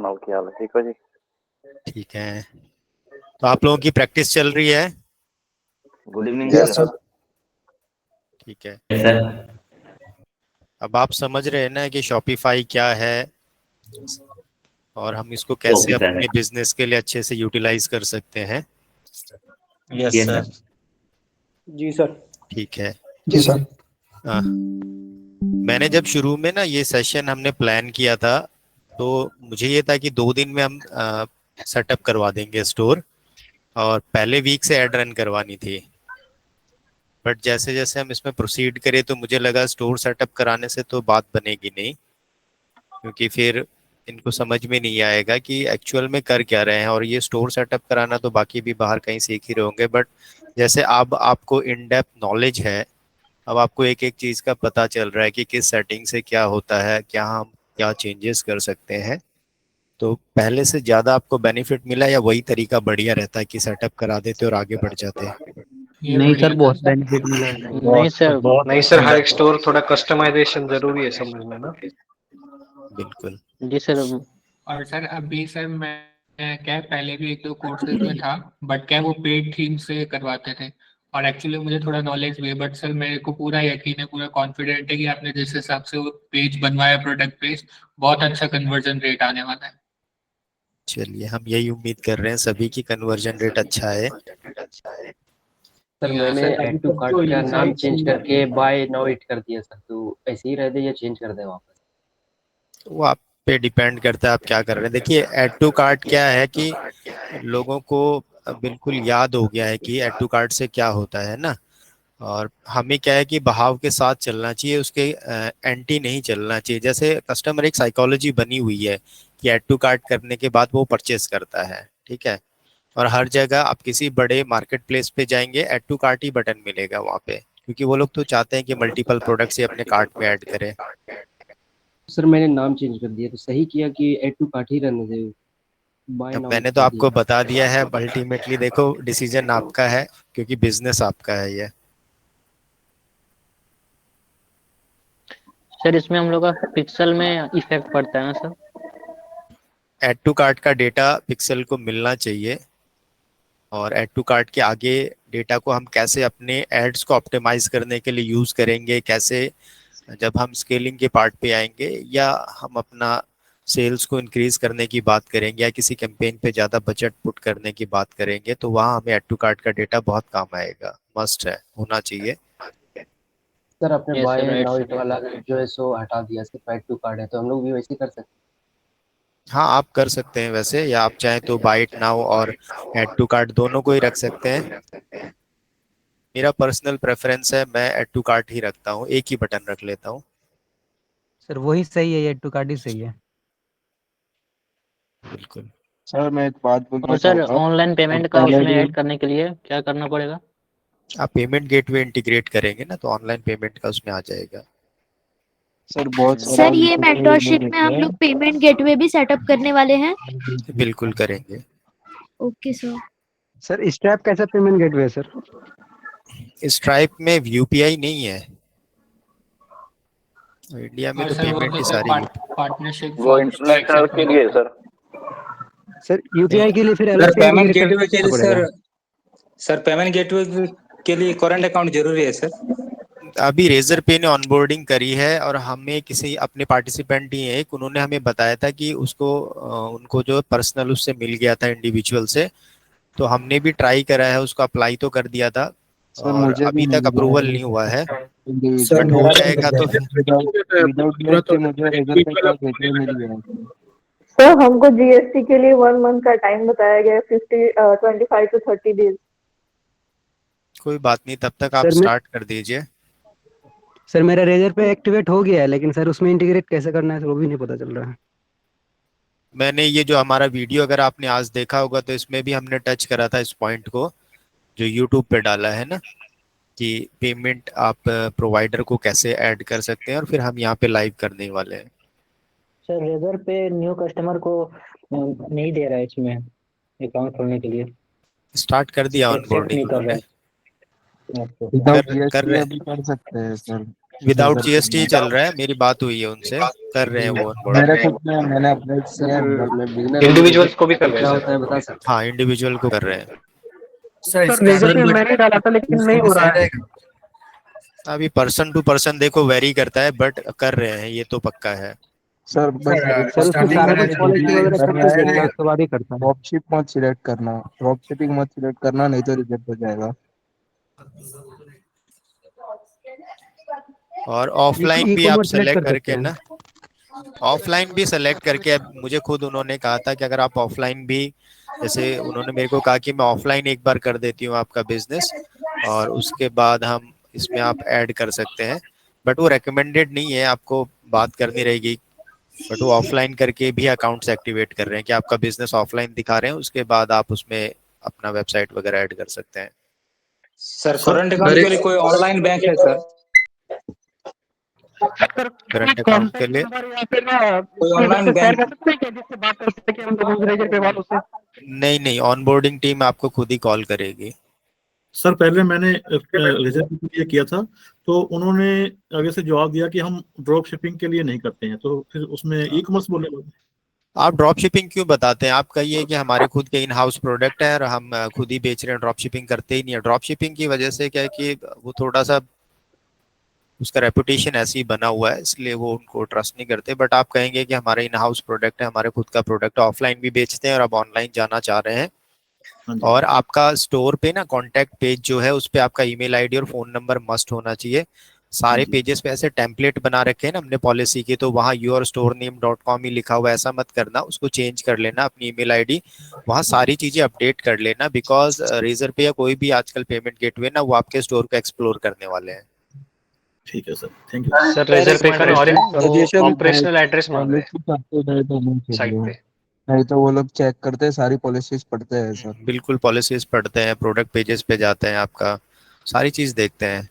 सुनाओ क्या हाल है? ठीक हो जी? ठीक है। तो आप लोगों की प्रैक्टिस चल रही है? Good evening yes sir. Sir. ठीक है। सर। अब आप समझ रहे हैं ना कि शॉपिफाई क्या है और हम इसको कैसे ओके सर। अपने बिजनेस के लिए अच्छे से यूटिलाइज कर सकते हैं। Yes sir. जी सर। ठीक है। जी सर। हाँ, मैंने जब शुरू में ना ये सेशन हमने प्लान किया था तो मुझे ये था कि 2 दिन में हम सेटअप करवा देंगे स्टोर और पहले वीक से एड रन करवानी थी। बट जैसे जैसे हम इसमें प्रोसीड करें तो मुझे लगा स्टोर सेटअप कराने से तो बात बनेगी नहीं, क्योंकि फिर इनको समझ में नहीं आएगा कि एक्चुअल में कर क्या रहे हैं। और ये स्टोर सेटअप कराना तो बाकी भी बाहर कहीं सीख ही रहे होंगे, बट जैसे अब आपको इन डेप्थ नॉलेज है, अब आपको एक एक चीज़ का पता चल रहा है कि किस सेटिंग से क्या होता है, क्या हम क्या चेंजेस कर सकते हैं। तो पहले से ज़्यादा आपको बेनिफिट मिला या वही तरीका बढ़िया रहता है कि सेटअप करा देते और आगे बढ़ जाते? नहीं सर, बहुत बेनिफिट मिला है। नहीं सर, हर एक स्टोर थोड़ा कस्टमाइजेशन जरूरी है समझना ना। बिल्कुल। जी सर। और सर अभी सर मैं क्या पहले भी 1-2 कोर्सेज में था, बट क्या वो पेड थीम से करवाते थे और एक्चुअली मुझे थोड़ा नॉलेज भी है। बट सर मेरे को पूरा यकीन है, पूरा कॉन्फिडेंट है कि आपने जिस हिसाब से वो पेज बनवाया, प्रोडक्ट पेज, बहुत अच्छा कन्वर्जन रेट आने वाला है। चलिए, हम यही उम्मीद कर रहे हैं सभी की कन्वर्जन रेट अच्छा है। सर मैंने ऐड टू कार्ट का नाम चेंज करके बाय नाउ इट कर दिया सर, तो ऐसे ही रह दे या चेंज कर दे वापस? वो आप पे डिपेंड करता है आप क्या कर रहे हैं। देखिए, ऐड टू कार्ट क्या है कि लोगों को बिल्कुल याद हो गया है कि ऐड टू कार्ट से क्या होता है ना, और हमें क्या है कि बहाव के साथ चलना चाहिए, उसके एंटी नहीं चलना चाहिए। जैसे कस्टमर एक साइकोलॉजी बनी हुई है कि ऐड टू कार्ट करने के बाद वो परचेस करता है, ठीक है। और हर जगह आप किसी बड़े मार्केट प्लेस पे जाएंगे, ऐड टू कार्ट ही बटन मिलेगा वहाँ पे, क्योंकि वो लोग तो चाहते हैं कि मल्टीपल प्रोडक्ट्स ही अपने कार्ट में ऐड करें। सर मैंने नाम चेंज कर दिया, तो सही किया कि ऐड टू कार्ट ही रहने दे, बाय अब नाउ मैंने इट तो कर आपको दिया। बता दिया है, अल्टीमेटली देखो डिसीजन आपका है, क्योंकि बिजनेस आपका है ये। सर इसमें हम लोग का पिक्सल में इफेक्ट पड़ता है ना सर? ऐड टू कार्ट का डेटा पिक्सल को मिलना चाहिए, और ऐड टू कार्ट के आगे डेटा को हम कैसे अपने एड्स को ऑप्टिमाइज करने के लिए यूज करेंगे, कैसे जब हम स्केलिंग के पार्ट पे आएंगे या हम अपना सेल्स को इंक्रीज करने की बात करेंगे या किसी कैंपेन पे ज़्यादा बजट पुट करने की बात करेंगे, तो वहाँ हमें ऐड टू कार्ट का डेटा बहुत काम आएगा, मस्ट है, होना चाहिए। सर आपने yes bye sir, right now it sir. वाला जो है सो हटा दिया, सिर्फ ऐड टू कार्ट है, तो हम लोग भी वैसे ही कर सकते हाँ, आप कर सकते हैं वैसे, या आप चाहें तो बाय इट नाउ और ऐड टू कार्ट दोनों को ही रख सकते हैं। मेरा पर्सनल प्रेफरेंस है, मैं ऐड टू कार्ट ही रखता हूँ, एक ही बटन रख लेता हूँ। सर वही सही है, ये 2 कार्ड ही सही है। बिल्कुल। सर मैं एक बात बोलना और सर चाहूँगा। ऑनलाइन पेमेंट का पहले उसमें भी ऐड करने के लिए क्या करना पड़ेगा? आप पेमेंट गेटवे इंटीग्रेट करेंगे ना, तो ऑनलाइन पेमेंट का उसमें आ जाएगा। सर बहुत सारा सर ये वीडियो मेंटोरशिप में देखे हम लोग हैं। पेमेंट गेटवे भी सेटअप करने वाले हैं। बिल्कुल करेंगे। Okay sir. सर स्ट्रैप कैसा पेमेंट गेटवे है सर? स्ट्राइप में यूपीआई नहीं है, इंडिया में और तो सर वो पेमेंट तो ही सर सारी पार्टनरशिप वो इंटरनेशनल के लिए है सर। सर यूपीआई के लिए फिर सर अलग से पेमेंट इंटीग्रेट गेटवे के करना लिए पड़ेगा? सर पेमेंट गेटवे के लिए करंट अकाउंट जरूरी है सर? अभी रेजर पे ने ऑनबोर्डिंग करी है, और हमें किसी अपने पार्टिसिपेंट ही है एक, उन्होंने हमें बताया था कि उसको उनको जो पर्सनल उससे मिल गया था इंडिविजुअल से, तो हमने भी ट्राई करा है, उसको अप्लाई तो कर दिया था सर और मुझे भी अभी मिल तक गया अप्रूवल है नहीं हुआ है, इंडिविजुअल। बट हो जाएगा तो फिर। विदाउट जीएसटी मुझे रेजर पे का गेटवे मिल गया है। सर हमको जीएसटी के लिए 1 मंथ का टाइम बताया गया है, 25 to 30 डेज। कोई बात नहीं, तब तक आप सर स्टार्ट कर दीजिए। सर मेरा रेजर पे एक्टिवेट हो गया है, लेकिन सर उसमें इंटीग्रेट कैसे करना है सर वो भी नहीं पता चल रहा है। मैंने ये जो हमारा वीडियो अगर आपने आज देखा होगा तो इसमें भी हमने टच करा था इस पॉइंट को, जो यूट्यूब पे डाला है ना, कि पेमेंट आप प्रोवाइडर को कैसे ऐड कर सकते हैं, और फिर हम यहाँ पे लाइव करने वाले हैं। सर रेजर पे न्यू कस्टमर को नहीं दे रहा है इसमें अकाउंट खोलने के लिए, स्टार्ट कर दिया एक्सेप्ट ऑनबोर्डिंग नहीं कर उन्होंने। रहा है। विदाउट कर जीएसटी रहे अभी कर सकते हैं सर। विदाउट जीएसटी चल रहा है, मेरी बात हुई है उनसे, कर रहे हैं वो मेरे ऑनबोर्डिंग। खुद में मैंने अपने से मैं बिगिनर इंडिविजुअल्स को भी कर रहे क्या हैं होता है बता सकते हाँ, इंडिविजुअल को कर रहे हैं। सर लेजर पे मैंने डाला था लेकिन नहीं हो रहा है। अभी पर्सन टू पर्सन देखो वेरी करता है, बट कर रहे हैं ये तो पक्का है। सर बस सर उसमें सारा कुछ पॉलिसी वगैरह सब कुछ देखना है, उसके बाद ही करता है। ड्रॉप शिप मत सिलेक्ट करना, ड्रॉप शिपिंग मत सिलेक्ट करना, नहीं तो रिजेक्ट हो जाएगा। और ऑफलाइन भी आप ई-कॉमर्स select सेलेक्ट कर सकते करके हैं। ना, ऑफलाइन भी सेलेक्ट करके, अब मुझे खुद उन्होंने कहा था कि अगर आप ऑफलाइन भी, जैसे उन्होंने मेरे को कहा कि मैं ऑफलाइन एक बार कर देती हूँ आपका बिजनेस और उसके बाद हम इसमें आप ऐड कर सकते हैं, बट वो रेकमेंडेड नहीं है, आपको बात करनी रहेगी। बट वो ऑफलाइन करके भी अकाउंट्स एक्टिवेट कर रहे हैं कि आपका बिजनेस ऑफलाइन दिखा रहे हैं, उसके बाद आप उसमें अपना वेबसाइट वगैरह ऐड कर सकते हैं। सर करंट अकाउंट के लिए कोई ऑनलाइन बैंक है सर? करंट अकाउंट के लिए कोई ऑनलाइन बैंक? नहीं, ऑनबोर्डिंग टीम आपको खुद ही कॉल करेगी। सर पहले मैंने रिजर्व के लिए किया था, तो उन्होंने आगे से जवाब दिया कि हम ड्रॉप शिपिंग के लिए नहीं करते हैं, तो फिर उसमें ई कॉमर्स बोलने लगे। आप ड्रॉप शिपिंग क्यों बताते हैं? आप कहिए कि हमारे खुद के इन हाउस प्रोडक्ट है और हम खुद ही बेच रहे हैं, ड्रॉप शिपिंग करते ही नहीं है। ड्रॉप शिपिंग की वजह से क्या है कि वो थोड़ा सा उसका रेपुटेशन ऐसे ही बना हुआ है, इसलिए वो उनको ट्रस्ट नहीं करते। बट आप कहेंगे कि हमारे इन हाउस प्रोडक्ट है, हमारे खुद का प्रोडक्ट है, ऑफलाइन भी बेचते हैं और अब ऑनलाइन जाना चाह रहे हैं। और आपका स्टोर पे ना कॉन्टैक्ट पेज जो है उस पे आपका ईमेल आईडी और फोन नंबर मस्ट होना चाहिए। सारे पेजेस पे ऐसे टेम्पलेट बना रखे हैं ना हमने पॉलिसी के, तो वहाँ yourstorename.com ही लिखा हुआ है, ऐसा मत करना, उसको चेंज कर लेना अपनी ईमेल आईडी, वहाँ सारी चीजें अपडेट कर लेना, बिकॉज रेजर पे या कोई भी आजकल पेमेंट गेटवे ना वो आपके स्टोर को एक्सप्लोर करने वाले हैं। ठीक है sir, thank you sir. Razorpay का ऑपरेशनल एड्रेस मांग रहे हैं साइट पे। नहीं तो वो लोग चेक करते हैं, सारी पॉलिसीज पढ़ते हैं सर। बिल्कुल, पॉलिसीज पढ़ते हैं, प्रोडक्ट पेजेस पे जाते हैं, आपका सारी चीज देखते हैं।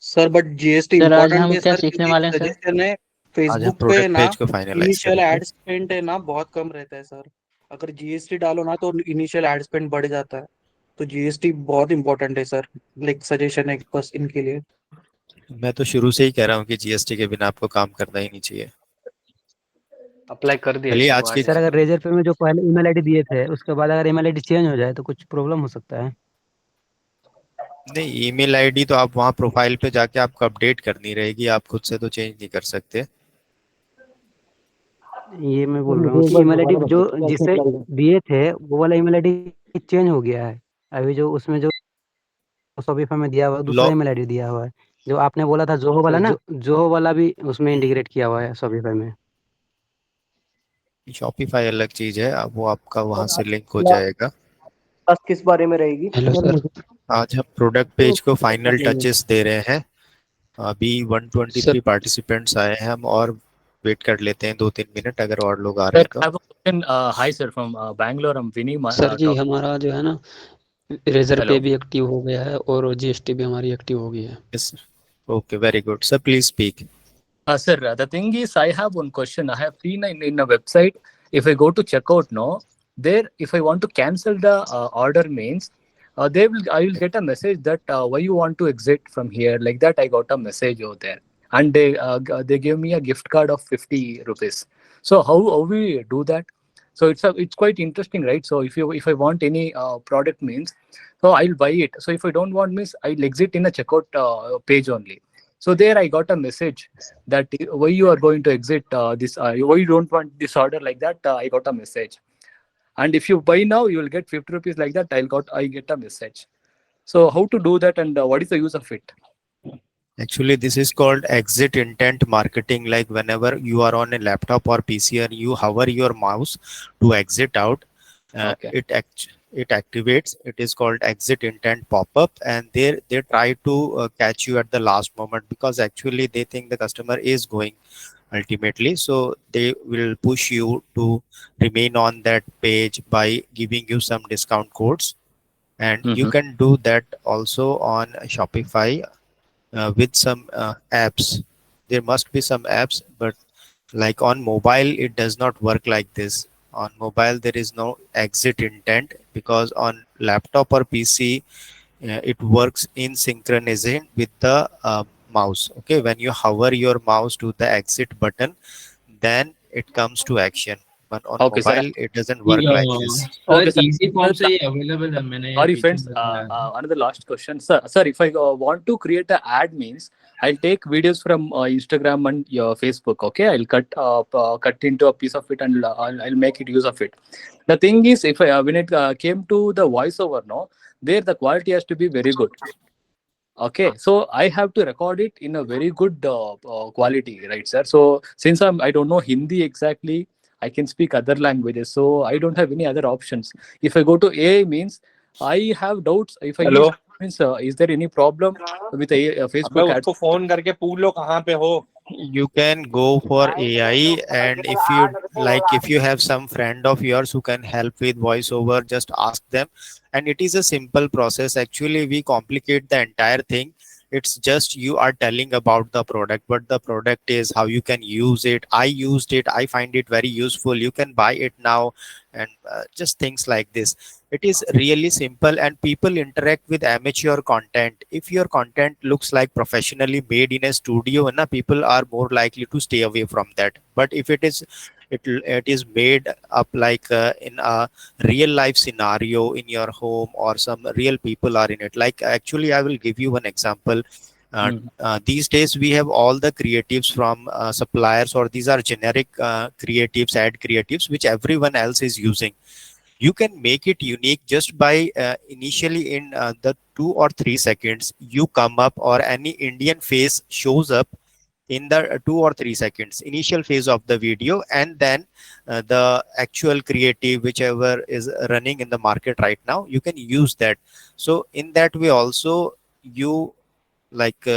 सर बट जीएसटी सर आज इम्पोर्टेंट हम है क्या सर, सीखने क्योंकि वाले हैं सर? सजेशन है आज हम फेसबुक पे प्रोडक्ट ना पेज को फाइनलाइज इनिशियल करेंगे। एड स्पेंड है ना बहुत कम रहता है सर। अगर जीएसटी डालो ना तो इनिशियल एड स्पेंड बढ़ जाता है, तो जीएसटी बहुत इंपॉर्टेंट है सर। लाइक सजेशन है बस इनके लिए। मैं तो शुरू से ही कह रहा हूँ कि जीएसटी के बिना आपको काम करना ही नहीं चाहिए। अप्लाई कर दिया चलिए सर आज की सर अगर रेजर पे में जो पहले ईमेल आईडी दिए थे उसके बाद अगर ईमेल आईडी चेंज हो जाए तो कुछ प्रॉब्लम हो सकता है? नहीं, ईमेल आईडी तो आप वहाँ प्रोफाइल पे जाके आपको अपडेट करनी रहेगी, आप खुद से तो चेंज नहीं कर सकते। ये मैं बोल रहा हूँ कि ईमेल आईडी जो जिससे दिए थे वो वाला ईमेल आईडी चेंज हो गया है। अभी जो उसमें जो शॉपिफाई में दिया हुआ है दूसरा ईमेल आईडी दिया हुआ है। जो आपने बोला था जोहो वाला ना, जोहो वाला भी उसमें इंटीग्रेट किया हुआ है शॉपिफाई में। शॉपिफाई अलग चीज है, अब वो आपका वहां से लिंक हो जाएगा। किस बारे में रहेगी? हेलो सर, आज हम प्रोडक्ट पेज को फाइनल टचेस दे रहे हैं। अभी 123 पार्टिसिपेंट्स आए हैं, हम और वेट कर लेते हैं 2-3 मिनट, अगर और लोग आ रहे हैं तो। हाय सर फ्रॉम बैंगलोर, हम विनी सर जी हमारा जो है ना रेजर पे भी एक्टिव हो गया है और जीएसटी भी हमारी एक्टिव हो गई है। Okay, very good sir, please speak. Sir, the thing is, I have one question. I have seen in a website, if I go to checkout now, there, if I want to cancel the order means, I will get a message that why you want to exit from here. Like that, I got a message over there, and they gave me a gift card of 50 rupees. So how we do that? So it's quite interesting, right? So if I want any product means, so I'll buy it. So if I don't want means, I'll exit in a checkout page only. So there I got a message that why you are going to exit this, why you don't want this order, like that. I got a message, and if you buy now, you will get 50 rupees, like that. I get a message. So how to do that, and what is the use of it? Actually, this is called exit intent marketing. Like whenever you are on a laptop or PC and you hover your mouse to exit out, it activates. It is called exit intent pop-up, and they try to catch you at the last moment, because actually they think the customer is going ultimately, so they will push you to remain on that page by giving you some discount codes. And you can do that also on Shopify with some apps. There must be some apps, but like on mobile it does not work like this. On mobile there is no exit intent, because on laptop or PC it works in synchronization with the mouse. Okay, when you hover your mouse to the exit button, then it comes to action. But on Okay, sir. mobile it doesn't work like this. Okay, sir. Easy form से ही available है मैंने Sorry, पीछे friends. बताया था। Another last question, sir. Sir, if I want to create an ad, means I'll take videos from Instagram and your Facebook. Okay, I'll cut into a piece of it and I'll make it use of it. The thing is, if when it came to the voiceover, no, there the quality has to be very good. Okay, so I have to record it in a very good quality, right, sir? So since I don't know Hindi exactly, I can speak other languages, so I don't have any other options. If I go to AI, means I have doubts. If I Hello? use, means is there any problem with Facebook ads? उसको phone करके पूछ लो कहाँ पे हो। You can go for AI, and if you like, if you have some friend of yours who can help with voiceover, just ask them. And it is a simple process. Actually, we complicate the entire thing. It's just you are telling about the product, what the product is, how you can use it. I used it, I find it very useful. You can buy it now, and just things like this. It is really simple, and people interact with amateur content. If your content looks like professionally made in a studio, na, people are more likely to stay away from that. But if it is made up like in a real life scenario in your home, or some real people are in it, like actually I will give you one example. These days we have all the creatives from suppliers, or these are generic creatives, ad creatives, which everyone else is using. You can make it unique just by initially in the 2 or 3 seconds you come up, or any Indian face shows up in the 2 or 3 seconds initial phase of the video, and then the actual creative whichever is running in the market right now, you can use that. So in that way also you like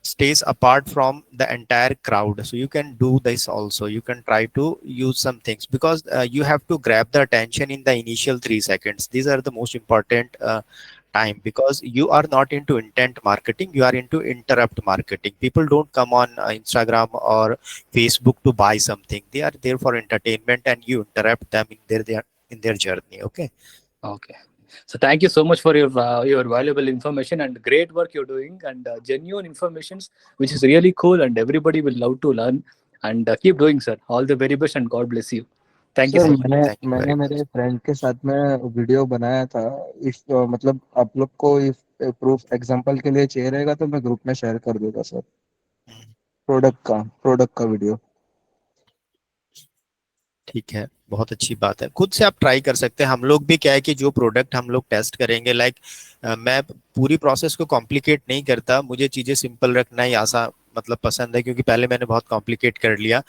stays apart from the entire crowd. So you can do this also. You can try to use some things, because you have to grab the attention in the initial 3 seconds. These are the most important time, because you are not into intent marketing, you are into interrupt marketing. People don't come on Instagram or Facebook to buy something. They are there for entertainment, and you interrupt them in their journey. Okay. So thank you so much for your valuable information and great work you're doing, and genuine informations, which is really cool, and everybody will love to learn. And keep doing, sir. All the very best, and God bless you. Thank you sir so much. मैंने मेरे friend के साथ में video बनाया था। If मतलब आप लोग को इफ प्रूफ एग्जांपल के लिए चाहिए रहेगा तो मैं ग्रुप में शेयर कर दूंगा सर, प्रोडक्ट का वीडियो। ठीक है, बहुत अच्छी बात है। खुद से आप ट्राई कर सकते हैं। हम लोग भी क्या है कि जो प्रोडक्ट हम लोग टेस्ट करेंगे, लाइक मैं पूरी प्रोसेस को कॉम्प्लिकेट नहीं करता, मुझे चीज़ें सिंपल रखना ही आसान मतलब पसंद है, क्योंकि पहले मैंने बहुत कॉम्प्लिकेट कर लिया।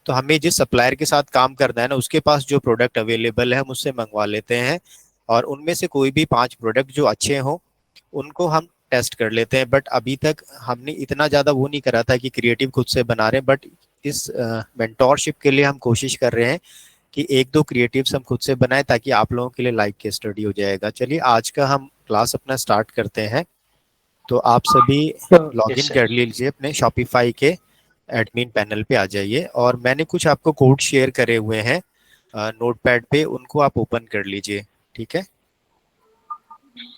तो हमें जिस सप्लायर के साथ काम करना है ना, उसके पास जो प्रोडक्ट अवेलेबल है हम उससे मंगवा लेते हैं, और उनमें से कोई भी 5 प्रोडक्ट जो अच्छे हों उनको हम टेस्ट कर लेते हैं। बट अभी तक हमने इतना ज़्यादा वो नहीं करा था कि क्रिएटिव खुद से बना रहे हैं। बट इस मेंटोरशिप के लिए हम कोशिश कर रहे हैं कि 1-2 क्रिएटिव्स हम खुद से बनाएं, ताकि आप लोगों के लिए लाइव केस स्टडी हो जाएगा। चलिए आज का हम क्लास अपना स्टार्ट करते हैं। तो आप सभी लॉगिन कर लीजिए अपने शॉपिफाई के एडमिन पैनल पे आ जाइए, और मैंने कुछ आपको कोड शेयर करे हुए हैं नोटपैड पे, उनको आप ओपन कर लीजिए। ठीक है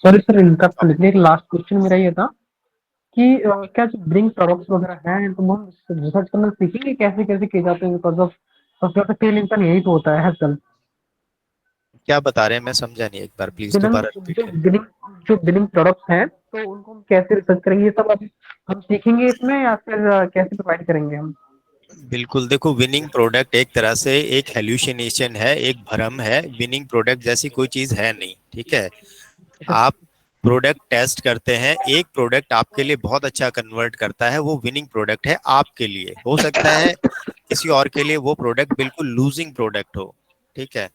सर इनका एक लास्ट क्वेश्चन मेरा ये था कि क्या जो ब्रिंग प्रोडक्ट्स वगैरह हैं तो हम रिसर्च करना सीखेंगे कैसे कैसे किए जाते हैं, बिकॉज ऑफ सबसे ज्यादा टेल इंटर्न यही तो होता है आजकल। क्या बता रहे हैं, मैं समझा नहीं, एक बार प्लीज दोबारा रिपीट करें। जो बिलिंग प्रोडक्ट्स हैं तो उनको हम कैसे रिसर्च करेंगे, ये सब हम सीखेंगे इसमें, या फिर कैसे प्रोवाइड करेंगे हम? बिल्कुल, देखो विनिंग प्रोडक्ट एक तरह से एक हेल्यूसिनेशन है, एक भ्रम है। विनिंग प्रोडक्ट जैसी कोई चीज है नहीं। ठीक है, आप प्रोडक्ट टेस्ट करते हैं, एक प्रोडक्ट आपके लिए बहुत अच्छा कन्वर्ट करता है, वो विनिंग प्रोडक्ट है आपके लिए। हो सकता है किसी और के लिए वो प्रोडक्ट बिल्कुल लूजिंग प्रोडक्ट हो। ठीक है,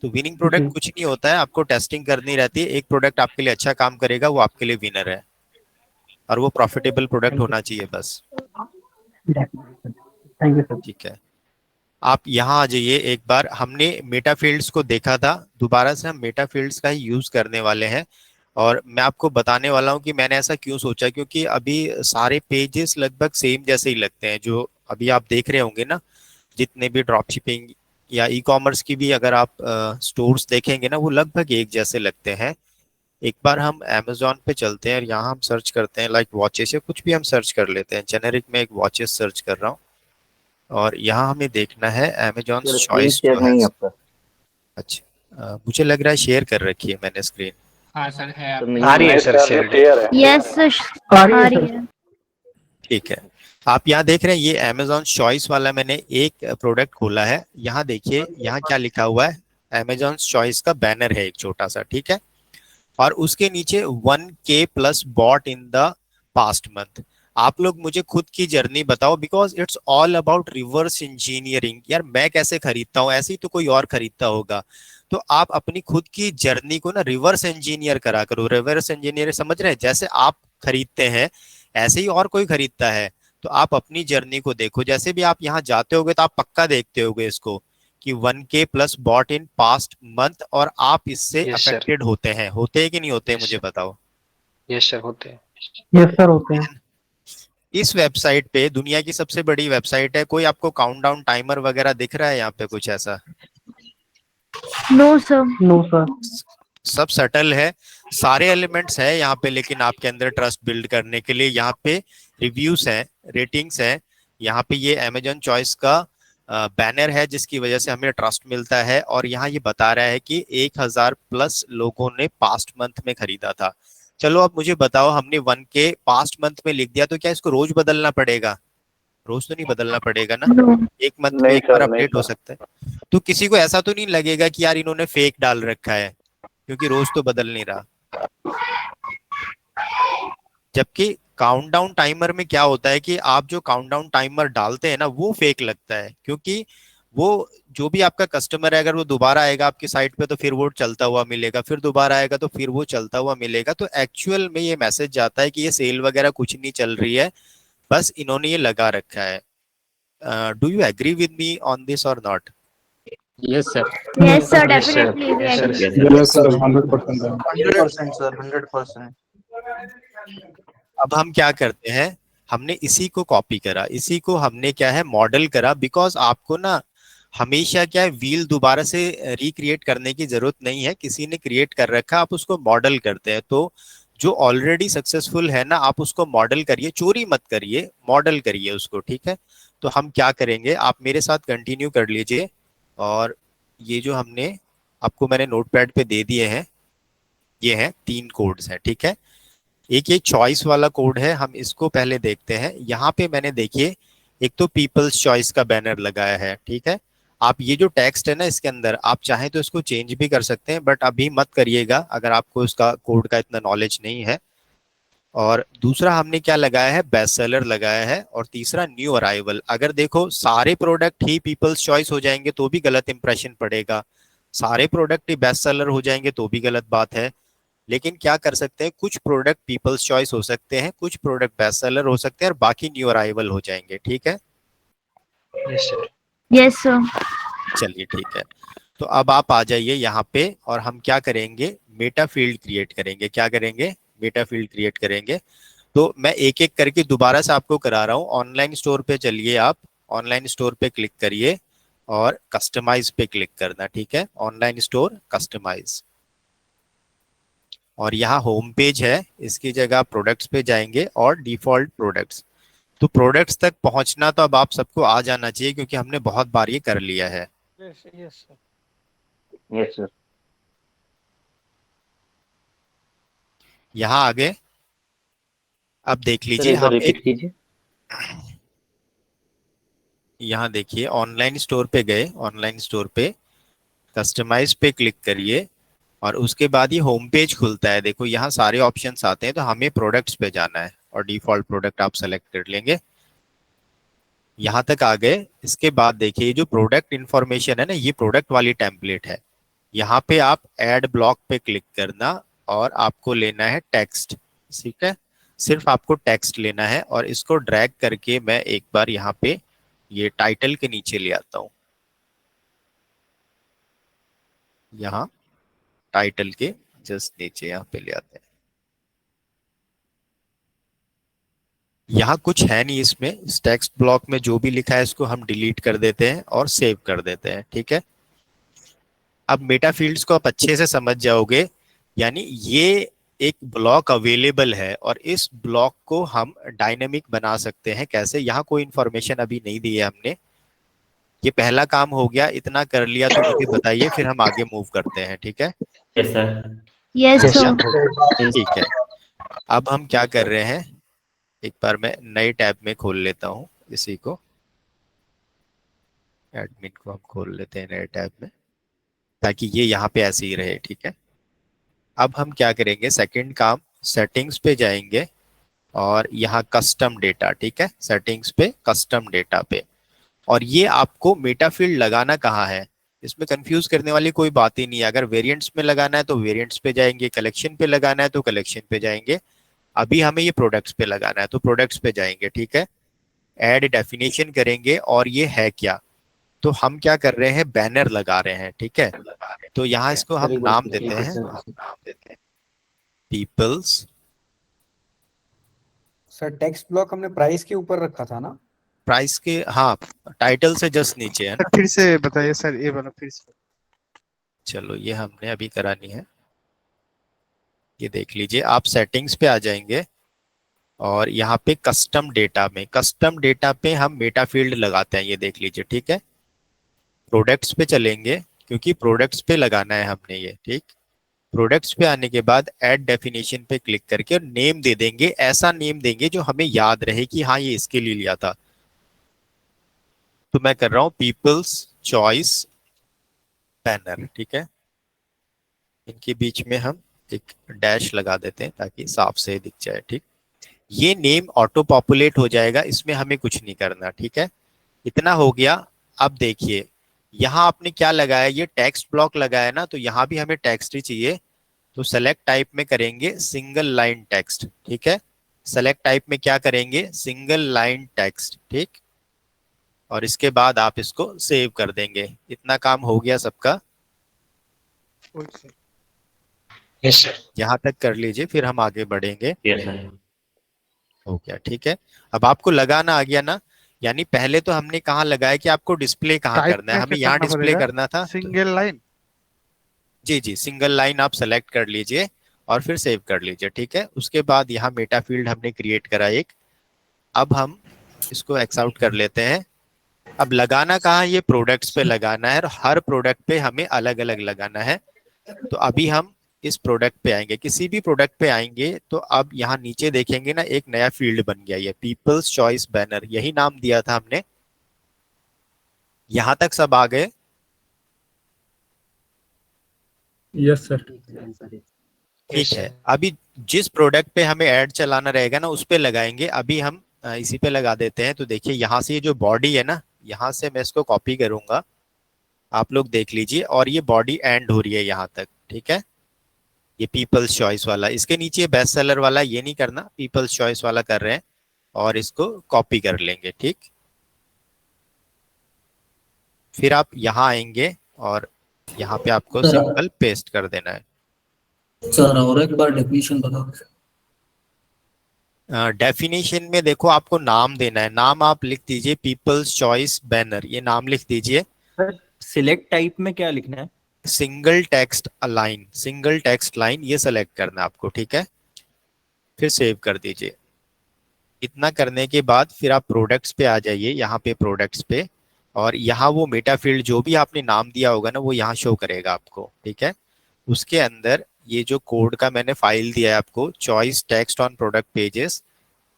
तो विनिंग प्रोडक्ट कुछ नहीं होता है, आपको टेस्टिंग करनी रहती है। एक प्रोडक्ट आपके लिए अच्छा काम करेगा, वो आपके लिए विनर है, और वो प्रॉफिटेबल प्रोडक्ट होना चाहिए बस। Thank you sir. ठीक है, आप यहाँ आ जाइए। एक बार हमने मेटा फील्ड्स को देखा था, दोबारा से हम मेटा फील्ड्स का ही यूज करने वाले हैं। और मैं आपको बताने वाला हूँ कि मैंने ऐसा क्यों सोचा, क्योंकि अभी सारे पेजेस लगभग सेम जैसे ही लगते हैं। जो अभी आप देख रहे होंगे ना, जितने भी ड्रॉप शिपिंग या ई कॉमर्स की भी अगर आप स्टोर्स देखेंगे ना, वो लगभग एक जैसे लगते हैं। एक बार हम Amazon पे चलते हैं और यहाँ हम सर्च करते हैं लाइक वॉचेस या कुछ भी हम सर्च कर लेते हैं। जेनेरिक में एक वॉचेस सर्च कर रहा हूँ और यहाँ हमें देखना है Amazon sir screen choice share जो है। नहीं है आपका। अच्छा, मुझे लग रहा है शेयर कर रखी है मैंने स्क्रीन। हाँ सर है तो आप नहीं आ रही है सर शेयर। शेयर है। यस आ रही आ है रही सर। है। ठीक है, आप यहाँ देख रहे हैं ये Amazon चॉइस वाला मैंने एक प्रोडक्ट खोला है। यहाँ देखिए यहाँ क्या लिखा हुआ है, Amazon चॉइस का बैनर है एक छोटा सा, ठीक है। और उसके नीचे 1K plus bought in the past month. आप लोग मुझे खुद की जर्नी बताओ, because it's all about reverse engineering. यार मैं कैसे खरीदता हूँ ऐसे ही तो कोई और खरीदता होगा, तो आप अपनी खुद की जर्नी को ना रिवर्स इंजीनियर करा करो। रिवर्स इंजीनियर समझ रहे हैं, जैसे आप खरीदते हैं ऐसे ही और कोई खरीदता है। तो आप अपनी जर्नी को देखो, जैसे भी आप यहाँ जाते होगे तो आप पक्का देखते होगे इसको कि 1K plus bought in past month, और आप इससे Yes, sir. अफेक्टेड होते हैं कि नहीं होते हैं, Yes, मुझे sir. बताओ। यस सर होते हैं। यस सर होते हैं। इस वेबसाइट पे, दुनिया की सबसे बड़ी वेबसाइट है, कोई आपको काउंटडाउन टाइमर वगैरह दिख रहा है यहाँ पे कुछ ऐसा? No sir. No sir. सब सटल है, सारे एलिमेंट्स है यहाँ पे, लेकिन आपके अंदर ट्रस्ट बिल्ड करने के लिए यहाँ पे रिव्यूज हैं, रेटिंग्स हैं। यहाँ पे ये Amazon चॉइस का बैनर है जिसकी वजह से हमें ट्रस्ट मिलता है। और यहाँ ये बता रहा है कि 1000 प्लस लोगों ने पास्ट मंथ में खरीदा था। चलो अब मुझे बताओ, हमने 1K पास्ट मंथ में लिख दिया तो क्या इसको रोज बदलना पड़ेगा? रोज तो नहीं बदलना पड़ेगा ना, एक मंथ में नहीं एक बार सर, नहीं अपडेट हो सर। सकता है। तो किसी को ऐसा तो नहीं लगेगा कि यार इन्होंने फेक डाल रखा है, क्योंकि रोज तो बदल नहीं रहा। जबकि काउंटडाउन टाइमर में क्या होता है कि आप जो काउंटडाउन टाइमर डालते हैं ना वो फेक लगता है, क्योंकि वो जो भी आपका कस्टमर है अगर वो दोबारा आएगा आपकी साइट पे तो फिर वो चलता हुआ मिलेगा, फिर दोबारा आएगा तो फिर वो चलता हुआ मिलेगा। तो एक्चुअल में ये मैसेज जाता है कि ये सेल वगैरह कुछ नहीं चल रही है, बस इन्होंने ये लगा रखा है। Do you agree with me on this और not? Yes, sir. Yes sir Yes, sir. Definitely we Yes, sir. Agree. Yes sir 100% 100% sir 100%। अब हम क्या करते हैं, हमने इसी को कॉपी करा, इसी को हमने क्या है मॉडल करा। बिकॉज आपको ना हमेशा क्या है व्हील दोबारा से रिक्रिएट करने की जरूरत नहीं है, किसी ने क्रिएट कर रखा, आप उसको मॉडल करते हैं। तो जो ऑलरेडी सक्सेसफुल है ना आप उसको मॉडल करिए, चोरी मत करिए, मॉडल करिए उसको, ठीक है। तो हम क्या करेंगे, आप मेरे साथ कंटिन्यू कर लीजिए। और ये जो हमने आपको मैंने नोटपैड पे दे दिए हैं, ये हैं 3 कोड्स हैं, ठीक है। एक ये चॉइस वाला कोड है, हम इसको पहले देखते हैं। यहाँ पे मैंने देखिए एक तो पीपल्स चॉइस का बैनर लगाया है, ठीक है। आप ये जो टेक्स्ट है ना इसके अंदर आप चाहें तो इसको चेंज भी कर सकते हैं, बट अभी मत करिएगा अगर आपको इसका कोड का इतना नॉलेज नहीं है। और दूसरा हमने क्या लगाया है, बेस्ट सेलर लगाया है। और तीसरा न्यू अराइवल। अगर देखो सारे प्रोडक्ट ही पीपल्स चॉइस हो जाएंगे तो भी गलत इंप्रेशन पड़ेगा, सारे प्रोडक्ट ही बेस्ट सेलर हो जाएंगे तो भी गलत बात है। लेकिन क्या कर सकते हैं, कुछ प्रोडक्ट पीपल्स चॉइस हो सकते हैं, कुछ प्रोडक्ट बेस्ट सेलर हो सकते हैं और बाकी न्यू अराइवल हो जाएंगे, ठीक है। Yes sir. Yes sir. चलिए ठीक है, तो अब आप आ जाइए यहाँ पे और हम क्या करेंगे, मेटा फील्ड क्रिएट करेंगे। क्या करेंगे, मेटा फील्ड क्रिएट करेंगे। तो मैं एक एक करके दोबारा से आपको करा रहा हूँ। ऑनलाइन स्टोर पे चलिए, आप ऑनलाइन स्टोर पे क्लिक करिए और कस्टमाइज पे क्लिक करना, ठीक है। ऑनलाइन स्टोर कस्टमाइज, और यहाँ होम पेज है, इसकी जगह प्रोडक्ट्स पे जाएंगे और डिफॉल्ट प्रोडक्ट्स। तो प्रोडक्ट्स तक पहुंचना तो अब आप सबको आ जाना चाहिए क्योंकि हमने बहुत बार ये कर लिया है। Yes sir. Yes sir. यहाँ आगे अब देख सर लीजिए, एक बार हम रिपीट एक कीजिए। यहाँ देखिए ऑनलाइन स्टोर पे गए, ऑनलाइन स्टोर पे कस्टमाइज पे क्लिक करिए और उसके बाद ये होम पेज खुलता है। देखो यहाँ सारे ऑप्शंस आते हैं, तो हमें प्रोडक्ट्स पे जाना है और डिफॉल्ट प्रोडक्ट आप सेलेक्ट कर लेंगे। यहाँ तक आ गए, इसके बाद देखिए ये जो प्रोडक्ट इंफॉर्मेशन है ना, ये प्रोडक्ट वाली टेम्पलेट है। यहाँ पे आप ऐड ब्लॉक पे क्लिक करना और आपको लेना है टेक्स्ट, ठीक है। सिर्फ आपको टेक्स्ट लेना है और इसको ड्रैग करके मैं एक बार यहाँ पे ये टाइटल के नीचे ले आता हूँ। यहाँ टाइटल के जस्ट नीचे यहाँ पे ले आते हैं। यहाँ कुछ है नहीं इसमें, इस टेक्स्ट ब्लॉक में जो भी लिखा है इसको हम डिलीट कर देते हैं और सेव कर देते हैं, ठीक है। अब मेटा फील्ड्स को आप अच्छे से समझ जाओगे। यानी ये एक ब्लॉक अवेलेबल है और इस ब्लॉक को हम डायनेमिक बना सकते हैं। कैसे? यहाँ कोई इंफॉर्मेशन अभी नहीं दी है हमने। ये पहला काम हो गया, इतना कर लिया तो मुझे बताइए, फिर हम आगे मूव करते हैं। ठीक है? Yes sir. यस हाँ, सर। ठीक है। अब हम क्या कर रहे हैं, एक बार मैं नए टैब में खोल लेता हूँ इसी को, एडमिन को हम खोल लेते हैं नए टैब में, ताकि ये यहाँ पे ऐसे ही रहे। ठीक है? अब हम क्या करेंगे, सेकंड काम, सेटिंग्स पे जाएंगे और यहाँ कस्टम डेटा। ठीक है? सेटिंग्स पे, कस्टम डेटा पे, और ये आपको मेटा फील्ड लगाना कहाँ है, इसमें कंफ्यूज करने वाली कोई बात ही नहीं है। अगर वेरिएंट्स में लगाना है तो वेरिएंट्स पे जाएंगे, कलेक्शन पे लगाना है तो कलेक्शन पे जाएंगे। अभी हमें ये प्रोडक्ट्स पे लगाना है तो प्रोडक्ट्स पे जाएंगे। ठीक है? ऐड डेफिनेशन करेंगे और ये है क्या, तो हम क्या कर रहे हैं, बैनर लगा रहे हैं। ठीक है? तो यहाँ इसको हम नाम देते हैं पीपल्स। सर टेक्स्ट ब्लॉक हमने प्राइस के ऊपर रखा था ना? प्राइस के, हाँ, टाइटल से जस्ट नीचे है ना। फिर से बताइए सर, ये वाला फिर से। चलो, ये हमने अभी करानी है। ये देख लीजिए, आप सेटिंग्स पे आ जाएंगे और यहाँ पे कस्टम डेटा में, कस्टम डेटा पे हम मेटा फील्ड लगाते हैं। ये देख लीजिए। ठीक है? प्रोडक्ट्स पे चलेंगे क्योंकि प्रोडक्ट्स पे लगाना है हमने ये। ठीक? प्रोडक्ट्स पे आने के बाद ऐड डेफिनेशन पे क्लिक करके नेम दे देंगे, ऐसा नेम देंगे जो हमें याद रहे कि हाँ ये इसके लिए लिया था। तो मैं कर रहा हूँ पीपल्स चॉइस बैनर। ठीक है? इनके बीच में हम एक डैश लगा देते हैं ताकि साफ से दिख जाए। ठीक? ये नेम ऑटो पॉपुलेट हो जाएगा, इसमें हमें कुछ नहीं करना। ठीक है? इतना हो गया। अब देखिए, यहाँ आपने क्या लगाया, ये टेक्स्ट ब्लॉक लगाया ना, तो यहाँ भी हमें टेक्स्ट ही चाहिए। तो सेलेक्ट टाइप में करेंगे सिंगल लाइन टेक्स्ट। ठीक है? सेलेक्ट टाइप में क्या करेंगे, सिंगल लाइन टेक्स्ट। ठीक? और इसके बाद आप इसको सेव कर देंगे। इतना काम हो गया सबका। Yes sir. यहाँ तक कर लीजिए, फिर हम आगे बढ़ेंगे। Yes sir. हो गया। ठीक है? अब आपको लगाना आ गया ना, यानी पहले तो हमने कहाँ लगाया कि आपको डिस्प्ले कहाँ टाइप करना है, में हमें क्या यहाँ करना डिस्प्ले पड़ेगा? करना था। Single line. जी जी, सिंगल लाइन आप सेलेक्ट कर लीजिए और फिर सेव कर लीजिए। ठीक है? उसके बाद यहाँ मेटा फील्ड हमने क्रिएट करा एक। अब हम इसको एक्स आउट कर लेते हैं। अब लगाना कहाँ, ये प्रोडक्ट्स पे लगाना है और हर प्रोडक्ट पे हमें अलग अलग लगाना है। तो अभी हम इस प्रोडक्ट पे आएंगे, किसी भी प्रोडक्ट पे आएंगे तो अब यहाँ नीचे देखेंगे ना, एक नया फील्ड बन गया, ये पीपल्स चॉइस बैनर, यही नाम दिया था हमने। यहां तक सब आ गए? Yes sir. ठीक है। अभी जिस प्रोडक्ट पे हमें ऐड चलाना रहेगा ना, उस पे लगाएंगे। अभी हम इसी पे लगा देते हैं। तो देखिए, यहाँ से ये जो बॉडी है ना, यहाँ से मैं इसको कॉपी करूंगा, आप लोग देख लीजिए, और ये बॉडी एंड हो रही है यहाँ तक। ठीक है? ये पीपल्स चॉइस वाला, इसके नीचे बेस्ट सेलर वाला ये नहीं करना, पीपल्स चॉइस वाला कर रहे हैं और इसको कॉपी कर लेंगे। ठीक? फिर आप यहाँ आएंगे और यहाँ पे आपको सिंपल पेस्ट कर देना है। सर और एक बार डेफिनेशन बताओ। डेफिनेशन में देखो, आपको नाम देना है। नाम आप लिख दीजिए पीपल्स चॉइस बैनर, ये नाम लिख दीजिए। सिलेक्ट टाइप में क्या लिखना है? Single text align, single text line, ये सेलेक्ट करना है आपको। ठीक है? फिर सेव कर दीजिए। इतना करने के बाद फिर आप प्रोडक्ट्स पे आ जाइए, यहाँ पे प्रोडक्ट्स पे, और यहाँ वो मेटा फील्ड जो भी आपने नाम दिया होगा ना, वो यहाँ शो करेगा आपको। ठीक है? उसके अंदर ये जो कोड का मैंने फाइल दिया है आपको, choice text on product pages,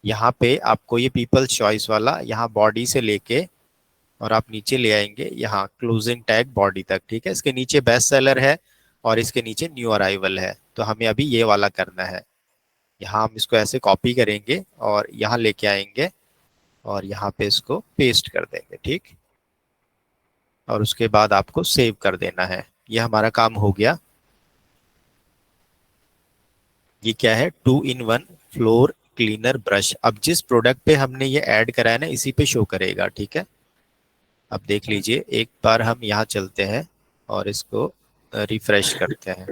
यहाँ पे आपको ये पीपल्स चॉइस वाला, यहाँ बॉडी से लेके और आप नीचे ले आएंगे यहाँ क्लोजिंग टैग बॉडी तक। ठीक है? इसके नीचे बेस्ट सेलर है और इसके नीचे न्यू अराइवल है। तो हमें अभी ये वाला करना है। यहाँ हम इसको ऐसे कॉपी करेंगे और यहाँ लेके आएंगे और यहाँ पे इसको पेस्ट कर देंगे। ठीक? और उसके बाद आपको सेव कर देना है। ये हमारा काम हो गया। ये क्या है, 2-in-1 फ्लोर क्लीनर ब्रश। अब जिस प्रोडक्ट पे हमने ये ऐड कराया ना, इसी पे शो करेगा। ठीक है? अब देख लीजिए, एक बार हम यहाँ चलते हैं और इसको रिफ्रेश करते हैं।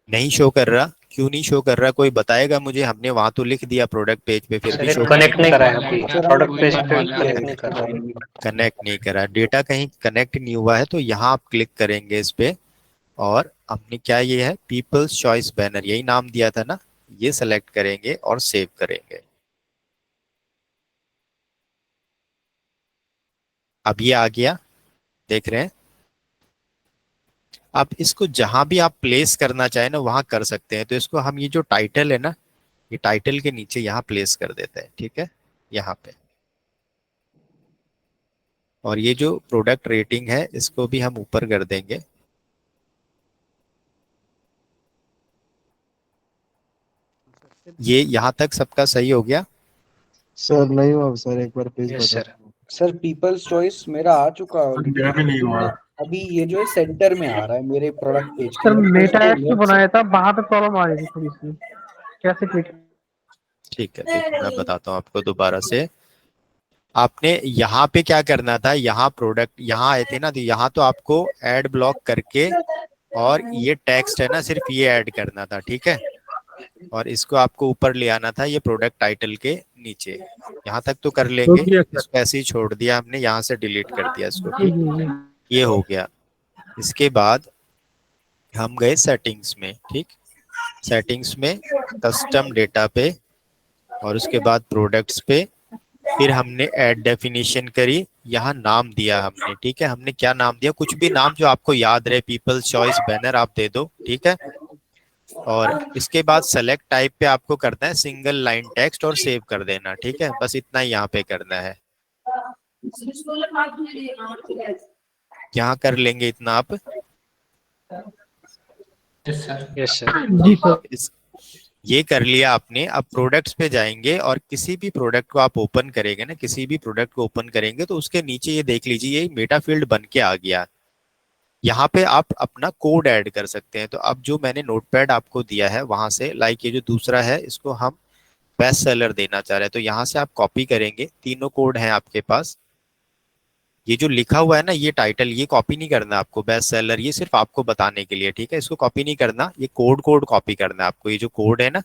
नहीं शो कर रहा, क्यों नहीं शो कर रहा? कोई बताएगा मुझे? हमने वहां तो लिख दिया प्रोडक्ट पेज पे, फिर भी शो कनेक्ट नहीं करा है अभी, प्रोडक्ट पेज पे कनेक्ट नहीं कर रहा है। कनेक्ट नहीं करा, डेटा कहीं कनेक्ट नहीं हुआ है। तो यहाँ आप क्लिक करेंगे इस पे, और हमने क्या, ये है पीपल्स चॉइस बैनर, यही नाम दिया था ना, ये सेलेक्ट करेंगे और सेव करेंगे। अब ये आ गया, देख रहे हैं। अब इसको जहां भी आप प्लेस करना चाहें ना वहां कर सकते हैं। तो इसको हम, ये जो टाइटल है ना, ये टाइटल के नीचे यहाँ प्लेस कर देते हैं, ठीक है, यहाँ पे। और ये जो प्रोडक्ट रेटिंग है इसको भी हम ऊपर कर देंगे। ये यहाँ तक सबका सही हो गया? सर नहीं हुआ सर, एक बार प्लीज बता। सर पीपल्स चॉइस मेरा आ चुका है already। मेरा भी नहीं हुआ। अभी ये जो है सेंटर में आ रहा है मेरे product page sir meta ads जो बनाया था वहां पे प्रॉब्लम आ रही थी थोड़ी सी, कैसे क्लिक? ठीक है, देखो मैं बताता हूँ आपको दोबारा से। आपने यहाँ पे क्या करना था, यहाँ प्रोडक्ट यहाँ आए थे ना, तो यहाँ तो आपको ऐड ब्लॉक करके और ये टेक्स्ट है ना सिर्फ ये ऐड करना था, ठीक है। और इसको आपको ऊपर ले आना था, ये प्रोडक्ट टाइटल के नीचे। यहाँ तक तो कर लेंगे, इसको ऐसे ही छोड़ दिया हमने, यहाँ से डिलीट कर दिया इसको, ठीक। ये हो गया। इसके बाद हम गए सेटिंग्स में, ठीक। सेटिंग्स में कस्टम डेटा पे, और उसके बाद प्रोडक्ट्स पे, फिर हमने ऐड डेफिनेशन करी, यहाँ नाम दिया हमने, ठीक है। हमने क्या नाम दिया? कुछ भी नाम जो आपको याद रहे, पीपल्स चॉइस बैनर आप दे दो, ठीक है। और इसके बाद सेलेक्ट टाइप पे आपको करना है सिंगल लाइन टेक्स्ट और सेव कर देना, ठीक है। बस इतना ही यहाँ पे करना है, यहाँ कर लेंगे इतना आप। Yes sir. जी सर। ये कर लिया आपने। अब प्रोडक्ट्स पे जाएंगे और किसी भी प्रोडक्ट को आप ओपन करेंगे ना, किसी भी प्रोडक्ट को ओपन करेंगे तो उसके नीचे ये देख लीजिए, ये मेटा फील्ड बन के आ गया। यहाँ पे आप अपना कोड ऐड कर सकते हैं। तो अब जो मैंने नोटपैड आपको दिया है वहां से, लाइक ये जो दूसरा है इसको हम बेस्ट सेलर देना चाह रहे हैं, तो यहाँ से आप कॉपी करेंगे, तीनों कोड हैं आपके पास। ये जो लिखा हुआ है ना ये टाइटल, ये कॉपी नहीं करना आपको, बेस्ट सेलर, ये सिर्फ आपको बताने के लिए, ठीक है। इसको कॉपी नहीं करना, ये कोड कॉपी करना है आपको। ये जो कोड है ना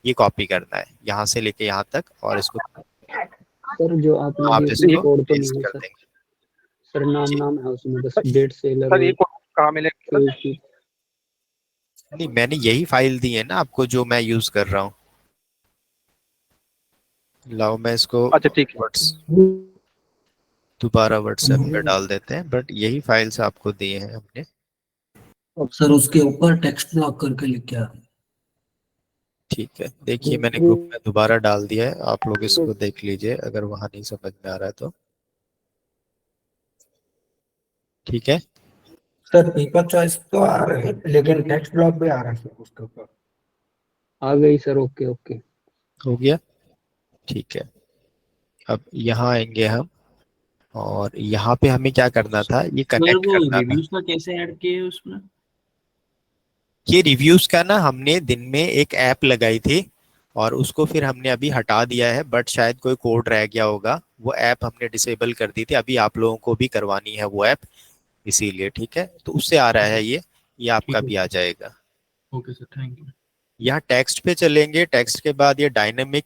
ये कॉपी करना है यहाँ से लेके यहाँ तक, और इसको सर जो आपने आप दिया इसको कोड तो पेस्ट नहीं है कर सर। देंगे। सर नाम है उसमें, बस डेट सेलर सर ये कोड कहाँ मिलेगा? नहीं, मैंने यही फाइल दी है ना आपको जो मैं यूज कर रहा हूँ। लाओ मैं इसको, अच्छा ठीक है, दोबारा व्हाट्सएप पे डाल देते हैं, बट यही फाइल्स आपको दिए हैं हमने। सर उसके ऊपर टेक्स्ट ब्लॉक करके लिख के आ रहा है। ठीक है, देखिए मैंने ग्रुप में दोबारा डाल दिया है, आप लोग इसको देख लीजिए अगर वहां नहीं समझ में आ रहा है तो। ठीक है सर पीपल चॉइस तो आ रहा है लेकिन टेक्स्ट ब्लॉक भी आ रहा है सर उसके ऊपर। आ गई सर, ओके ओके हो गया, ठीक है। अब यहाँ आएंगे हम, और यहाँ पे हमें क्या करना था, ये कनेक्ट करना था। रिव्यूज का कैसे ऐड किए उसमें? ये रिव्यूज का ना हमने दिन में एक ऐप लगाई थी, और उसको फिर हमने अभी हटा दिया है, बट शायद कोई कोड रह गया होगा, वो ऐप हमने डिसेबल कर दी थी। अभी आप लोगों को भी करवानी है वो ऐप, इसीलिए, ठीक है। तो उससे आ रहा है ये आपका भी आ जाएगा। Okay sir, thank you. यहाँ टेक्स्ट पे चलेंगे, टेक्स्ट के बाद ये डायनेमिक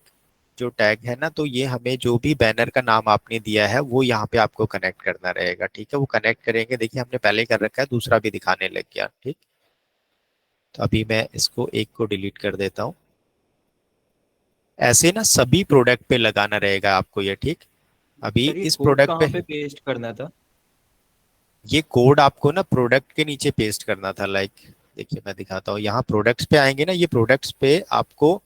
जो टैग है ना, तो ये हमें जो भी बैनर का नाम आपने दिया है वो यहाँ पे आपको कनेक्ट करना रहेगा, ठीक है। वो कनेक्ट करेंगे, देखिए हमने पहले कर रखा है, दूसरा भी दिखाने लग गया, ठीक। तो अभी मैं इसको एक को डिलीट कर देता हूँ। ऐसे ना सभी प्रोडक्ट पे लगाना रहेगा आपको ये, ठीक। अभी इस प्रोडक्ट पे पेस्ट करना था। ये कोड आपको ना प्रोडक्ट के नीचे पेस्ट करना था, लाइक देखिए मैं दिखाता हूँ। यहाँ प्रोडक्ट्स पे आएंगे ना, ये प्रोडक्ट्स पे आपको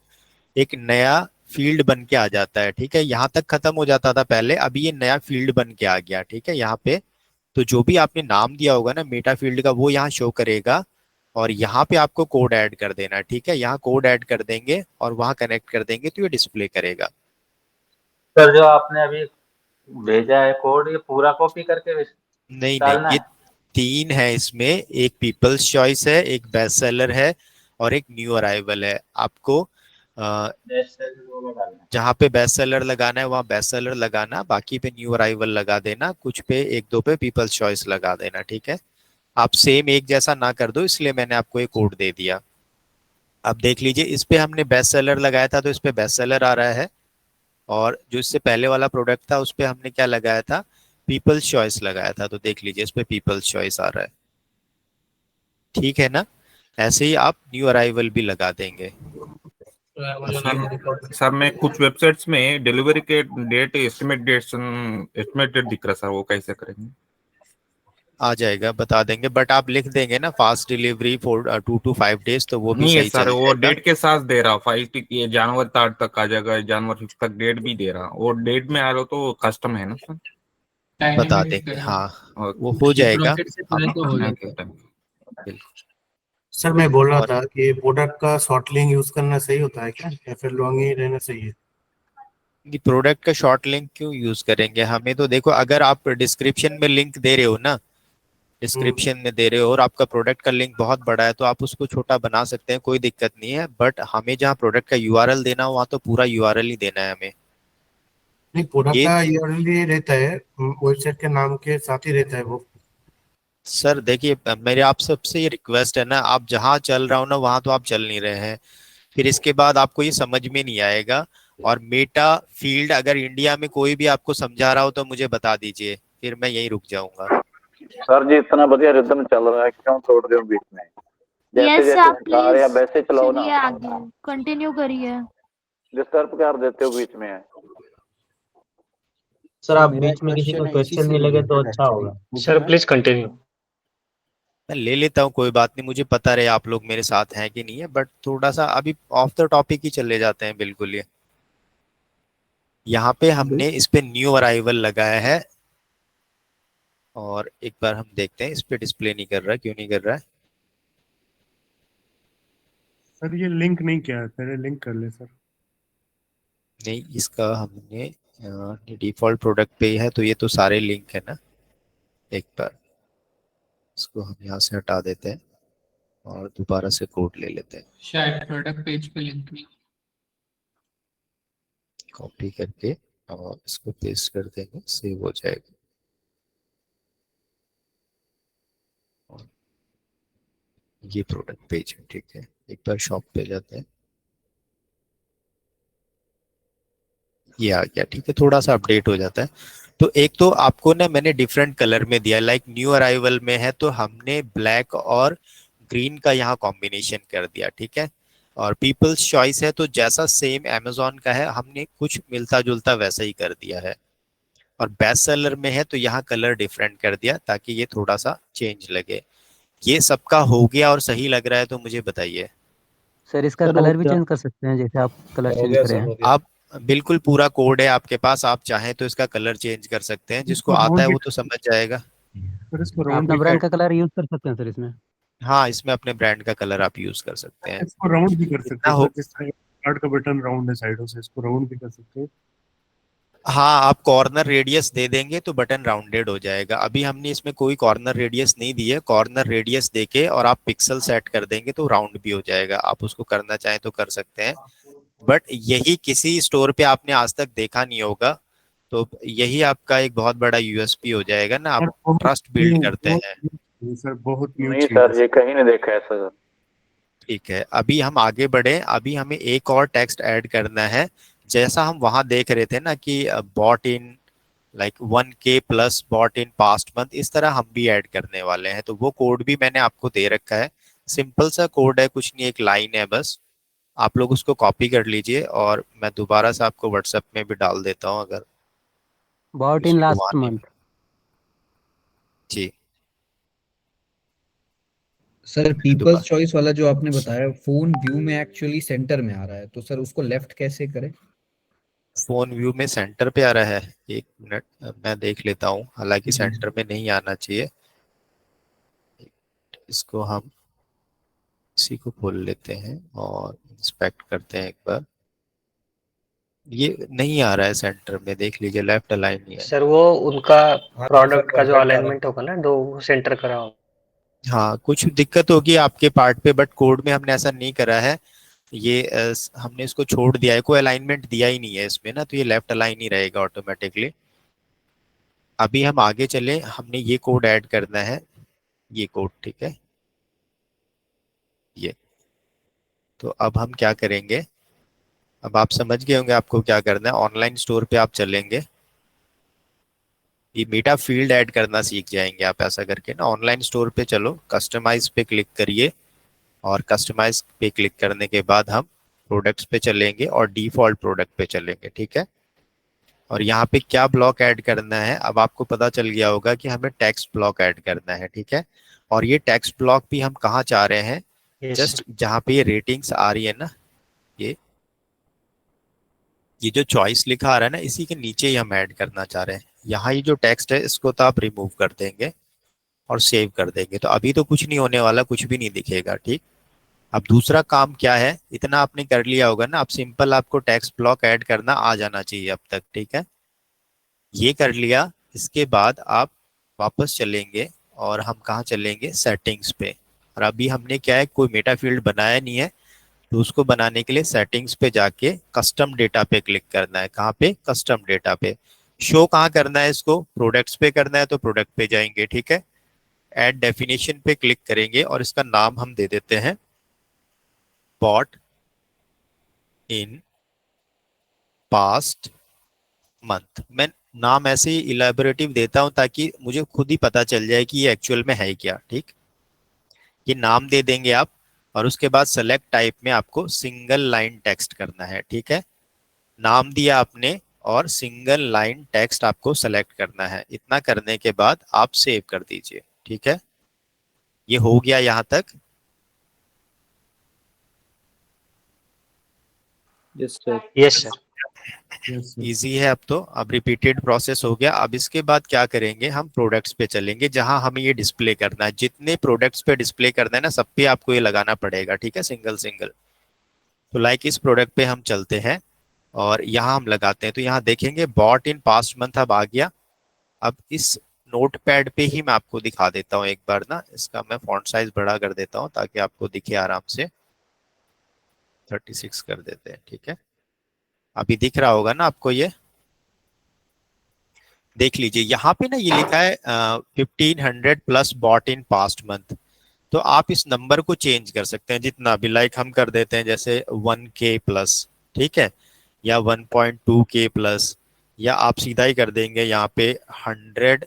एक नया फील्ड बन के आ जाता है, ठीक है। यहाँ तक खत्म हो जाता था पहले, अभी ये नया फील्ड बन के आ गया, ठीक है। यहाँ पे तो जो भी आपने नाम दिया होगा ना मेटा फील्ड का, वो यहाँ शो करेगा, और यहाँ पे आपको कोड ऐड कर देना है, ठीक है। यहाँ कोड ऐड कर देंगे और वहां कनेक्ट कर देंगे तो ये डिस्प्ले करेगा। सर जो आपने अभी भेजा है कोड, ये पूरा कॉपी करके नहीं डालना ये है? 3 है इसमें, एक पीपल्स चॉइस है, एक बेस्ट सेलर है, और एक न्यू अराइवल है। आपको जहाँ पे बेस्ट सेलर लगाना है वहाँ बेस्ट सेलर लगाना, बाकी पे न्यू अराइवल लगा देना, कुछ पे एक दो पे पीपल्स चॉइस लगा देना, ठीक है। आप सेम एक जैसा ना कर दो, इसलिए मैंने आपको एक कोड दे दिया। अब देख लीजिए, इस पे हमने बेस्ट सेलर लगाया था तो इस पे बेस्ट सेलर आ रहा है, और जो इससे पहले वाला प्रोडक्ट था उस पे हमने क्या लगाया था, पीपल्स चॉइस लगाया था। तो देख लीजिए इस पे पीपल्स चॉइस आ रहा है, ठीक है ना। ऐसे ही आप न्यू अराइवल भी लगा देंगे। सर मैं कुछ वेबसाइट्स में डिलीवरी के डेट एस्टिमेट डेट दिख रहा सर, वो कैसे करेंगे? आ जाएगा, बता देंगे, बट आप लिख देंगे ना fast delivery for 2 to 5 days, तो वो भी नहीं है सही सर, चल वो जाएगा। डेट के साथ दे रहा 5 ये जनवरी 3 तक आ जाएगा, जनवरी 5 तक डेट भी दे रहा, वो डेट में आ रहा तो कस्टम है ना सर? बता देंगे, हाँ वो हो जाएगा। सर मैं बोल रहा और था कि प्रोडक्ट का शॉर्ट लिंक यूज करना सही होता है क्या, या फिर लॉन्ग ही रहना चाहिए? प्रोडक्ट का शॉर्ट लिंक क्यों यूज करेंगे, हमें तो देखो, अगर आप डिस्क्रिप्शन में लिंक दे रहे हो ना, डिस्क्रिप्शन में दे रहे हो और आपका प्रोडक्ट का लिंक बहुत बड़ा है, तो आप उसको छोटा बना सकते हैं, कोई दिक्कत नहीं है। बट हमें जहाँ प्रोडक्ट का यूआरएल देना हो वहाँ तो पूरा यूआरएल ही देना है हमें। नहीं, प्रोडक्ट ये का यूआरएल ही रहता है, वेबसाइट के नाम के साथ ही रहता है वो। सर देखिए, मेरे आप सबसे ये रिक्वेस्ट है ना, आप जहाँ चल रहा हो ना वहाँ तो आप चल नहीं रहे हैं, फिर इसके बाद आपको ये समझ में नहीं आएगा। और मेटा फील्ड अगर इंडिया में कोई भी आपको समझा रहा हो तो मुझे बता दीजिए, फिर मैं यहीं रुक जाऊंगा। सर जी इतना बढ़िया रिदम चल रहा है, क्यों तोड़ रहे हो बीच में? जैसे यस जैसे आप सिखा रहे हैं प्लीज वैसे चलाओ चलिए ना, आगे, कंटिन्यू करिए। डिस्टर्ब कर देते हो बीच में। सर आप बीच में किसी को क्वेश्चन नहीं लगे तो अच्छा होगा। Sir please continue. मैं ले लेता हूँ, कोई बात नहीं, मुझे पता रहे आप लोग मेरे साथ हैं कि नहीं है, बट थोड़ा सा अभी ऑफ द टॉपिक ही चले जाते हैं बिल्कुल। ये यहाँ पे हमने इस पे न्यू अराइवल लगाया है, और एक बार हम देखते हैं, इस पे डिस्प्ले नहीं कर रहा, क्यों नहीं कर रहा है? सर ये लिंक नहीं किया है, पहले लिंक कर ले सर। नहीं, इसका हमने डिफॉल्ट प्रोडक्ट पे ही है, तो ये तो सारे लिंक है ना। एक बार इसको हम यहाँ से हटा देते हैं और दोबारा से कोड ले लेते हैं, शायद प्रोडक्ट पेज पे लिंक नहीं। कॉपी करके और इसको पेस्ट कर देंगे, सेव हो जाएगा। और ये प्रोडक्ट पेज है, ठीक है। एक बार शॉप पे जाते हैं, ये आ गया, ठीक है, थोड़ा सा अपडेट हो जाता है। तो एक तो आपको ना मैंने डिफरेंट कलर में दिया, लाइक न्यू अराइवल में है तो हमने ब्लैक और ग्रीन का यहाँ कॉम्बिनेशन कर दिया, ठीक है। और पीपल्स चॉइस है तो जैसा सेम अमेजोन का है हमने कुछ मिलता जुलता वैसा ही कर दिया है। और बेस्ट सेलर में है तो यहाँ कलर डिफरेंट कर दिया ताकि ये थोड़ा सा चेंज लगे। ये सबका हो गया और सही लग रहा है तो मुझे बताइए। सर इसका कलर भी चेंज कर सकते हैं, जैसे आप कलर चेंज करे हैं। आप बिल्कुल पूरा कोड है आपके पास, आप चाहें तो इसका कलर चेंज कर सकते हैं, जिसको आता है वो तो समझ जाएगा। अपना ब्रांड का कलर यूज कर सकते हैं सर इसमें। हाँ, इसमें अपने ब्रांड का कलर आप यूज कर सकते हैं। इसको राउंड भी कर सकते इतना हैं हो, सर, जिस तरह कार्ड का बटन राउंड है साइडों से, इसको राउंड भी कर सकते हैं। हाँ, आप कॉर्नर रेडियस दे देंगे तो बटन राउंडेड हो जाएगा। अभी हमने इसमें कोई कॉर्नर रेडियस नहीं दी है, कॉर्नर रेडियस देके और आप पिक्सल सेट कर देंगे तो राउंड भी हो जाएगा। आप उसको करना चाहें तो कर सकते हैं, बट यही किसी स्टोर पे आपने आज तक देखा नहीं होगा, तो यही आपका एक बहुत बड़ा यूएसपी हो जाएगा ना, आप ट्रस्ट बिल्ड करते हैं। सर बहुत नहीं सर, ये कहीं नहीं देखा है सर। ठीक है, अभी हम आगे बढ़े। अभी हमें एक और टेक्स्ट ऐड करना है, जैसा हम वहां देख रहे थे ना कि bought in like 1K plus bought in past month, इस तरह हम भी ऐड करने वाले हैं। तो वो कोड भी मैंने आपको दे रखा है, सिंपल सा कोड है, कुछ नहीं, एक लाइन है बस। आप लोग उसको कॉपी कर लीजिए और मैं दोबारा से आपको व्हाट्सएप में भी डाल देता हूँ अगर बॉट इन लास्ट मंथ। जी सर पीपल्स चॉइस वाला जो आपने बताया, फोन व्यू में एक्चुअली सेंटर में आ रहा है, तो सर उसको लेफ्ट कैसे करें? फोन व्यू में सेंटर पे आ रहा है, एक मिनट मैं देख लेता हूँ, हालांकि सेंटर में नहीं आना चाहिए। इसको हम इसी को खोल लेते हैं और इंस्पेक्ट करते हैं एक बार। ये नहीं आ रहा है सेंटर में, देख लीजिए, लेफ्ट अलाइन नहीं है। सर वो उनका प्रोडक्ट का जो अलाइनमेंट होगा ना, दो सेंटर करा होगा। हाँ, कुछ दिक्कत होगी आपके पार्ट पे, बट कोड में हमने ऐसा नहीं करा है। ये हमने इसको छोड़ दिया है, कोई अलाइनमेंट दिया ही नहीं है इसमें ना, तो ये लेफ्ट अलाइन ही रहेगा ऑटोमेटिकली। अभी हम आगे चले, हमने ये कोड ऐड करना है, ये कोड, ठीक है। ये तो अब हम क्या करेंगे, अब आप समझ गए होंगे आपको क्या करना है। ऑनलाइन स्टोर पे आप चलेंगे, ये मेटा फील्ड ऐड करना सीख जाएंगे आप ऐसा करके ना। ऑनलाइन स्टोर पे चलो, कस्टमाइज पे क्लिक करिए और कस्टमाइज पे क्लिक करने के बाद हम प्रोडक्ट्स पे चलेंगे और डिफॉल्ट प्रोडक्ट पे चलेंगे, ठीक है। और यहाँ पे क्या ब्लॉक ऐड करना है, अब आपको पता चल गया होगा कि हमें टेक्स्ट ब्लॉक ऐड करना है, ठीक है। और ये टेक्स्ट ब्लॉक भी हम कहाँ चाह रहे हैं, जस्ट जहाँ पे ये रेटिंग्स आ रही है ना, ये जो चॉइस लिखा आ रहा है ना, इसी के नीचे ही हम ऐड करना चाह रहे हैं। यहाँ ये जो टेक्स्ट है इसको तो आप रिमूव कर देंगे और सेव कर देंगे, तो अभी तो कुछ नहीं होने वाला, कुछ भी नहीं दिखेगा, ठीक। अब दूसरा काम क्या है, इतना आपने कर लिया होगा ना, अब सिंपल आपको टेक्स्ट ब्लॉक ऐड करना आ जाना चाहिए अब तक, ठीक है। ये कर लिया, इसके बाद आप वापस चलेंगे और हम कहाँ चलेंगे, सेटिंग्स पे। और अभी हमने क्या है, कोई मेटा फील्ड बनाया नहीं है, तो उसको बनाने के लिए सेटिंग्स पे जाके कस्टम डेटा पे क्लिक करना है। कहाँ पे, कस्टम डेटा पे। शो कहाँ करना है इसको, प्रोडक्ट्स पे करना है, तो प्रोडक्ट पे जाएंगे, ठीक है। ऐड डेफिनेशन पे क्लिक करेंगे और इसका नाम हम दे देते हैं बॉट इन पास्ट मंथ। मैं नाम ऐसे ही इलेबोरेटिव देता हूं ताकि मुझे खुद ही पता चल जाए कि ये एक्चुअल में है क्या, ठीक। ये नाम दे देंगे आप और उसके बाद सेलेक्ट टाइप में आपको सिंगल लाइन टेक्स्ट करना है, ठीक है। नाम दिया आपने और सिंगल लाइन टेक्स्ट आपको सेलेक्ट करना है। इतना करने के बाद आप सेव कर दीजिए, ठीक है। ये हो गया यहां तक। Yes sir. इजी है अब तो, अब रिपीटेड प्रोसेस हो गया। अब इसके बाद क्या करेंगे, हम प्रोडक्ट्स पे चलेंगे जहां हमें ये डिस्प्ले करना है। जितने प्रोडक्ट्स पे डिस्प्ले करना है ना, सब पे आपको ये लगाना पड़ेगा, ठीक है, सिंगल सिंगल। तो लाइक इस प्रोडक्ट पे हम चलते हैं और यहाँ हम लगाते हैं, तो यहाँ देखेंगे बॉट इन पास्ट मंथ अब आ गया। अब इस नोटपैड पे ही मैं आपको दिखा देता हूँ एक बार ना, इसका मैं फॉन्ट साइज बड़ा कर देता हूँ ताकि आपको दिखे आराम से। 36 कर देते हैं, ठीक है। अभी दिख रहा होगा ना आपको, ये देख लीजिए यहाँ पे ना ये लिखा है 1500 plus bought in past month. तो आप इस नंबर को चेंज कर सकते हैं जितना भी, लाइक हम कर देते हैं जैसे 1K प्लस, ठीक है, या 1.2K प्लस, या आप सीधा ही कर देंगे यहाँ पे 100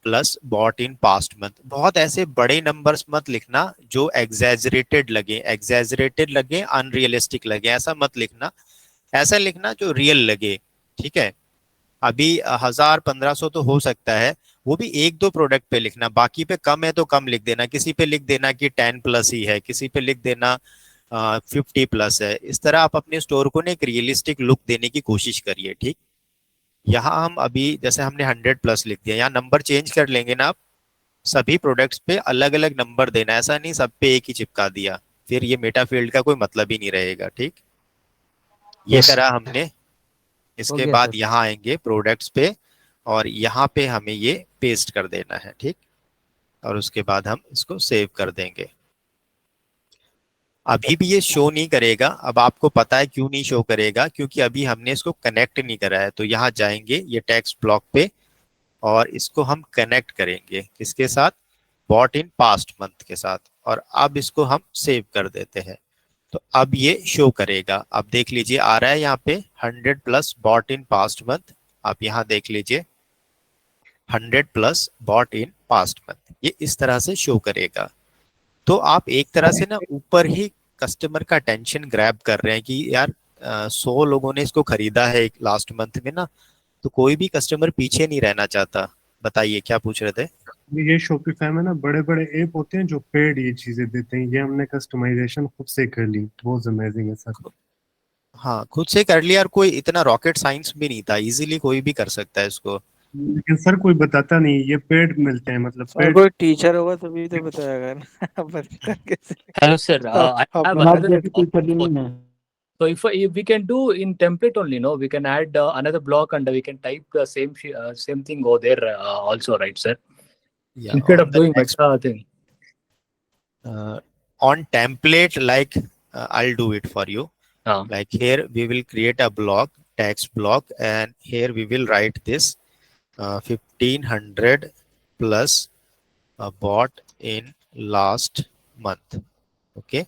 plus bought in past month. बहुत ऐसे बड़े नंबर्स मत लिखना जो एग्जैजरेटेड लगे, अनरियलिस्टिक लगे, ऐसा मत लिखना। ऐसा लिखना जो रियल लगे, ठीक है। अभी 1000-1500 तो हो सकता है, वो भी 1-2 प्रोडक्ट पे लिखना, बाकी पे कम है तो कम लिख देना। किसी पे लिख देना कि 10 प्लस ही है, किसी पे लिख देना 50 प्लस है। इस तरह आप अपने स्टोर को ना एक रियलिस्टिक लुक देने की कोशिश करिए, ठीक। यहाँ हम अभी जैसे हमने 100 प्लस लिख दिया, यहाँ नंबर चेंज कर लेंगे ना आप, सभी प्रोडक्ट्स पे अलग अलग नंबर देना, ऐसा नहीं सब पे एक ही चिपका दिया, फिर ये मेटा फील्ड का कोई मतलब ही नहीं रहेगा, ठीक। ये करा हमने। इसके बाद यहाँ आएंगे प्रोडक्ट्स पे और यहाँ पे हमें ये पेस्ट कर देना है, ठीक। और उसके बाद हम इसको सेव कर देंगे। अभी भी ये शो नहीं करेगा। अब आपको पता है क्यों नहीं शो करेगा, क्योंकि अभी हमने इसको कनेक्ट नहीं करा है। तो यहाँ जाएंगे ये टेक्स्ट ब्लॉक पे और इसको हम कनेक्ट करेंगे किसके साथ, बॉट इन पास्ट मंथ के साथ। और अब इसको हम सेव कर देते हैं, तो अब ये शो करेगा। अब देख लीजिए आ रहा है यहाँ पे 100 plus bought in past month. आप यहाँ देख लीजिए 100 plus bought in past month, ये इस तरह से शो करेगा। तो आप एक तरह से ना ऊपर ही कस्टमर का अटेंशन ग्रैब कर रहे हैं कि यार 100 लोगों ने इसको खरीदा है एक लास्ट मंथ में ना, तो कोई भी कस्टमर पीछे नहीं रहना चाहता। बताइए क्या पूछ रहे थे। ये शॉपिफाई में ना बड़े बड़े ऐप होते हैं जो पेड ये चीजें देते हैं, ये हमने कस्टमाइजेशन खुद से कर ली, बहुत अमेजिंग है सर। हाँ खुद से कर लिया, और कोई इतना रॉकेट साइंस भी नहीं था, इजीली कोई भी कर सकता है इसको। लेकिन सर कोई बताता नहीं, ये पेड मिलते हैं, मतलब सर कोई टीचर होगा तभी तो बताएगा ना। बच्चा कैसे। Hello sir, I have another नहीं So if we can do in template only, no, we can add another block and we can type the same thing over there also, right, sir? Yeah, Instead on of the doing next extra thing. On template, like I'll do it for you. Like here we will create a block, text block, and here we will write this 1500 plus bought in last month. Okay.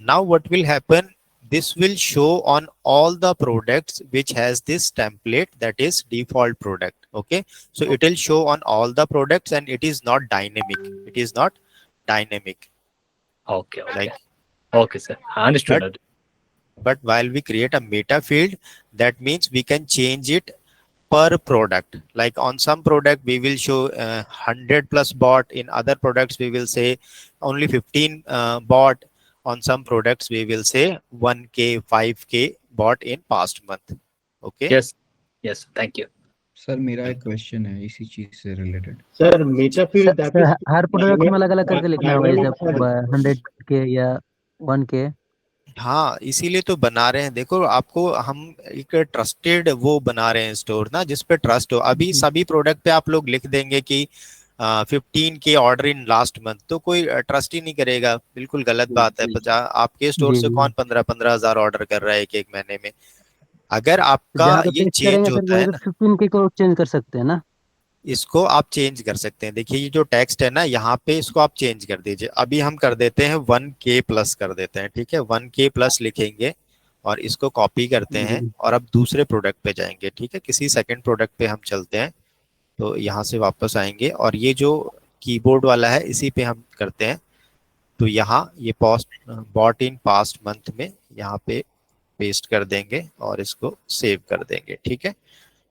Now what will happen, this will show on all the products which has this template, that is default product. Okay, so it will show on all the products and it is not dynamic. It is not dynamic. Okay. Like, Okay, sir. I understood. But while we create a meta field, that means we can change it per product. Like on some product we will show 100 plus bought, in other products we will say only 15 bought, on some products we will say 1k 5k bought in past month. Okay, yes, thank you. Sir मेरा एक question है इसी चीज से related. Sir Meta field that is her product में अलग अलग करके लिखना होगा, जब 100 के या 1 के। हाँ, इसीलिए तो बना रहे हैं। देखो, आपको हम एक ट्रस्टेड वो बना रहे हैं स्टोर ना, जिसपे ट्रस्ट हो। अभी सभी प्रोडक्ट पे आप लोग लिख देंगे कि 15 के ऑर्डर इन लास्ट मंथ, तो कोई ट्रस्ट ही नहीं करेगा। बिल्कुल गलत बात है। 50 आपके स्टोर से कौन 15-15 हजार ऑर्डर कर रहा है एक महीने में। अगर आपका ये चेंज होता है ना, 15 के को चेंज कर सकते हैं ना, इसको आप चेंज कर सकते हैं। देखिए ये जो टेक्स्ट है ना यहाँ पे, इसको आप चेंज कर दीजिए। अभी हम कर देते हैं 1k प्लस कर देते हैं, ठीक है। 1k प्लस लिखेंगे और इसको कॉपी करते हैं और अब दूसरे प्रोडक्ट पे जाएंगे, ठीक है। किसी सेकंड प्रोडक्ट पे हम चलते हैं, तो यहाँ से वापस आएंगे और ये जो कीबोर्ड वाला है इसी पे हम करते हैं। तो यहाँ ये बॉट इन पास्ट मंथ में यहाँ पे पेस्ट कर देंगे और इसको सेव कर देंगे, ठीक है।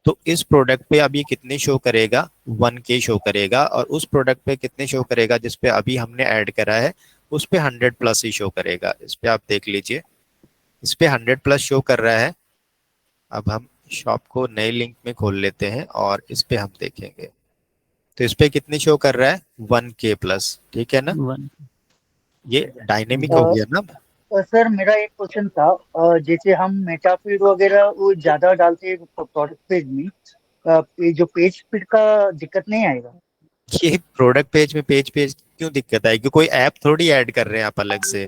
तो इस प्रोडक्ट पे अभी कितने शो करेगा, 1k शो करेगा, और उस प्रोडक्ट पे कितने शो करेगा जिस पे अभी हमने ऐड करा है, उस पे 100 प्लस ही शो करेगा। इस पे आप देख लीजिए, इस पे 100 प्लस शो कर रहा है। अब हम शॉप को नए लिंक में खोल लेते हैं और इस पे हम देखेंगे, तो इस पे कितने शो कर रहा है, 1k प्लस, ठीक है ना। ये डायनेमिक हो गया ना। सर मेरा एक क्वेश्चन था, जैसे हम मेटा फीड वगैरह वो ज्यादा डालते हैं प्रोडक्ट पेज में, ये जो पेज फीड का दिक्कत नहीं आएगा? ये प्रोडक्ट पेज में पेज क्यों दिक्कत आएगी? कोई ऐप थोड़ी ऐड कर रहे हैं आप अलग से।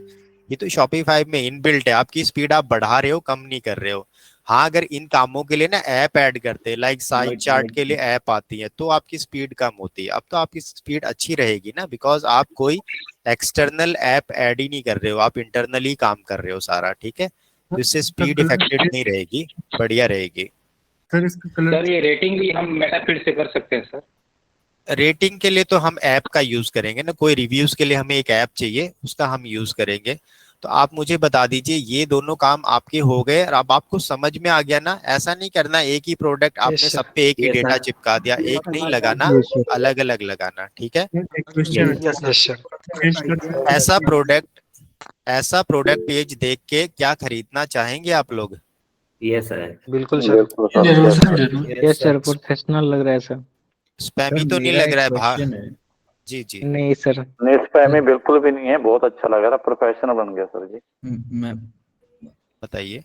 ये तो शॉपिफाई में इनबिल्ट है। आपकी स्पीड आप बढ़ा रहे हो, कम नहीं कर रहे हो। हाँ, अगर इन कामों के लिए ना ऐप ऐड करते हैं, लाइक साइड चार्ट के लिए ऐप आती है, तो आपकी स्पीड कम होती है। अब तो आपकी स्पीड अच्छी रहेगी ना, बिकॉज आप कोई एक्सटर्नल ऐप ऐड ही नहीं कर रहे हो, आप इंटरनली काम कर रहे हो सारा, ठीक है। तो इससे स्पीड इफेक्टेड नहीं रहेगी, बढ़िया रहेगी। सर ये रेटिंग भी हम मेटा फीड से कर सकते हैं सर? रेटिंग के लिए तो हम ऐप का यूज करेंगे ना, कोई रिव्यूज के लिए हमें एक ऐप चाहिए, उसका हम यूज करेंगे। तो आप मुझे बता दीजिए, ये दोनों काम आपके हो गए और अब आपको समझ में आ गया ना। ऐसा नहीं करना एक ही प्रोडक्ट आपने सब पे एक ही डेटा चिपका दिया, एक नहीं लगाना, अलग अलग लगाना, ठीक है। ऐसा प्रोडक्ट पेज देख के क्या खरीदना चाहेंगे आप लोग? यस सर, बिल्कुल सर, जरूर सर। यस सर, प्रोफेशनल लग रहा है सर। स्पैमी तो नहीं लग रहा है बाहर? जी जी नहीं सर, नहीं स्पैमी बिल्कुल भी नहीं है, बहुत अच्छा लग रहा है, प्रोफेशनल बन गया सर जी। मैं बताइए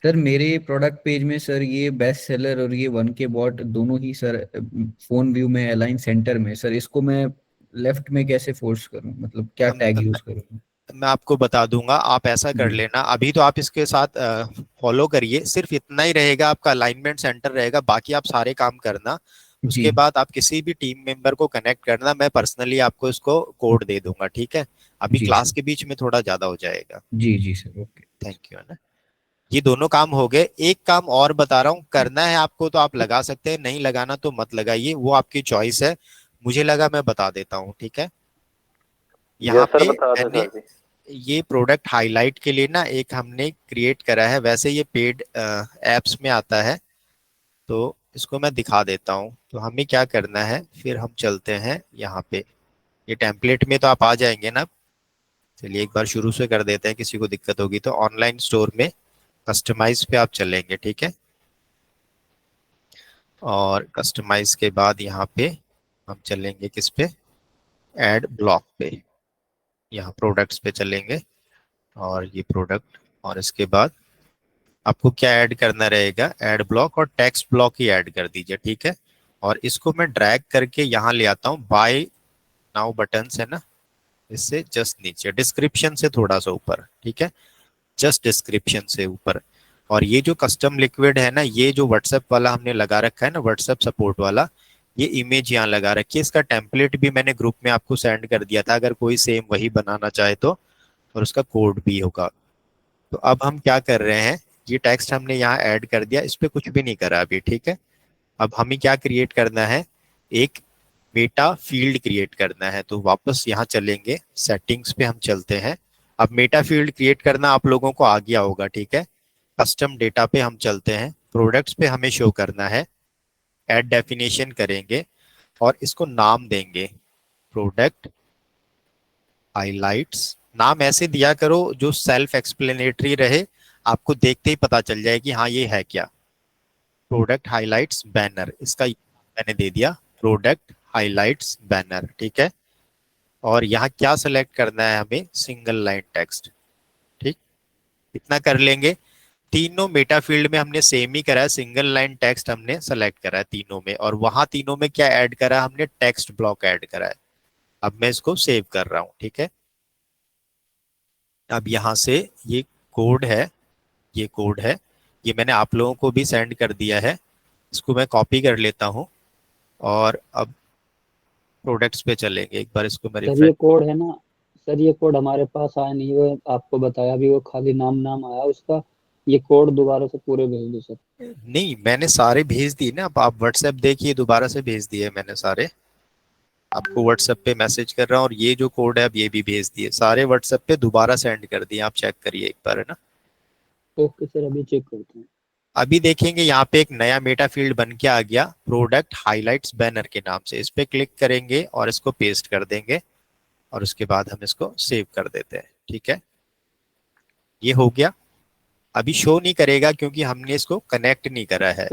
सर, मेरे प्रोडक्ट पेज में सर ये बेस्ट सेलर और ये 1k बॉट दोनों ही सर फोन व्यू में अलाइन सेंटर में। सर इसको मैं लेफ्ट में कैसे फोर्स करूं, मतलब क्या टैग यूज करूं? मैं आपको बता दूंगा, आप ऐसा कर लेना। अभी तो आप इसके साथ फॉलो करिए, सिर्फ इतना ही रहेगा आपका अलाइनमेंट सेंटर रहेगा, बाकी आप सारे काम करना। उसके बाद आप किसी भी टीम मेंबर को कनेक्ट करना, मैं पर्सनली आपको इसको कोड दे दूंगा, ठीक है। अभी क्लास के बीच में थोड़ा ज्यादा हो जाएगा। जी सर, ओके, थैंक यू। है ना, ये दोनों काम हो गए। एक काम और बता रहा हूँ, करना है आपको तो आप लगा सकते हैं, नहीं लगाना तो मत लगाइए, वो आपकी चॉइस है। मुझे लगा मैं बता देता हूँ, ठीक है। यहाँ पे मैंने ये प्रोडक्ट हाईलाइट के लिए ना एक हमने क्रिएट करा है, वैसे ये पेड एप्स में आता है, तो इसको मैं दिखा देता हूँ। तो हमें क्या करना है, फिर हम चलते हैं यहाँ पे, ये टेम्पलेट में तो आप आ जाएंगे ना। चलिए एक बार शुरू से कर देते हैं, किसी को दिक्कत होगी तो। ऑनलाइन स्टोर में कस्टमाइज पे आप चलेंगे, ठीक है। और कस्टमाइज के बाद यहाँ पे हम चलेंगे किस पे, ऐड ब्लॉक पे। यहाँ प्रोडक्ट्स पे चलेंगे और ये प्रोडक्ट, और इसके बाद आपको क्या ऐड करना रहेगा, ऐड ब्लॉक और टेक्स्ट ब्लॉक ही ऐड कर दीजिए, ठीक है। और इसको मैं ड्रैग करके यहाँ ले आता हूँ, बाय नाउ बटन्स है ना, इससे जस्ट नीचे डिस्क्रिप्शन से थोड़ा सा ऊपर, ठीक है, जस्ट डिस्क्रिप्शन से ऊपर। और ये जो कस्टम लिक्विड है ना, ये जो व्हाट्सएप वाला हमने लगा रखा है ना, व्हाट्सएप सपोर्ट वाला, ये इमेज यहाँ लगा रखी है, इसका टेम्पलेट भी मैंने ग्रुप में आपको सेंड कर दिया था, अगर कोई सेम वही बनाना चाहे तो, और उसका कोड भी होगा। तो अब हम क्या कर रहे हैं, ये टेक्स्ट हमने यहाँ ऐड कर दिया, इस पे कुछ भी नहीं करा अभी, ठीक है। अब हमें क्या क्रिएट करना है, एक मेटा फील्ड क्रिएट करना है। तो वापस यहाँ चलेंगे, सेटिंग्स पे हम चलते हैं। अब मेटा फील्ड क्रिएट करना आप लोगों को आ गया होगा, ठीक है। कस्टम डेटा पे हम चलते हैं, प्रोडक्ट्स पे हमें शो करना है, ऐड डेफिनेशन करेंगे और इसको नाम देंगे प्रोडक्ट हाइलाइट्स। नाम ऐसे दिया करो जो सेल्फ एक्सप्लेनेटरी रहे, आपको देखते ही पता चल जाए कि हाँ ये है क्या। प्रोडक्ट हाइलाइट्स बैनर, इसका मैंने दे दिया प्रोडक्ट हाइलाइट्स बैनर, ठीक है। और यहाँ क्या सेलेक्ट करना है हमें, सिंगल लाइन टेक्स्ट, ठीक, इतना कर लेंगे। तीनों मेटा फील्ड में हमने सेम ही करा है, सिंगल लाइन टेक्स्ट हमने सेलेक्ट करा है तीनों में, और वहां तीनों में क्या ऐड करा है हमने, टेक्स्ट ब्लॉक ऐड करा है। अब मैं इसको सेव कर रहा हूं, ठीक है। अब यहाँ से ये कोड है, ये कोड है, ये मैंने आप लोगों को भी सेंड कर दिया है, इसको मैं कॉपी कर लेता हूँ और अब प्रोडक्ट्स पे चलेंगे। एक बार इसको मैं सर ये कोड है ना, सर ये कोड हमारे पास आया नहीं, वो आपको बताया भी, वो खाली नाम नाम आया उसका, ये कोड दोबारा से पूरे भेज दो सर। नहीं, मैंने सारे भेज दिए ना, अब आप व्हाट्सएप देखिए, दोबारा से भेज दिए मैंने सारे, आपको व्हाट्सएप पे मैसेज कर रहा हूँ, और ये जो कोड है अब ये भी भेज दिए, सारे व्हाट्सएप पे दोबारा सेंड कर दिए, आप चेक करिए एक बार, है ना। ओके सर, अभी चेक करते हैं। अभी देखेंगे यहाँ पे एक नया मेटा फील्ड बन के आ गया, प्रोडक्ट हाइलाइट्स बैनर के नाम से। इस पे क्लिक करेंगे और इसको पेस्ट कर देंगे और उसके बाद हम इसको सेव कर देते हैं, ठीक है। ये हो गया, अभी शो नहीं करेगा क्योंकि हमने इसको कनेक्ट नहीं करा है।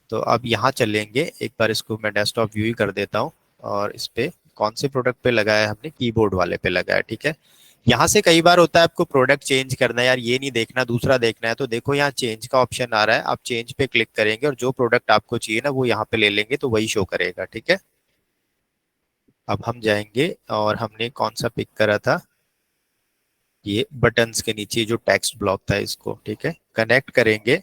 तो अब यहाँ चलेंगे, एक बार इसको मैं डेस्कटॉप व्यू ही कर देता हूँ, और इस पे कौन से प्रोडक्ट पे लगाया हमने, कीबोर्ड वाले पे लगाया, ठीक है। यहाँ से कई बार होता है आपको प्रोडक्ट चेंज करना है, यार ये नहीं देखना दूसरा देखना है, तो देखो यहाँ चेंज का ऑप्शन आ रहा है, आप चेंज पे क्लिक करेंगे और जो प्रोडक्ट आपको चाहिए ना वो यहाँ पे ले लेंगे, तो वही शो करेगा, ठीक है। अब हम जाएंगे और हमने कौन सा पिक करा था, ये बटन्स के नीचे जो टेक्स्ट ब्लॉक था इसको, ठीक है, कनेक्ट करेंगे।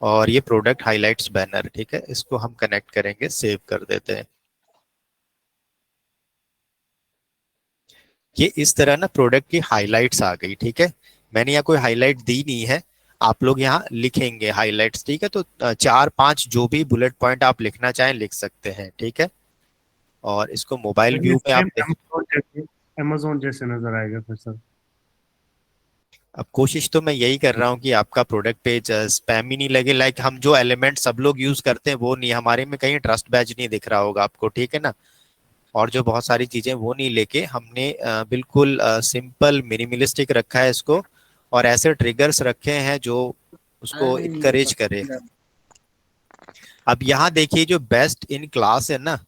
और ये प्रोडक्ट हाइलाइट्स बैनर, ठीक है, इसको हम कनेक्ट करेंगे, सेव कर देते हैं। ये इस तरह ना प्रोडक्ट की हाइलाइट्स आ गई, ठीक है। मैंने यहाँ कोई हाईलाइट दी नहीं है, आप लोग यहाँ लिखेंगे हाइलाइट्स, ठीक है। तो 4-5 जो भी बुलेट पॉइंट आप लिखना चाहें लिख सकते हैं, ठीक है। और इसको मोबाइल व्यू पे आप अमेज़न जैसे नजर आएगा फिर सर। अब कोशिश तो मैं यही कर रहा हूँ कि आपका प्रोडक्ट पेज स्पैम ही नहीं लगे, लाइक हम जो एलिमेंट सब लोग यूज करते हैं वो नहीं, हमारे में कहीं ट्रस्ट बैच नहीं दिख रहा होगा आपको, ठीक है ना। और जो बहुत सारी चीजें वो नहीं लेके हमने बिल्कुल सिंपल मिनिमलिस्टिक रखा है इसको, और ऐसे ट्रिगर्स रखे हैं जो उसको इनकरेज करे। अब यहाँ देखिए जो बेस्ट इन क्लास है ना,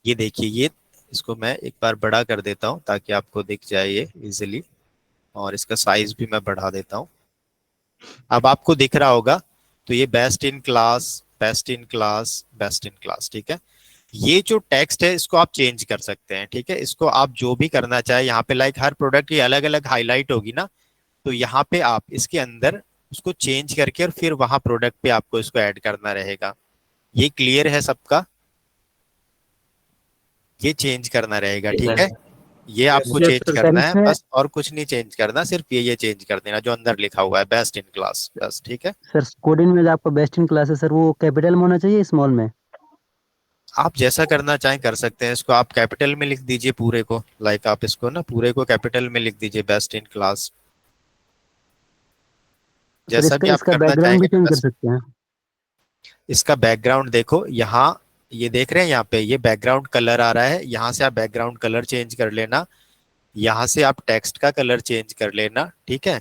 ये देखिए, ये इसको मैं एक बार बड़ा कर देता हूँ ताकि आपको दिख जाए ये इजिली, और इसका साइज भी मैं बढ़ा देता हूँ। अब आपको दिख रहा होगा, तो ये best in class, best in class, best in class, ठीक है। ये जो टेक्स्ट है इसको आप चेंज कर सकते हैं, ठीक है। इसको आप जो भी करना चाहे, यहाँ पे लाइक हर प्रोडक्ट की अलग अलग हाईलाइट होगी ना, तो यहाँ पे आप इसके अंदर उसको चेंज करके और फिर वहां प्रोडक्ट पे आपको इसको ऐड करना रहेगा। ये क्लियर है सबका, ये चेंज करना रहेगा, ठीक है। ये आपको चेंज करना है बस, और कुछ नहीं चेंज करना, सिर्फ ये चेंज कर देना जो अंदर लिखा हुआ है बेस्ट इन क्लास, बस, ठीक है। सर कोडिंग में जो आपका बेस्ट इन क्लास है सर, वो कैपिटल में होना चाहिए स्मॉल में? आप जैसा करना चाहें कर सकते हैं, इसको आप कैपिटल में लिख दीजिए पूरे को, लाइक आप इसको ना पूरे को कैपिटल में लिख दीजिए बेस्ट इन क्लास, जैसा भी आप करना चाहेंगे। कर सकते हैं। इसका बैकग्राउंड देखो, यहाँ ये देख रहे हैं, यहाँ पे ये बैकग्राउंड कलर आ रहा है, यहाँ से आप बैकग्राउंड कलर चेंज कर लेना, यहाँ से आप टेक्स्ट का कलर चेंज कर लेना, ठीक है।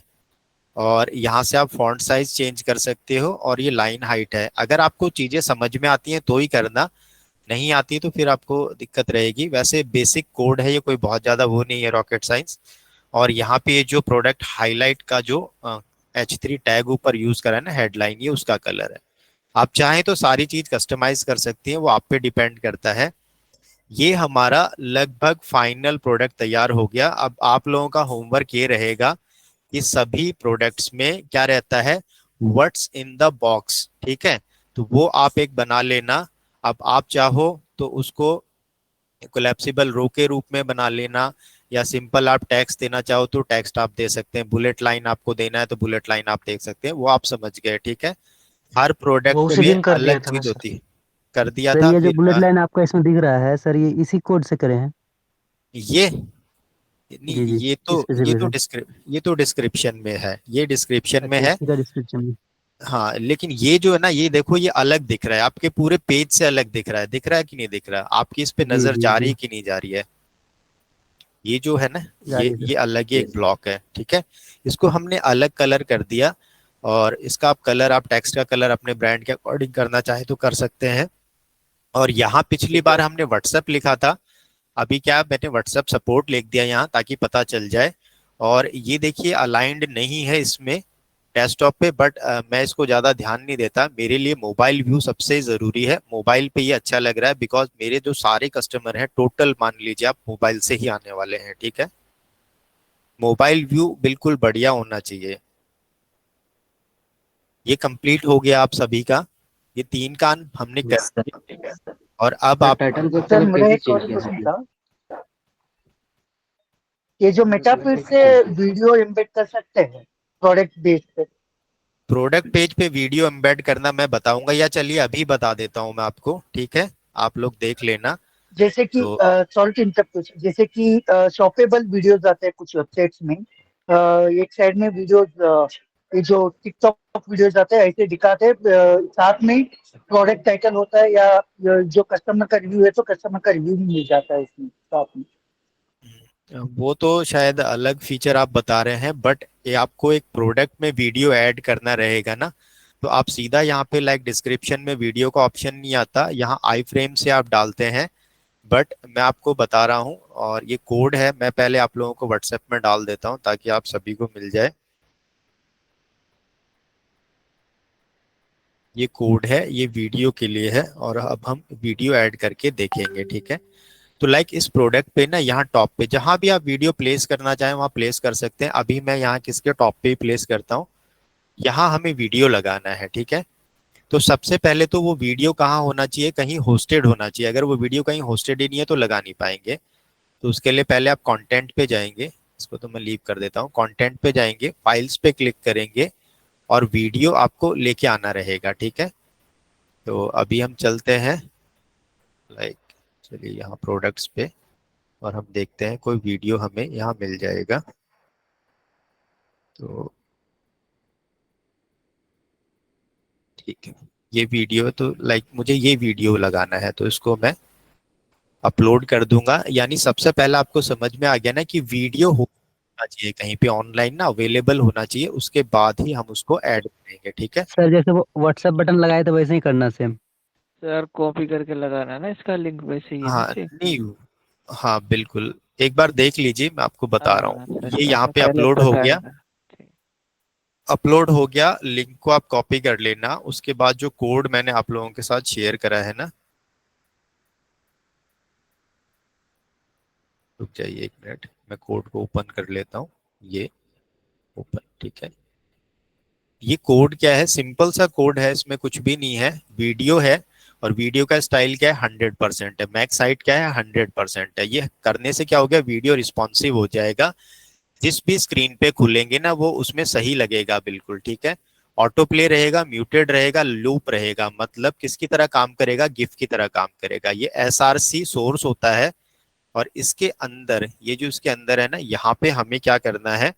और यहाँ से आप फॉन्ट साइज चेंज कर सकते हो, और ये लाइन हाइट है। अगर आपको चीजें समझ में आती हैं तो ही करना, नहीं आती तो फिर आपको दिक्कत रहेगी। वैसे बेसिक कोड है ये, कोई बहुत ज्यादा वो नहीं है रॉकेट साइंस। और यहाँ पे जो प्रोडक्ट हाईलाइट का जो H3 टैग ऊपर यूज करा है ना, हेडलाइन, ये उसका कलर है। आप चाहें तो सारी चीज कस्टमाइज कर सकती हैं, वो आप पे डिपेंड करता है। ये हमारा लगभग फाइनल प्रोडक्ट तैयार हो गया। अब आप लोगों का होमवर्क ये रहेगा कि सभी प्रोडक्ट्स में क्या रहता है, व्हाट्स इन द बॉक्स, ठीक है। तो वो आप एक बना लेना, अब आप चाहो तो उसको कोलैप्सिबल रो के रूप में बना लेना, या सिंपल आप टेक्स्ट देना चाहो तो टेक्स्ट आप दे सकते हैं, बुलेट लाइन आपको देना है तो बुलेट लाइन आप देख सकते हैं, वो आप समझ गए, ठीक है। हर वो प्रोडक्ट उसी में दिन कर दिया अलग था ना चीज सर। होती है, कर दिया सर था ये जो फिर बुलेट लाइन आपका इसमें दिख रहा है सर, ये इसी कोड से करे हैं? ये नहीं, जी जी, ये इस पे से भेजें। ये तो डिस्क्रिप्शन में है, ये डिस्क्रिप्शन में अच्छा, है। इसी का डिस्क्रिप्शन में। हाँ, लेकिन ये जो है ना, ये देखो ये अलग दिख रहा है, आपके पूरे पेज से अलग दिख रहा है कि नहीं दिख रहा है, आपकी इस पे जी नजर जी जा रही जी, है कि नहीं जा रही है। ये जो है ना, जा रही है ये सर। अलग ही एक ब्लॉक है, ठीक है। इसको हमने अलग कलर कर दिया, और इसका आप कलर, आप टेक्स्ट का कलर अपने ब्रांड के अकॉर्डिंग करना चाहे तो कर सकते हैं। और यहाँ पिछली बार हमने व्हाट्सएप लिखा था, अभी क्या मैंने व्हाट्सएप सपोर्ट लिख दिया यहाँ, ताकि पता चल जाए। और ये देखिए अलाइंड नहीं है इसमें डेस्कटॉप पे, बट मैं इसको ज्यादा ध्यान नहीं देता, मेरे लिए मोबाइल व्यू सबसे जरूरी है। मोबाइल पे ये अच्छा लग रहा है, बिकॉज मेरे जो सारे कस्टमर हैं टोटल मान लीजिए आप मोबाइल से ही आने वाले हैं, ठीक है। मोबाइल व्यू बिल्कुल बढ़िया होना चाहिए। ये कंप्लीट हो गया आप सभी का, ये 3 काम हमने कर दिए। और अब आप टाइटल को सर एक्चुअली मेरा कैसे एक और चेंज किया क्वेश्चन आपने? था, ये जो मेटाफिट से वीडियो एम्बेड कर सकते हैं प्रोडक्ट बेस पे? प्रोडक्ट पेज पे वीडियो एम्बेड करना मैं बताऊंगा, या चलिए अभी बता देता हूं मैं आपको, ठीक है, आप लोग देख लेना। जैसे कि तो सॉरी टू इंटरप्ट, जैसे कि शॉपेबल वीडियोस आते हैं कुछ वेबसाइट्स में, एक साइड में वीडियोस, ये जो टिकटॉक वीडियोस आते हैं ऐसे दिखाते हैं, साथ में प्रोडक्ट टाइटल होता है, या जो कस्टमर का रिव्यू है तो कस्टमर का रिव्यू भी मिल जाता है इसमें साथ में। वो तो शायद अलग फीचर आप बता रहे हैं, बट ये आपको एक प्रोडक्ट में वीडियो ऐड करना रहेगा ना, तो आप सीधा यहाँ पे लाइक डिस्क्रिप्शन में वीडियो का ऑप्शन नहीं आता, यहाँ आई फ्रेम से आप डालते हैं। बट मैं आपको बता रहा हूँ, और ये कोड है, मैं पहले आप लोगों को व्हाट्सएप में डाल देता हूँ ताकि आप सभी को मिल जाए। ये कोड है, ये वीडियो के लिए है, और अब हम वीडियो ऐड करके देखेंगे, ठीक है। तो लाइक इस प्रोडक्ट पे ना, यहाँ टॉप पे जहां भी आप वीडियो प्लेस करना चाहें वहां प्लेस कर सकते हैं। अभी मैं यहाँ किसके टॉप पे ही प्लेस करता हूँ, यहाँ हमें वीडियो लगाना है, ठीक है। तो सबसे पहले तो वो वीडियो कहाँ होना चाहिए, कहीं होस्टेड होना चाहिए। अगर वो वीडियो कहीं होस्टेड ही नहीं है तो लगा नहीं पाएंगे। तो उसके लिए पहले आप कंटेंट पे जाएंगे, इसको तो मैं लीव कर देता हूँ। कंटेंट पे जाएंगे, फाइल्स पे क्लिक करेंगे, और वीडियो आपको लेके आना रहेगा, ठीक है। तो अभी हम चलते हैं लाइक, चलिए यहाँ प्रोडक्ट्स पे, और हम देखते हैं कोई वीडियो हमें यहाँ मिल जाएगा। तो ठीक है, ये वीडियो तो लाइक मुझे ये वीडियो लगाना है, तो इसको मैं अपलोड कर दूंगा। यानी सबसे पहला आपको समझ में आ गया ना कि वीडियो होना चाहिए कहीं पे ऑनलाइन ना अवेलेबल होना चाहिए, उसके बाद ही हम उसको ऐड करेंगे, ठीक है। सर जैसे वो व्हाट्सएप बटन लगाए तो वैसे ही करना सेम? सर कॉपी करके लगाना है ना इसका लिंक, वैसे ही है हाँ नीचे। नहीं, हाँ बिल्कुल, एक बार देख लीजिए, मैं आपको बता रहा हाँ हूँ। सर, ये यहाँ मैंने पे पहले अपलोड हो गया, बताया था। अपलोड हो गया। लिंक को आप कॉपी कर लेना, उसके बाद जो कोड मैंने आप लोगों के साथ शेयर करा है ना, रुक जाइए 1 मिनट, मैं कोड को ओपन कर लेता हूँ। ये ओपन, ठीक है। ये कोड क्या है, सिंपल सा कोड है, इसमें कुछ भी नहीं है। वीडियो है, और वीडियो का स्टाइल क्या है, 100% है। मैक्स हाइट क्या है, 100% है। ये करने से क्या हो गया, वीडियो रिस्पॉन्सिव हो जाएगा, जिस भी स्क्रीन पे खुलेंगे ना वो उसमें सही लगेगा, बिल्कुल ठीक है। ऑटो प्ले रहेगा, म्यूटेड रहेगा, लूप रहेगा, मतलब किसकी तरह काम करेगा, गिफ की तरह काम करेगा। ये SRC सोर्स होता है, और इसके अंदर ये जो इसके अंदर है ना, यहाँ पे हमें क्या करना है,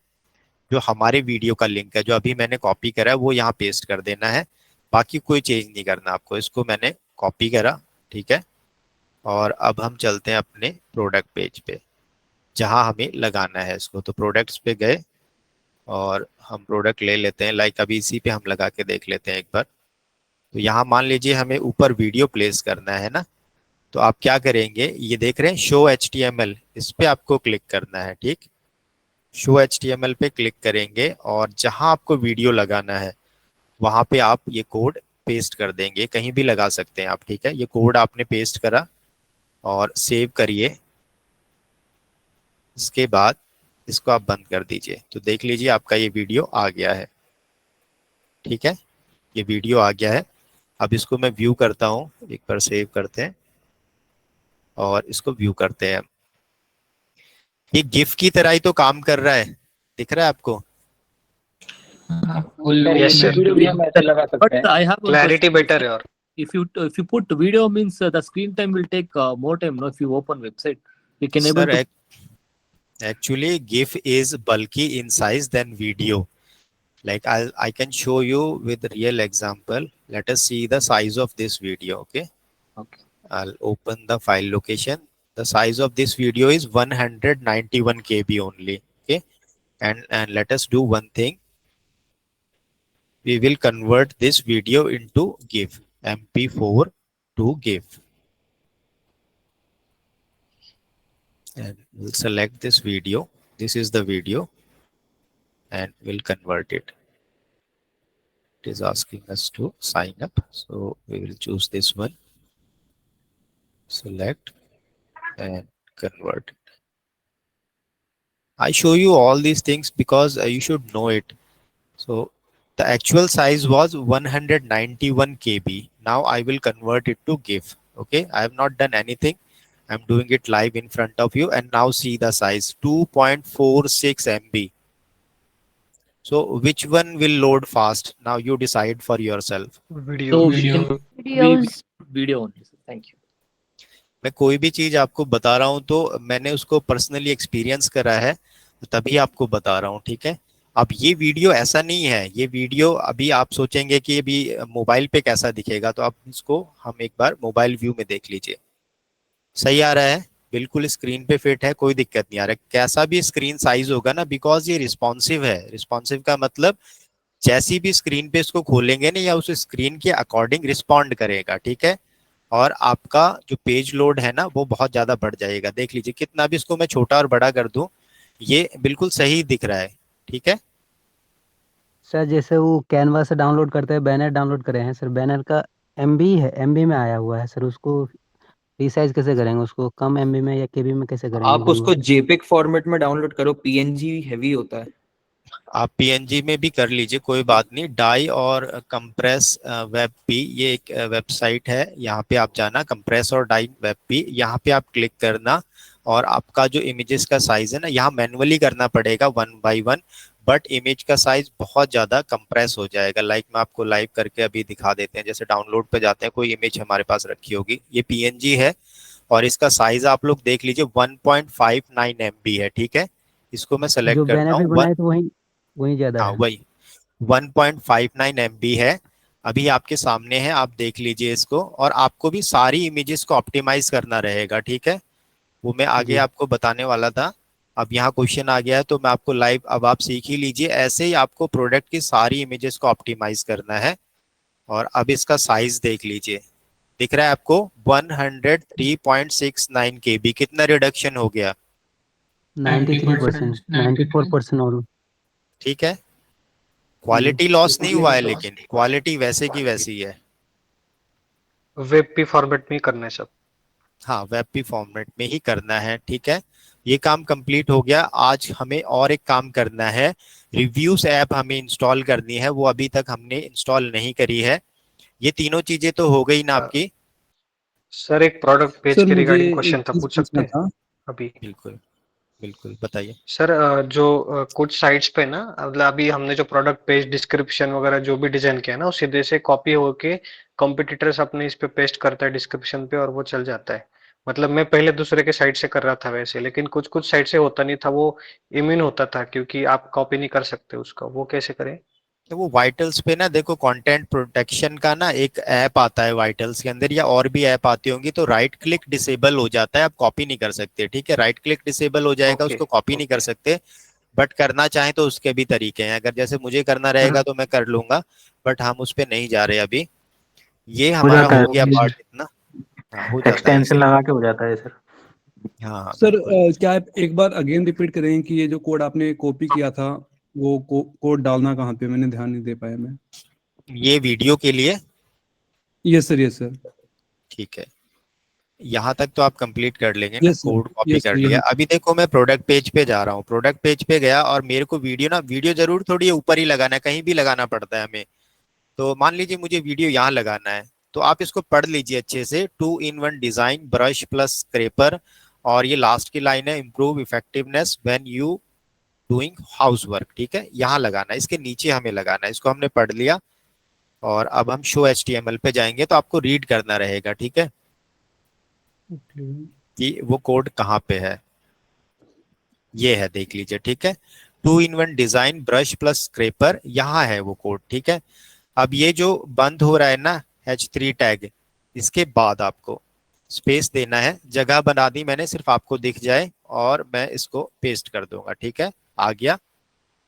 जो हमारे वीडियो का लिंक है जो अभी मैंने कॉपी करा है वो यहाँ पेस्ट कर देना है। बाकी कोई चेंज नहीं करना आपको, इसको मैंने कॉपी करा, ठीक है। और अब हम चलते हैं अपने प्रोडक्ट पेज पे जहां हमें लगाना है इसको। तो प्रोडक्ट्स पे गए, और हम प्रोडक्ट ले लेते हैं, लाइक अभी इसी पे हम लगा के देख लेते हैं एक बार। तो यहाँ मान लीजिए हमें ऊपर वीडियो प्लेस करना है ना, तो आप क्या करेंगे, ये देख रहे हैं शो HTML, इस पे आपको क्लिक करना है, ठीक। शो HTML पे क्लिक करेंगे, और जहां आपको वीडियो लगाना है वहां पे आप ये कोड पेस्ट कर देंगे, कहीं भी लगा सकते हैं आप, ठीक है। ये कोड आपने पेस्ट करा और सेव करिए। इसके बाद इसको आप बंद कर दीजिए, तो देख लीजिए आपका ये वीडियो आ गया है, ठीक है। ये वीडियो आ गया है। अब इसको मैं व्यू करता हूँ, एक बार सेव करते हैं और इसको व्यू करते हैं। ये गिफ की तरह ही तो काम कर रहा है, दिख रहा है आपको? Yes, sir. But I have one Clarity question. better है और If you put video means the screen time will take more time. No, if you open website, you can able Sir, to. actually GIF is bulky in size than video. Like I can show you with real example. Let us see the size of this video. Okay. Okay. I'll open the file location. The size of this video is 191 KB only. Okay. And let us do one thing. We will convert this video into GIF, MP4 to GIF. And we'll select this video. This is the video and we'll convert it. It is asking us to sign up. So we will choose this one, select and convert it. I show you all these things because you should know it. So the actual size was 191 KB. Now I will convert it to GIF. Okay, I have not done anything. I'm doing it live in front of you, and now see the size 2.46 MB. So which one will load fast? Now you decide for yourself. video. Video only. Thank you. मैं कोई भी चीज आपको बता रहा हूँ तो मैंने उसको पर्सनली एक्सपीरियंस करा है, तभी आपको बता रहा हूँ, ठीक है? अब ये वीडियो ऐसा नहीं है, ये वीडियो अभी आप सोचेंगे कि अभी मोबाइल पे कैसा दिखेगा, तो आप इसको हम एक बार मोबाइल व्यू में देख लीजिए। सही आ रहा है, बिल्कुल स्क्रीन पे फिट है, कोई दिक्कत नहीं आ रहा। कैसा भी स्क्रीन साइज होगा ना, बिकॉज ये रिस्पॉन्सिव है। रिस्पॉन्सिव का मतलब जैसी भी स्क्रीन पे इसको खोलेंगे ना, या उस स्क्रीन के अकॉर्डिंग रिस्पॉन्ड करेगा, ठीक है? और आपका जो पेज लोड है ना, वो बहुत ज्यादा बढ़ जाएगा। देख लीजिए कितना भी इसको मैं छोटा और बड़ा कर दूं, ये बिल्कुल सही दिख रहा है, ठीक है? सर जैसे वो कैनवा से डाउनलोड करते हैं, बैनर डाउनलोड करे हैं सर, बैनर का MB है, MB में आया हुआ है सर, उसको रिसाइज कैसे करेंगे? उसको कम MB में या KB में कैसे करेंगे? आप उसको JPEG फॉर्मेट में डाउनलोड करो, PNG हैवी होता है। आप PNG में भी कर लीजिए, कोई बात नहीं। डाई और कंप्रेस वेब पी, ये एक वेबसाइट है, यहाँ पे आप जाना, कंप्रेस और डाई वेब पी, यहाँ पे आप क्लिक करना और आपका जो इमेजेस का साइज है ना, यहाँ मैनुअली करना पड़ेगा 1 by 1, बट इमेज का साइज बहुत ज्यादा कंप्रेस हो जाएगा। लाइक मैं आपको लाइव करके अभी दिखा देते हैं। जैसे डाउनलोड पे जाते हैं, कोई इमेज हमारे पास रखी होगी, ये PNG है और इसका साइज आप लोग देख लीजिए 1.59 MB है, ठीक है? इसको मैं सेलेक्ट करता हूँ, तो वही ज्यादा हाँ है। वही 1.59 MB है, अभी आपके सामने है, आप देख लीजिए इसको। और आपको भी सारी इमेजेस को ऑप्टिमाइज करना रहेगा, ठीक है? वो मैं आगे आपको बताने वाला था। अब यहाँ क्वेश्चन आ गया है तो मैं आपको लाइव, अब आप सीख ही लीजिए। ऐसे ही आपको प्रोडक्ट की सारी इमेजेस को ऑप्टिमाइज करना है। और अब इसका साइज देख लीजिए, दिख रहा है आपको 103.69 KB। कितना रिडक्शन हो गया? 93%, 94% और ठीक है, क्वालिटी लॉस नहीं हुआ है, लेकिन क्वालिटी वैसे की वैसी है। वेब पी फॉर्मेट में करना है सब। हाँ, वेब पी फॉर्मेट में ही करना है, ठीक है? ये काम कंप्लीट हो गया। आज हमें और एक काम करना है, रिव्यूज ऐप हमें इंस्टॉल करनी है, वो अभी तक हमने इंस्टॉल नहीं करी है। ये तीनों चीजें तो हो गई ना आपकी? सर एक प्रोडक्ट पेज के रिगार्डिंग क्वेश्चन था, पूछ सकते हैं अभी? बिल्कुल बिल्कुल, बताइए सर। जो कुछ साइट्स पे ना, मतलब अभी हमने जो प्रोडक्ट पेज डिस्क्रिप्शन वगैरह जो भी डिजाइन किया ना, वो सीधे से कॉपी होके कॉम्पिटिटर्स अपने इस पे पेस्ट करता है डिस्क्रिप्शन पे, और वो चल जाता है। मतलब मैं पहले दूसरे के साइट से कर रहा था वैसे, लेकिन कुछ कुछ साइट से होता नहीं था, वो इम्यून होता था क्योंकि आप कॉपी नहीं कर सकते उसका। वो कैसे करें? तो वो वाइटल्स पे ना, देखो कंटेंट प्रोटेक्शन का ना एक ऐप आता है वाइटल्स के अंदर, या और भी ऐप आती होंगी, तो राइट क्लिक डिसेबल हो जाता है, आप कॉपी नहीं कर सकते, ठीक है? राइट क्लिक डिसेबल हो जाएगा, उसको कॉपी नहीं कर सकते, बट करना चाहें तो उसके भी तरीके हैं। अगर जैसे मुझे करना रहेगा तो मैं कर लूंगा, बट हम उस पर नहीं जा रहे अभी। ये हमारा हो गया पार्ट इतना, हो जाता है, एक्सटेंशन लगा के हो जाता है सर। हाँ सर, क्या आप एक बार अगेन रिपीट करें कि ये जो कोड आपने कॉपी किया था, वो कोड डालना कहाँ पे? मैंने ध्यान नहीं दे पाया मैं। ये वीडियो के लिए? Yes sir, yes sir. ठीक है, यहाँ तक तो आप कंप्लीट कर लेंगे ना, Yes, sir. Code copy Yes, कर sir, लिया। yeah. अभी देखो मैं प्रोडक्ट पेज पे जा रहा हूँ, प्रोडक्ट पेज पे गया और मेरे को वीडियो ना, वीडियो जरूर थोड़ी ऊपर ही लगाना है, कहीं भी लगाना पड़ता है हमें। तो मान लीजिए मुझे वीडियो यहाँ लगाना है, तो आप इसको पढ़ लीजिए अच्छे से। 2-in-1 design brush plus scraper, और ये लास्ट की लाइन है, improve effectiveness when you doing house work. ठीक है, यहाँ लगाना है, इसके नीचे हमें लगाना है। इसको हमने पढ़ लिया और अब हम शो HTML पे जाएंगे, तो आपको रीड करना रहेगा। ठीक है, कि वो कोड कहाँ पे है, ये है, देख लीजिए। ठीक है, 2-in-1 design brush plus scraper, यहाँ है वो कोड। ठीक है, अब ये जो बंद हो रहा है ना H3 टैग, इसके बाद आपको स्पेस देना है। जगह बना दी मैंने, सिर्फ आपको दिख जाए, और मैं इसको पेस्ट कर दूंगा। ठीक है, आ गया।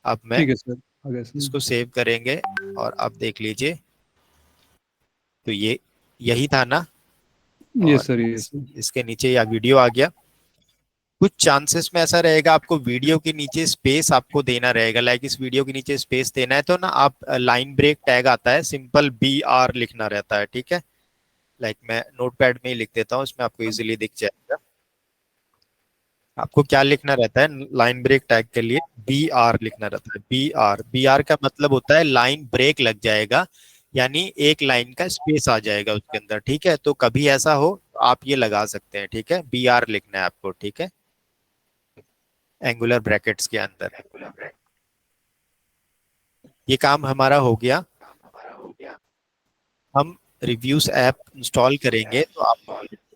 अब मैं ठीक है सर, आ गया सर। इसको सेव करेंगे और अब देख लीजिए, तो ये यही था ना। ये और सर, ये सर। इसके नीचे या वीडियो आ गया। कुछ चांसेस में ऐसा रहेगा, आपको वीडियो के नीचे स्पेस आपको देना रहेगा। लाइक इस वीडियो के नीचे स्पेस देना है, तो ना आप लाइन ब्रेक टैग आता है, सिंपल BR लिखना रहता है। ठीक है, लाइक मैं नोटपैड में ही लिख देता हूँ, इसमें आपको इजीली दिख जाएगा। आपको क्या लिखना रहता है लाइन ब्रेक टैग के लिए? BR लिखना रहता है। BR का मतलब होता है लाइन ब्रेक लग जाएगा, यानी एक लाइन का स्पेस आ जाएगा उसके अंदर। ठीक है, तो कभी ऐसा हो तो आप ये लगा सकते हैं। ठीक है, BR लिखना है आपको। ठीक है, एंगुलर ब्रैकेट्स के अंदर। ये काम हमारा हो गया। हम रिव्यूज ऐप इंस्टॉल करेंगे, तो आप,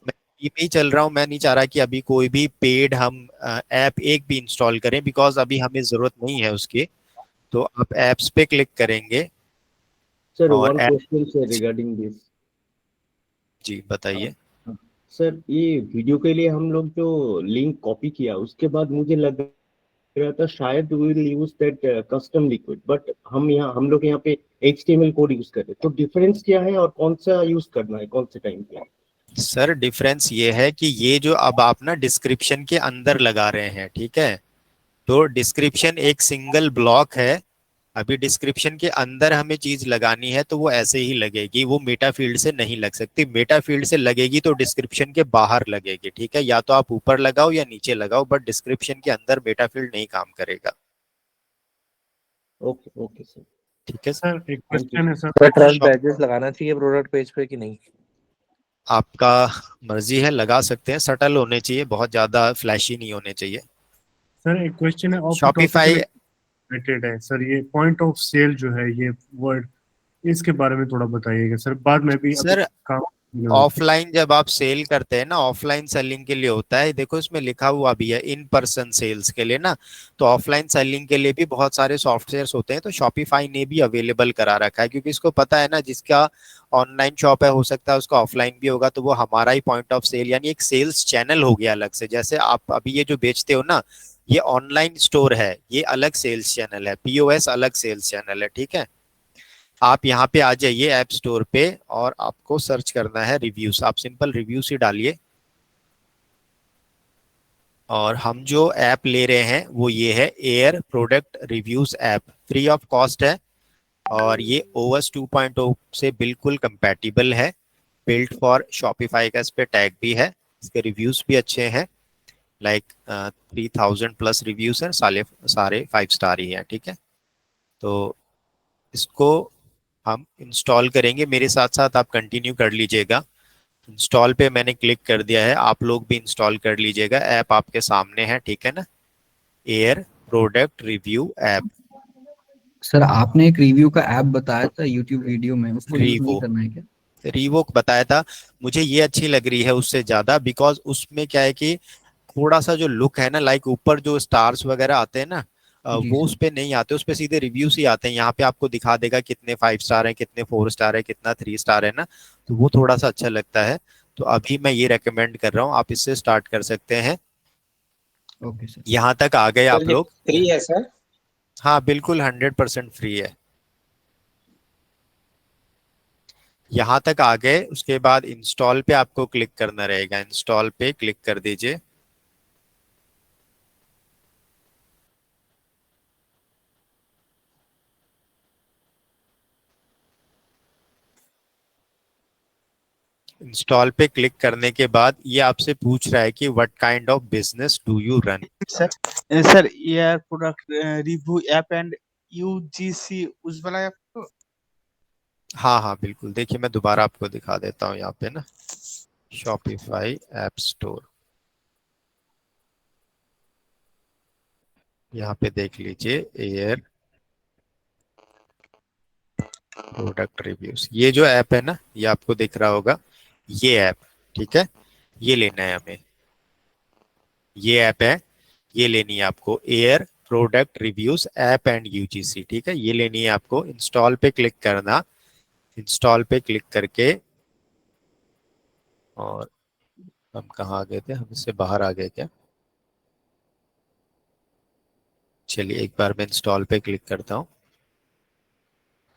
मैं ये पे ही चल रहा हूँ, मैं नहीं चाह रहा कि अभी कोई भी पेड हम ऐप एक भी इंस्टॉल करें, बिकॉज अभी हमें जरूरत नहीं है उसकी। तो आप ऐप्स पे क्लिक करेंगे। सर और one question sir regarding this. जी बताइए। सर ये वीडियो के लिए हम लोग जो लिंक कॉपी किया, उसके बाद मुझे लग रहा था शायद we will use that custom liquid, but हम लोग यहाँ पे HTML कोड यूज कर रहे हैं। तो डिफरेंस क्या है और कौन सा यूज करना है कौन से टाइम पे? सर डिफरेंस ये है कि ये जो अब आप ना डिस्क्रिप्शन के अंदर लगा रहे हैं। ठीक है, तो डिस्क्रिप्शन एक सिंगल ब्लॉक है। अभी डिस्क्रिप्शन के अंदर हमें चीज लगानी है, तो वो ऐसे ही लगेगी, वो मेटा फील्ड से नहीं लग सकती। मेटा फील्ड से लगेगी तो डिस्क्रिप्शन के बाहर लगेगी। ठीक है, या तो आप ऊपर लगाओ या नीचे लगाओ, बट डिस्क्रिप्शन के अंदर मेटा फील्ड नहीं काम करेगा। Okay okay sir. ठीक है सर, एक क्वेश्चन है सर। ट्रस्ट बैजेस लगाना चाहिए प्रोडक्ट पेज पे कि नहीं? आपका मर्जी है, लगा सकते हैं। सटल होने चाहिए, बहुत ज्यादा फ्लैशी नहीं होने चाहिए। सर एक क्वेश्चन है, शॉपिफाई रिलेटेड है सर। ये पॉइंट ऑफ सेल जो है, ये वर्ड, इसके बारे में थोड़ा बताइएगा सर। बाद में भी सर काम ऑफलाइन जब आप सेल करते हैं ना, ऑफलाइन सेलिंग के लिए होता है। देखो इसमें लिखा हुआ भी है इन पर्सन सेल्स के लिए ना, तो ऑफलाइन सेलिंग के लिए भी बहुत सारे सॉफ्टवेयर्स होते हैं। तो शॉपिफाई ने भी अवेलेबल करा रखा है, क्योंकि इसको पता है ना, जिसका ऑनलाइन शॉप है हो सकता है उसका ऑफलाइन भी होगा, तो वो हमारा ही पॉइंट ऑफ सेल, यानी एक सेल्स चैनल हो गया अलग से। जैसे आप अभी ये जो बेचते हो ना, ये ऑनलाइन स्टोर है, ये अलग सेल्स चैनल है। POS अलग सेल्स चैनल है। ठीक है, आप यहाँ पे आ जाइए ऐप स्टोर पे, और आपको सर्च करना है रिव्यूज। आप सिंपल रिव्यूज ही डालिए, और हम जो ऐप ले रहे हैं वो ये है air product reviews app. Free of cost है, और ये OS 2.0 से बिल्कुल कंपैटिबल है। बिल्ट फॉर शॉपिफाई का इस पे टैग भी है। इसके रिव्यूज भी अच्छे हैं, लाइक 3000 प्लस रिव्यूज हैं, सारे 5 स्टार ही हैं। ठीक है, तो इसको हम इंस्टॉल करेंगे। मेरे साथ साथ आप कंटिन्यू कर लीजिएगा। इंस्टॉल पे मैंने क्लिक कर दिया है, आप लोग भी इंस्टॉल कर लीजिएगा। ऐप आपके सामने है। ठीक है ना, air product review app. Sir आपने एक रिव्यू का ऐप बताया था यूट्यूब वीडियो में, उसको यूज नहीं करना है क्या? रिवोक बताया था, मुझे ये अच्छी लग रही है उससे ज्यादा, बिकॉज उसमें क्या है कि थोड़ा सा जो लुक है ना, लाइक ऊपर जो स्टार्स वगैरह आते हैं ना, वो उस पे नहीं आते, उस पे सीधे रिव्यूज ही आते हैं। यहाँ पे आपको दिखा देगा कितने 5 स्टार है, कितने 4 स्टार है, कितना 3 स्टार है ना, तो वो थोड़ा सा अच्छा लगता है। तो अभी मैं ये रेकमेंड कर रहा हूँ, आप इससे स्टार्ट कर सकते हैं। Okay sir. यहाँ तक आ गए आप लोग? फ्री है सर? हाँ बिल्कुल 100% फ्री है। यहाँ तक आ गए, उसके बाद इंस्टॉल पे आपको क्लिक करना रहेगा। इंस्टॉल पे क्लिक कर दीजिए। इंस्टॉल पे क्लिक करने के बाद ये आपसे पूछ रहा है कि what kind of business do you run. Sir air product review app and UGC उस वाला ऐप तो? हाँ हाँ बिल्कुल, देखिए मैं दोबारा आपको दिखा देता हूँ यहाँ पे ना, शॉपिफाई ऐप स्टोर, यहाँ पे देख लीजिए एयर प्रोडक्ट रिव्यूज, ये जो ऐप है ना, ये आपको दिख रहा होगा, ये ऐप, ठीक है, ये लेना है हमें, ये ऐप है, ये लेनी है आपको, air product reviews app and UGC, ठीक है, ये लेनी है आपको। इंस्टॉल पे क्लिक करना, इंस्टॉल पे क्लिक करके, और हम कहाँ आ गए थे, हम इससे बाहर आ गए क्या, चलिए एक बार मैं इंस्टॉल पे क्लिक करता हूँ,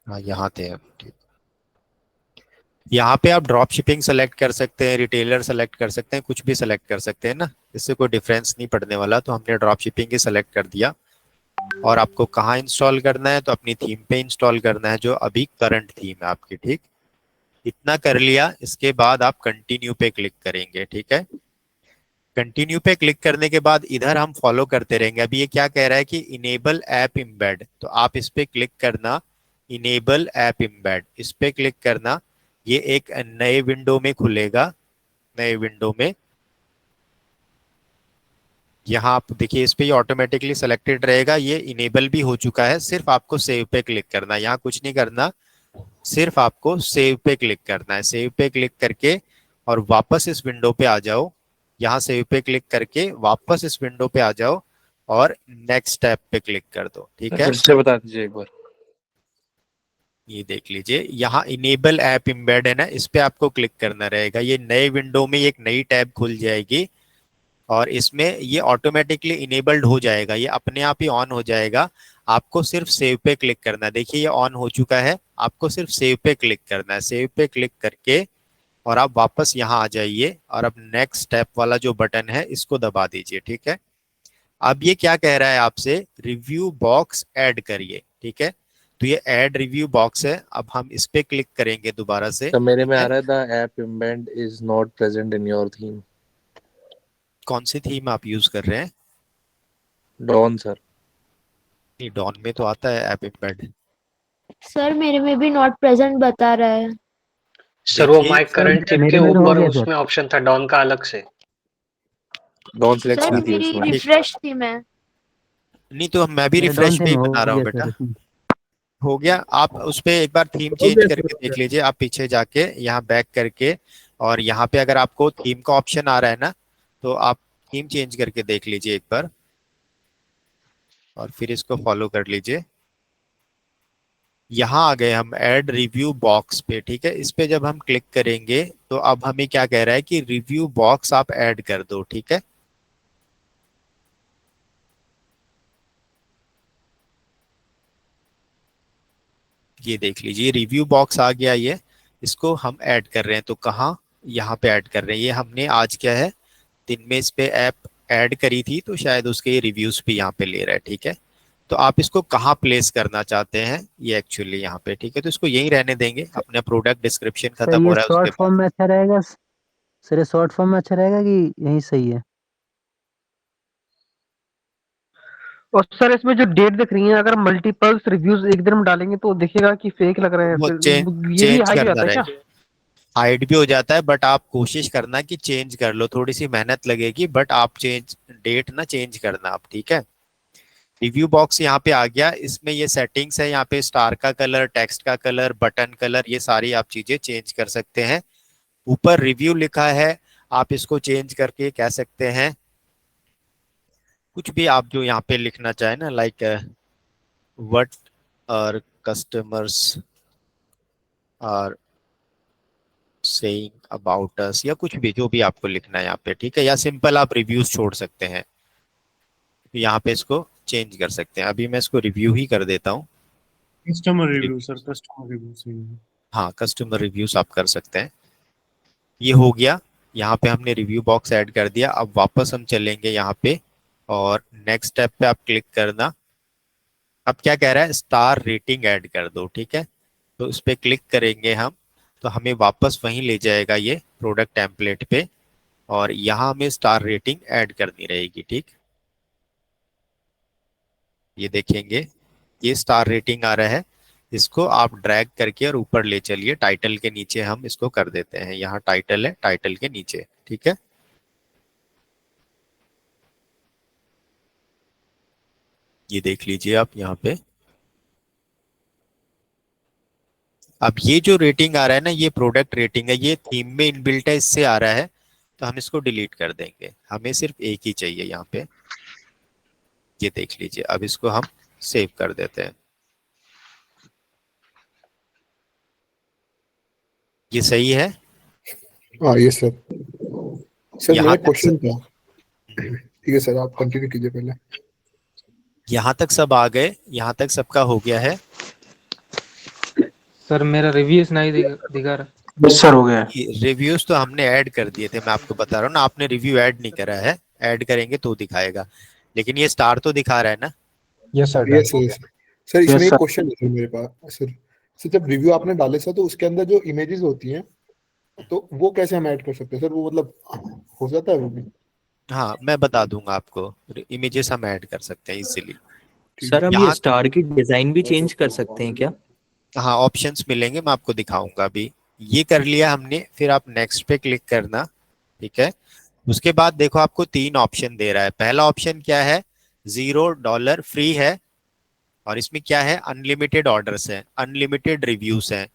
हाँ यहाँ थे हम, ठीक। यहाँ पे आप ड्रॉप शिपिंग सेलेक्ट कर सकते हैं, रिटेलर सेलेक्ट कर सकते हैं, कुछ भी सेलेक्ट कर सकते हैं ना, इससे कोई डिफरेंस नहीं पड़ने वाला। तो हमने ड्रॉप शिपिंग ही सेलेक्ट कर दिया। और आपको कहाँ इंस्टॉल करना है, तो अपनी थीम पे इंस्टॉल करना है, जो अभी करंट थीम है आपकी, ठीक। इतना कर लिया, इसके बाद आप कंटिन्यू पे क्लिक करेंगे, ठीक है। कंटिन्यू पे क्लिक करने के बाद इधर हम फॉलो करते रहेंगे। अभी ये क्या कह रहा है कि इनेबल ऐप इम्बेड, तो आप इस पे क्लिक करना, इनेबल ऐप इम्बेड, इस पे क्लिक करना, ये एक नए विंडो में खुलेगा, नए विंडो में यहाँ आप देखिए, इस पे ही ऑटोमेटिकली सेलेक्टेड रहेगा, ये इनेबल भी हो चुका है। सिर्फ आपको सेव पे क्लिक करना, यहाँ कुछ नहीं करना, सिर्फ आपको सेव पे क्लिक करना है। सेव पे क्लिक करके और वापस इस विंडो पे आ जाओ, यहाँ सेव पे क्लिक करके वापस इस विंडो पे आ जाओ और नेक्स्ट स्टेप पे क्लिक कर दो, ठीक है। फिर से बता दीजिए एक बार। ये देख लीजिए, यहाँ इनेबल ऐप इम्बेड है ना, इस पे आपको क्लिक करना रहेगा। ये नए विंडो में एक नई टैब खुल जाएगी और इसमें ये ऑटोमेटिकली इनेबल्ड हो जाएगा, ये अपने आप ही ऑन हो जाएगा। आपको सिर्फ सेव पे क्लिक करना है, देखिए ये ऑन हो चुका है, आपको सिर्फ सेव पे क्लिक करना है। सेव पे क्लिक करके और आप वापस यहाँ आ जाइए और अब नेक्स्ट स्टेप वाला जो बटन है इसको दबा दीजिए, ठीक है। अब ये क्या कह रहा है आपसे, रिव्यू बॉक्स ऐड करिए, ठीक है। तो ये ऐड रिव्यू बॉक्स है, अब हम इस पे क्लिक करेंगे दोबारा से। तो मेरे में आ रहा है the app embed is not present in your theme. कौन सी थीम आप यूज कर रहे हैं? Don sir. नहीं, डॉन में तो आता है ऐप इम्बेड। सर मेरे में भी नॉट प्रेजेंट बता रहा है। सर वो देखिए, माय करंट थीम के मेरे में तो हो ऊपर गया सर। उसमें ऑप्शन था डॉन का अलग से। डॉन सिलेक्ट सर नहीं थी मेरी उसमें। रिफ्रेश थी मैं। नहीं तो मैं भी मेरे रिफ्रेश डॉन पे थीम ही हो बता रहा हूँ गया बेटा। सर इसमें। हो गया, आप उस पे एक बार थीम चेंज करके देख लीजिए, आप पीछे जाके यहाँ बैक करके, और यहाँ पे अगर आपको थीम का ऑप्शन आ रहा है ना, तो आप थीम चेंज करके देख लीजिए एक बार और फिर इसको फॉलो कर लीजिए। यहाँ आ गए हम ऐड रिव्यू बॉक्स पे, ठीक है। इस पे जब हम क्लिक करेंगे तो अब हमें क्या कह रहा है कि रिव्यू बॉक्स आप ऐड कर दो, ठीक है। ये देख लीजिए, रिव्यू बॉक्स आ गया, ये इसको हम ऐड कर रहे हैं। तो कहाँ, यहाँ पे ऐड कर रहे हैं। ये हमने आज क्या है, दिन में इस पे ऐप ऐड करी थी, तो शायद उसके रिव्यूज भी यहाँ पे ले रहा है, ठीक है। तो आप इसको कहाँ प्लेस करना चाहते हैं, ये एक्चुअली यहाँ पे, ठीक है। तो इसको यहीं रहने देंगे, अपना प्रोडक्ट डिस्क्रिप्शन सर खत्म हो ये रहा है उसके शॉर्ट बाद। फॉर्म में अच्छा रहेगा, सर ये शॉर्ट फॉर्म में अच्छा रहेगा कि यही सही है? और सर इसमें जो डेट दिख रही है, अगर मल्टीपल्स रिव्यूज एक दिन में डालेंगे तो दिखेगा कि फेक लग रहे हैं, वो फिर ये भी चेंज हाइड हो करना जाता है क्या? रहेगा, हाइड भी हो जाता है, बट आप कोशिश करना कि चेंज कर लो, थोड़ी सी मेहनत लगेगी, बट आप चेंज, डेट ना चेंज करना आप, ठीक है। रिव्यू बॉक्स यहाँ पे आ गया, इसमें ये सेटिंग्स है, यहाँ पे स्टार का कलर, टेक्स्ट का कलर, बटन कलर, ये सारी आप चीजें चेंज कर सकते हैं। ऊपर रिव्यू लिखा है, आप इसको चेंज करके कह सकते हैं कुछ भी आप जो यहाँ पे लिखना चाहे ना, like what are customers are saying about us, या कुछ भी जो भी आपको लिखना है यहाँ पे, ठीक है। या सिंपल आप रिव्यूज छोड़ सकते हैं, तो यहाँ पे इसको चेंज कर सकते हैं। अभी मैं इसको रिव्यू ही कर देता हूँ। Customer review sir, customer review सही है। हाँ, कस्टमर रिव्यूज आप कर सकते हैं। ये हो गया, यहाँ पे हमने रिव्यू बॉक्स ऐड कर दिया। अब वापस हम चलेंगे यहाँ पे और नेक्स्ट स्टेप पे आप क्लिक करना। अब क्या कह रहा है, स्टार रेटिंग ऐड कर दो, ठीक है। तो इस पे क्लिक करेंगे हम, तो हमें वापस वहीं ले जाएगा ये प्रोडक्ट टेम्पलेट पे, और यहाँ हमें स्टार रेटिंग ऐड करनी रहेगी, ठीक। ये देखेंगे, ये स्टार रेटिंग आ रहा है, इसको आप ड्रैग करके और ऊपर ले चलिए, टाइटल के नीचे हम इसको कर देते हैं, यहाँ टाइटल है, टाइटल के नीचे, ठीक है। ये देख लीजिए आप यहाँ पे। अब ये जो रेटिंग आ रहा है ना, ये प्रोडक्ट रेटिंग है, ये थीम में इनबिल्ट है, इससे आ रहा है, तो हम इसको डिलीट कर देंगे, हमें सिर्फ एक ही चाहिए यहाँ पे। ये देख लीजिए, अब इसको हम सेव कर देते हैं। ये सही है? हाँ ये सर मेरा यहाँ तक क्वेश्चन था। ठीक है सर, आप कंटिन्यू कीजिए पहले। यहाँ तक सब आ गए, यहाँ तक सबका हो गया है। सर मेरा रिव्यूज नहीं दिखा रहा। बस सर हो गया। रिव्यूज तो हमने ऐड कर दिए थे, मैं आपको बता रहा हूँ ना, आपने रिव्यू ऐड नहीं करा है, ऐड करेंगे तो दिखाएगा, लेकिन ये स्टार तो दिखा रहा है ना। यस सर सर इसमें एक क्वेश्चन है मेरे पास सर जब रिव्यू आपने डाले सर, तो उसके अंदर जो इमेजेस होती हैं, तो वो कैसे हम ऐड कर सकते हैं सर? वो मतलब हो जाता है वो भी? हाँ मैं बता दूंगा आपको, इमेजेस हम ऐड कर सकते हैं इजीली। सर हम ये स्टार की डिजाइन भी चेंज कर सकते हैं क्या? हाँ ऑप्शंस मिलेंगे, मैं आपको दिखाऊंगा अभी। ये कर लिया हमने, फिर आप नेक्स्ट पे क्लिक करना, ठीक है। उसके बाद देखो आपको 3 ऑप्शन दे रहा है। पहला ऑप्शन क्या है, $0 फ्री है, और इसमें क्या है, अनलिमिटेड ऑर्डर्स है, अनलिमिटेड रिव्यूज है।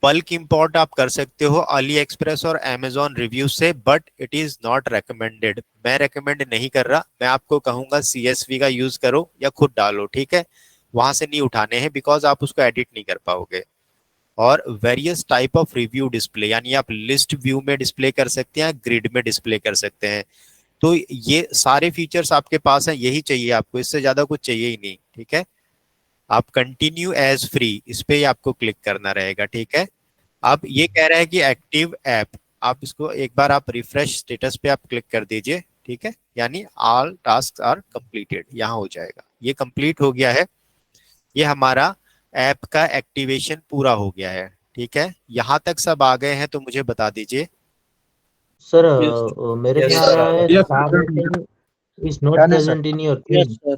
बल्क इंपोर्ट आप कर सकते हो अली एक्सप्रेस और अमेजोन रिव्यूज से, but it is not recommended. मैं रेकमेंड नहीं कर रहा, मैं आपको कहूंगा CSV का यूज करो या खुद डालो, ठीक है। वहां से नहीं उठाने हैं, बिकॉज आप उसको एडिट नहीं कर पाओगे। और various type of review display, यानी आप लिस्ट व्यू में डिस्प्ले कर सकते हैं, ग्रिड में डिस्प्ले कर सकते हैं। तो ये सारे फीचर्स आपके पास हैं, यही चाहिए आपको, इससे ज्यादा कुछ चाहिए ही नहीं, ठीक है। आप कंटिन्यू एज फ्री, इस पे आपको क्लिक करना रहेगा, ठीक है। अब ये कह रहा है कि एक्टिव ऐप, आप इसको एक बार आप रिफ्रेश स्टेटस पे आप क्लिक कर दीजिए, ठीक है, यानी ऑल टास्क आर कंप्लीटेड, यहाँ हो जाएगा। ये कंप्लीट हो गया है, ये हमारा ऐप का एक्टिवेशन पूरा हो गया है, ठीक है। यहाँ तक सब आ गए हैं, तो मुझे बता दीजिए। सर मेरे में आ रहा है star rating is not present in your theme.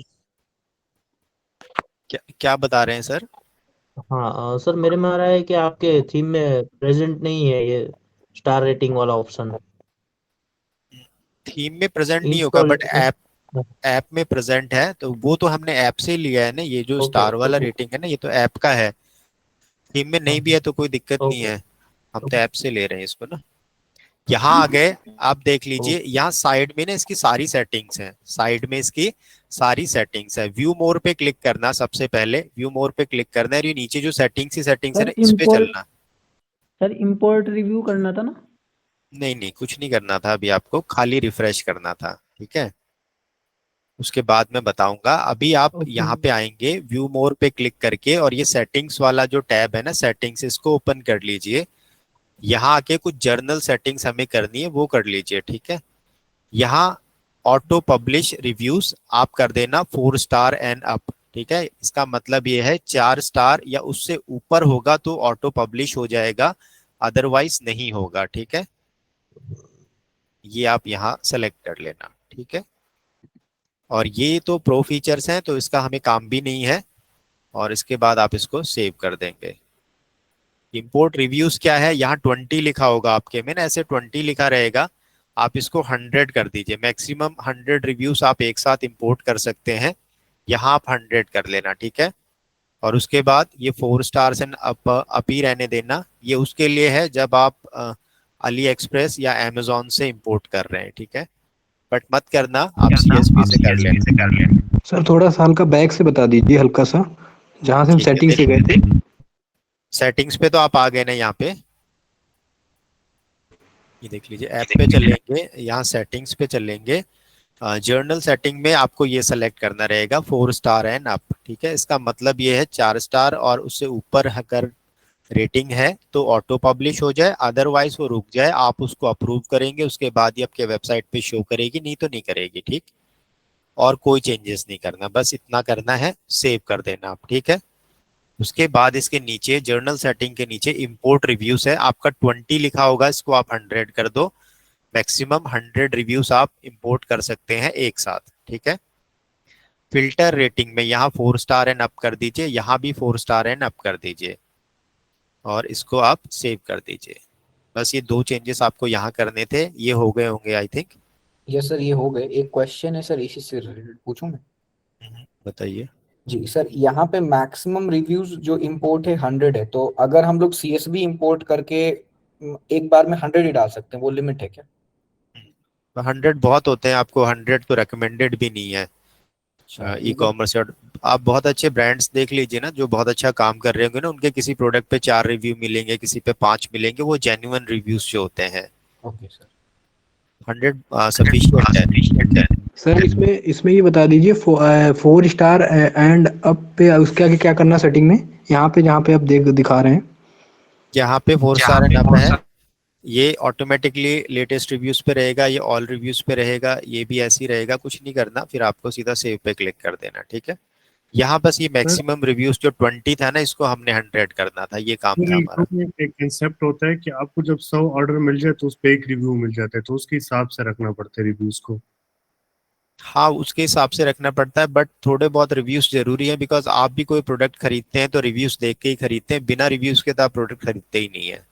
क्या बता रहे हैं सर? हाँ सर मेरे में आ रहा है कि आपके थीम में प्रेजेंट नहीं है ये स्टार रेटिंग वाला ऑप्शन। थीम में प्रेजेंट नहीं होगा, बट ऐप में प्रेजेंट है, तो वो तो हमने ऐप से लिया है ना। ये जो स्टार वाला रेटिंग है ना, ये तो ऐप का है, थीम में नहीं भी है तो कोई दिक्कत नहीं है, हम तो ऐप से ले रहे हैं इसको ना। यहाँ आ गए, आप देख लीजिए, यहाँ साइड में ना इसकी सारी सेटिंग्स हैं, साइड में इसकी सारी सेटिंग्स है। व्यू मोर पे क्लिक करना, सबसे पहले व्यू मोर पे क्लिक करना है, और ये नीचे जो सेटिंग्स है ना, इस पे चलना। सर इंपोर्ट रिव्यू करना था ना? नहीं कुछ नहीं करना था अभी, आपको खाली रिफ्रेश करना था, ठीक है। उसके बाद मैं बताऊंगा। अभी आप यहाँ पे आएंगे, व्यू मोर पे क्लिक करके, और ये सेटिंग्स वाला जो टैब है ना, सेटिंग्स, इसको ओपन कर लीजिए। यहाँ आके कुछ जर्नल सेटिंग्स हमें करनी है, वो कर लीजिए, ठीक है। यहाँ ऑटो पब्लिश रिव्यूज आप कर देना 4 स्टार एंड अप, ठीक है। इसका मतलब ये है 4 स्टार या उससे ऊपर होगा तो ऑटो पब्लिश हो जाएगा, अदरवाइज नहीं होगा, ठीक है। ये आप यहाँ सेलेक्ट कर लेना, ठीक है। और ये तो प्रो फीचर्स हैं, तो इसका हमें काम भी नहीं है, और इसके बाद आप इसको सेव कर देंगे। इंपोर्ट रिव्यूज क्या है, यहाँ 20 लिखा होगा आपके में ना, ऐसे 20 लिखा रहेगा, आप इसको 100 कर दीजिए। मैक्सिमम 100 रिव्यूज आप एक साथ इंपोर्ट कर सकते हैं, यहाँ आप 100 कर लेना, ठीक है। और उसके बाद ये 4 स्टार्स एंड अप ही रहने देना। ये उसके लिए है जब आप अली एक्सप्रेस या अमेजोन से इंपोर्ट कर रहे हैं, ठीक है। बट मत करना, आप CSV से कर लेना। सर थोड़ा सा हल्का बैक से बता दीजिए, हल्का सा, जहां से हम सेटिंग से गए थे। सेटिंग्स पे तो आप आ गए ना, यहाँ पे ये देख लीजिए, ऐप पे चलेंगे, यहाँ सेटिंग्स पे चलेंगे, जर्नल सेटिंग में आपको ये सेलेक्ट करना रहेगा 4 स्टार एंड अप, ठीक है। इसका मतलब ये है 4 स्टार और उससे ऊपर अगर रेटिंग है तो ऑटो पब्लिश हो जाए, अदरवाइज वो रुक जाए। आप उसको अप्रूव करेंगे, उसके बाद ही आपके वेबसाइट पे शो करेगी, नहीं तो नहीं करेगी, ठीक। और कोई चेंजेस नहीं करना, बस इतना करना है, सेव कर देना आप, ठीक है। उसके बाद इसके नीचे जर्नल सेटिंग के नीचे इंपोर्ट रिव्यूज है, आपका 20 लिखा होगा, इसको आप 100 कर दो। मैक्सिमम 100 रिव्यूज आप इंपोर्ट कर सकते हैं एक साथ, ठीक है। फिल्टर रेटिंग में यहाँ 4 स्टार एंड अप कर दीजिए, यहाँ भी 4 स्टार एंड अप कर दीजिए और इसको आप सेव कर दीजिए। बस ये 2 चेंजेस आपको यहाँ करने थे, ये हो गए होंगे आई थिंक। यस सर, ये हो गए। एक क्वेश्चन है सर, इसी से रिलेटेड पूछूं मैं? बताइए। जी सर, यहाँ पे मैक्सिमम रिव्यूज जो इंपोर्ट है 100 है, तो अगर हम लोग CSV इंपोर्ट करके एक बार में 100 ही डाल सकते हैं, वो लिमिट है क्या? 100 बहुत होते हैं, आपको 100 तो रिकमेंडेड भी नहीं है ई कॉमर्स। और आप बहुत अच्छे ब्रांड्स देख लीजिए ना, जो बहुत अच्छा काम कर रहे होंगे ना, उनके किसी प्रोडक्ट पे 4 रिव्यू मिलेंगे, किसी पे 5 मिलेंगे, वो जेन्युइन रिव्यूज जो होते हैं। ओके सर, 100 सफिशिएंट है। सर इसमें ये बता दीजिए 4 स्टार एंड अप पे उसके आगे क्या करना सेटिंग में, यहाँ पे जहाँ पे आप दिखा रहे हैं, यहाँ पे 4 स्टार एंड अप है, ये ऑटोमेटिकली लेटेस्ट रिव्यूज पे रहेगा, ये ऑल रिव्यूज पे रहेगा, ये भी ऐसे ही रहेगा। कुछ नहीं करना, फिर आपको सीधा सेव पे क्लिक कर देना, ठीक है। यहाँ बस ये मैक्सिमम रिव्यूज जो 20 था ना, इसको हमने 100 करना था, ये काम था हमारा। एक कंसेप्ट होता है कि आपको जब 100 ऑर्डर मिल जाए तो उस पे एक रिव्यू मिल जाता है, तो उसके हिसाब से रखना पड़ता है रिव्यूज को। हाँ, उसके हिसाब से रखना पड़ता है, बट थोड़े बहुत रिव्यूज जरूरी है, बिकॉज आप भी कोई प्रोडक्ट खरीदते हैं तो रिव्यूज देख के ही खरीदते हैं, बिना रिव्यूज के तो आप प्रोडक्ट खरीदते ही नहीं है।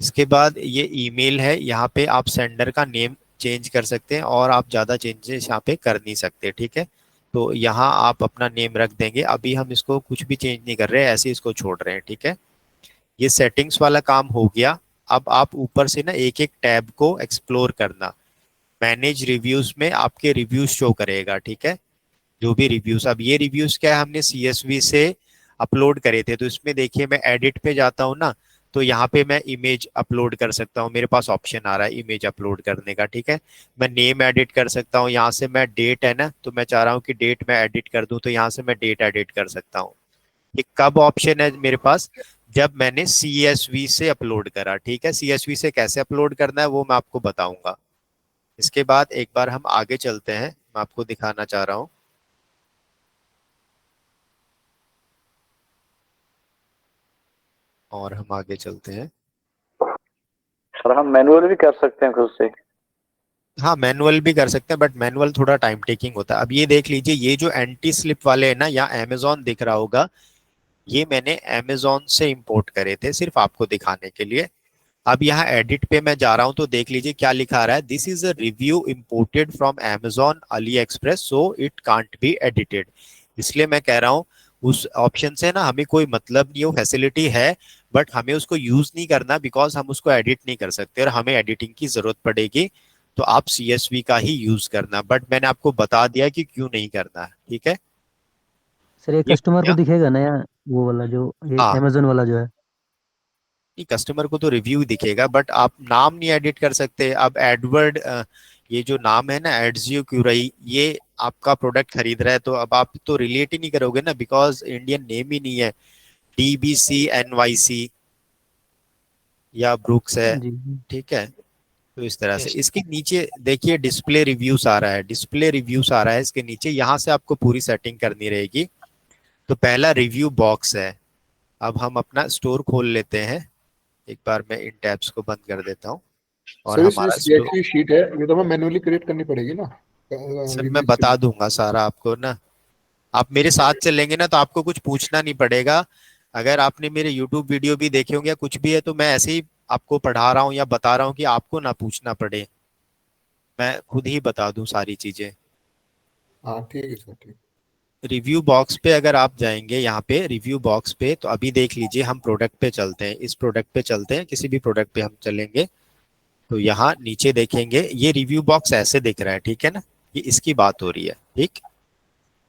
इसके बाद ये ईमेल है, यहाँ पे आप सेंडर का नेम चेंज कर सकते हैं और आप ज़्यादा चेंजेस यहाँ पे कर नहीं सकते, ठीक है। तो यहाँ आप अपना नेम रख देंगे, अभी हम इसको कुछ भी चेंज नहीं कर रहे हैं, ऐसे इसको छोड़ रहे हैं, ठीक है। ये सेटिंग्स वाला काम हो गया। अब आप ऊपर से ना एक एक टैब को एक्सप्लोर करना। मैनेज रिव्यूज में आपके रिव्यूज शो करेगा, ठीक है, जो भी रिव्यूज। अब ये रिव्यूज क्या है, हमने CSV से अपलोड करे थे, तो इसमें देखिए मैं एडिट पे जाता हूँ ना, तो यहाँ पे मैं इमेज अपलोड कर सकता हूँ, मेरे पास ऑप्शन आ रहा है इमेज अपलोड करने का, ठीक है। मैं नेम एडिट कर सकता हूँ, यहाँ से मैं डेट है ना, तो मैं चाह रहा हूँ कि डेट मैं एडिट कर दूँ, तो यहाँ से मैं डेट एडिट कर सकता हूँ। ये कब ऑप्शन है मेरे पास, जब मैंने CSV से अपलोड करा, ठीक है। CSV से कैसे अपलोड करना है वो मैं आपको बताऊंगा। इसके बाद एक बार हम आगे चलते हैं, मैं आपको दिखाना चाह रहा हूँ। और हम आगे चलते हैं। सर हम मैनुअल भी कर सकते हैं खुद से? हाँ, मैनुअल भी कर सकते हैं, बट मैनुअल थोड़ा टाइम टेकिंग होता है। अब ये देख लीजिए, ये जो एंटी स्लिप वाले है ना, यहाँ अमेजोन दिख रहा होगा, ये मैंने अमेजोन से इंपोर्ट करे थे सिर्फ आपको दिखाने के लिए। अब यहाँ एडिट पे मैं जा रहा हूँ, तो देख लीजिए क्या लिखा आ रहा है, this is a review imported from Amazon Ali express so it can't be edited. इसलिए मैं कह रहा हूँ उस ऑप्शन से ना हमें कोई मतलब नहीं, वो फैसिलिटी है बट हमें उसको यूज नहीं करना, बिकॉज हम उसको एडिट नहीं कर सकते और हमें एडिटिंग की जरूरत पड़ेगी, तो आप CSV का ही यूज करना। बट मैंने आपको बता दिया कि क्यों नहीं करना, ठीक है। सर ये कस्टमर को दिखेगा ना यार, वो वाला जो ये हाँ, अमेजोन वाला जो है? कस्टमर को तो रिव्यू दिखेगा, बट आप नाम नहीं एडिट कर सकते। अब एडवर्ड, ये जो नाम है ना, एड्जियो क्यूरई, ये आपका प्रोडक्ट खरीद रहा है, तो अब आप तो रिलेट ही नहीं करोगे ना, बिकॉज इंडियन नेम ही नहीं है। DBC NYC या ब्रुक्स है, ठीक है। तो इस तरह से इसके नीचे देखिए डिस्प्ले रिव्यूज आ रहा है, डिस्प्ले रिव्यूज आ रहा है इसके नीचे, यहाँ से आपको पूरी सेटिंग करनी रहेगी। तो पहला रिव्यू बॉक्स है। अब हम अपना स्टोर खोल लेते हैं, एक बार मैं इन टैब्स को बंद कर देता हूँ और सर हमारा इसमें CSV शीट है, ये तो हमें मैनुअली क्रिएट करनी पड़ेगी ना? सर मैं बता दूंगा सारा आपको ना, आप मेरे साथ चलेंगे ना तो आपको कुछ पूछना नहीं पड़ेगा। अगर आपने मेरे YouTube वीडियो भी देखे होंगे या कुछ भी है, तो मैं ऐसे ही आपको पढ़ा रहा हूँ या बता रहा हूँ कि आपको ना पूछना पड़े, मैं खुद ही बता दूं सारी चीजें। हाँ ठीक है सर, ठीक। रिव्यू बॉक्स पे अगर आप जाएंगे, यहाँ पे रिव्यू बॉक्स पे, तो अभी देख लीजिए हम प्रोडक्ट पे चलते हैं, इस प्रोडक्ट पे चलते हैं, किसी भी प्रोडक्ट पे हम चलेंगे तो यहाँ नीचे देखेंगे ये रिव्यू बॉक्स ऐसे दिख रहा है, ठीक है ना, ये इसकी बात हो रही है, ठीक।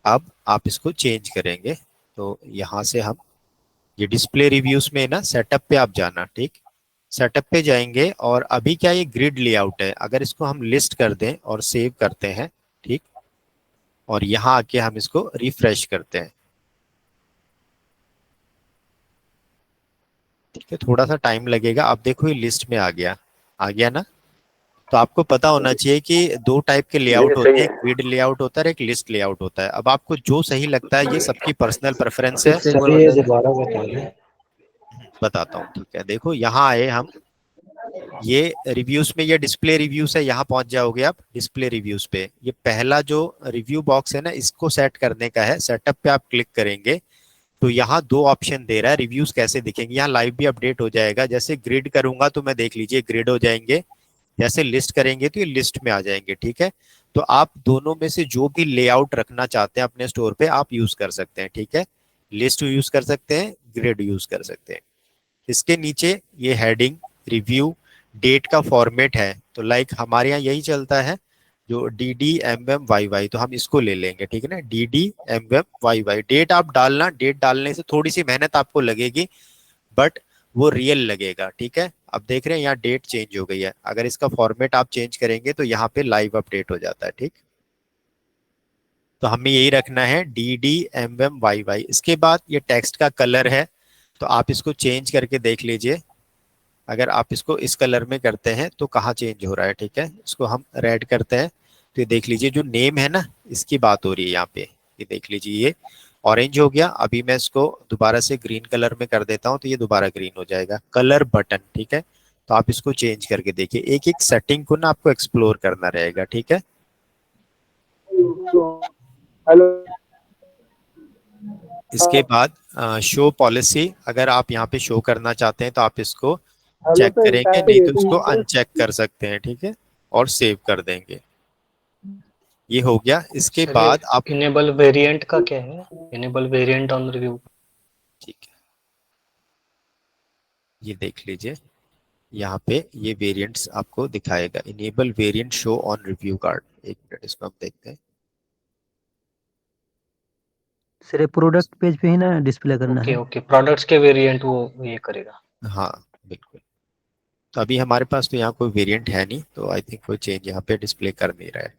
अब आप इसको चेंज करेंगे, तो यहाँ से हम ये डिस्प्ले रिव्यूज में ना सेटअप पे आप जाना, ठीक। सेटअप पे जाएंगे और अभी क्या ये ग्रिड लेआउट है, अगर इसको हम लिस्ट कर दें और सेव करते हैं, ठीक, और यहाँ आके हम इसको रिफ्रेश करते हैं, ठीक है। थोड़ा सा टाइम लगेगा। अब देखो ये लिस्ट में आ गया ना। तो आपको पता होना चाहिए कि 2 टाइप के लेआउट होते हैं, एक ग्रिड लेआउट होता है, एक लिस्ट लेआउट होता है। अब आपको जो सही लगता है, ये सबकी पर्सनल प्रेफरेंस है, दोबारा बता दें। बताता हूँ, ठीक है। देखो यहाँ आए हम, ये रिव्यूज में ये डिस्प्ले रिव्यूज है, यहाँ पहुंच जाओगे आप डिस्प्ले रिव्यूज पे। ये पहला जो रिव्यू बॉक्स है ना, इसको सेट करने का है। सेटअप पे आप क्लिक करेंगे तो यहाँ 2 ऑप्शन दे रहा है, रिव्यूज कैसे दिखेंगे। यहाँ लाइव भी अपडेट हो जाएगा। जैसे ग्रिड करूंगा तो मैं देख लीजिए ग्रिड हो जाएंगे, जैसे लिस्ट करेंगे तो ये लिस्ट में आ जाएंगे, ठीक है। तो आप दोनों में से जो भी लेआउट रखना चाहते हैं अपने स्टोर पे आप यूज कर सकते हैं, ठीक है। लिस्ट यूज कर सकते हैं, ग्रिड यूज कर सकते हैं। इसके नीचे ये हेडिंग, रिव्यू, डेट का फॉर्मेट है। तो लाइक हमारे यहाँ यही चलता है जो DDMMYY, तो हम इसको ले लेंगे, ठीक है ना, DDMMYY। डेट आप डालना, डेट डालने से थोड़ी सी मेहनत आपको लगेगी बट वो रियल लगेगा, ठीक है। अब देख रहे हैं यहाँ डेट चेंज हो गई है। अगर इसका फॉर्मेट आप चेंज करेंगे तो यहाँ पे लाइव अपडेट हो जाता है, ठीक। तो हमें यही रखना है DDMMYY। इसके बाद ये टेक्स्ट का कलर है, तो आप इसको चेंज करके देख लीजिए। अगर आप इसको इस कलर में करते हैं तो कहाँ चेंज हो रहा है, ठीक है। इसको हम रेड करते हैं तो ये देख लीजिए जो नेम है ना, इसकी बात हो रही है यहाँ पे। ये देख लीजिए ये ऑरेंज हो गया। अभी मैं इसको दोबारा से ग्रीन कलर में कर देता हूँ तो ये दोबारा ग्रीन हो जाएगा। कलर बटन, ठीक है। तो आप इसको चेंज करके देखिए। एक एक सेटिंग को ना आपको एक्सप्लोर करना रहेगा, ठीक है। हेलो। इसके बाद शो पॉलिसी, अगर आप यहाँ पे शो करना चाहते हैं तो आप इसको चेक करेंगे, नहीं तो इसको अनचेक कर सकते हैं, ठीक है, और सेव कर देंगे। ये हो गया। इसके बाद आप इनेबल वेरिएंट का क्या है? इनेबल वेरिएंट ऑन रिव्यू, ठीक है, ये देख लीजिए यहाँ पे ये वेरिएंट्स आपको दिखाएगा। Enable variant show on review card. एक मिनट इसको हम देखते हैं। सिर्फ प्रोडक्ट पेज पे ही ना डिस्प्ले करना है? ओके, प्रोडक्ट्स के वेरिएंट वो ये करेगा। हाँ बिल्कुल। तो अभी हमारे पास तो यहाँ कोई वेरिएंट है नहीं, तो आई थिंक कोई चेंज यहाँ पे डिस्प्ले कर नहीं रहा है।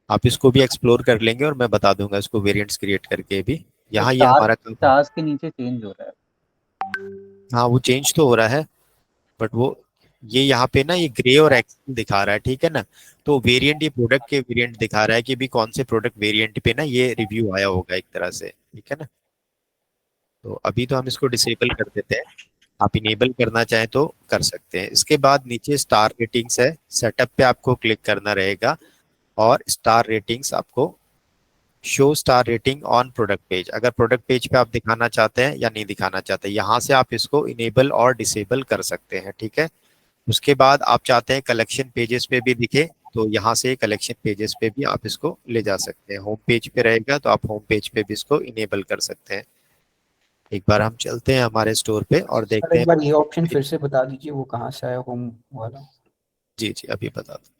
आप इसको भी एक्सप्लोर कर लेंगे और मैं बता दूंगा इसको वेरिएंट्स क्रिएट करके भी। यहाँ ये हमारा टास्क के नीचे चेंज हो रहा है। हाँ वो चेंज तो हो रहा है बट वो ये यहाँ पे ना ये ग्रे और एक्सेल दिखा रहा है, ठीक है ना। तो वेरिएंट, ये प्रोडक्ट के वेरिएंट दिखा रहा है कि भी कौन से प्रोडक्ट वेरिएंट पे ना ये रिव्यू आया होगा एक तरह से, ठीक है ना। तो अभी तो हम इसको डिसेबल कर देते हैं, आप इनेबल करना चाहें तो कर सकते हैं। इसके बाद नीचे स्टार रेटिंग्स है, सेटअप पे आपको क्लिक करना रहेगा और स्टार रेटिंग्स आपको show star rating on product page. अगर प्रोडक्ट पेज पे आप दिखाना चाहते हैं या नहीं दिखाना चाहते, यहाँ से आप इसको इनेबल और डिसेबल कर सकते हैं, ठीक है। उसके बाद आप चाहते हैं कलेक्शन पेजेस पे भी दिखे, तो यहाँ से कलेक्शन पेजेस पे भी आप इसको ले जा सकते हैं। होम पेज पे रहेगा तो आप होम पेज पे भी इसको इनेबल कर सकते हैं। एक बार हम चलते हैं हमारे स्टोर पे और देखते हैं। एक बार ये ऑप्शन फिर से बता दीजिए, वो कहाँ से आया होम वाला? जी जी अभी बता दो।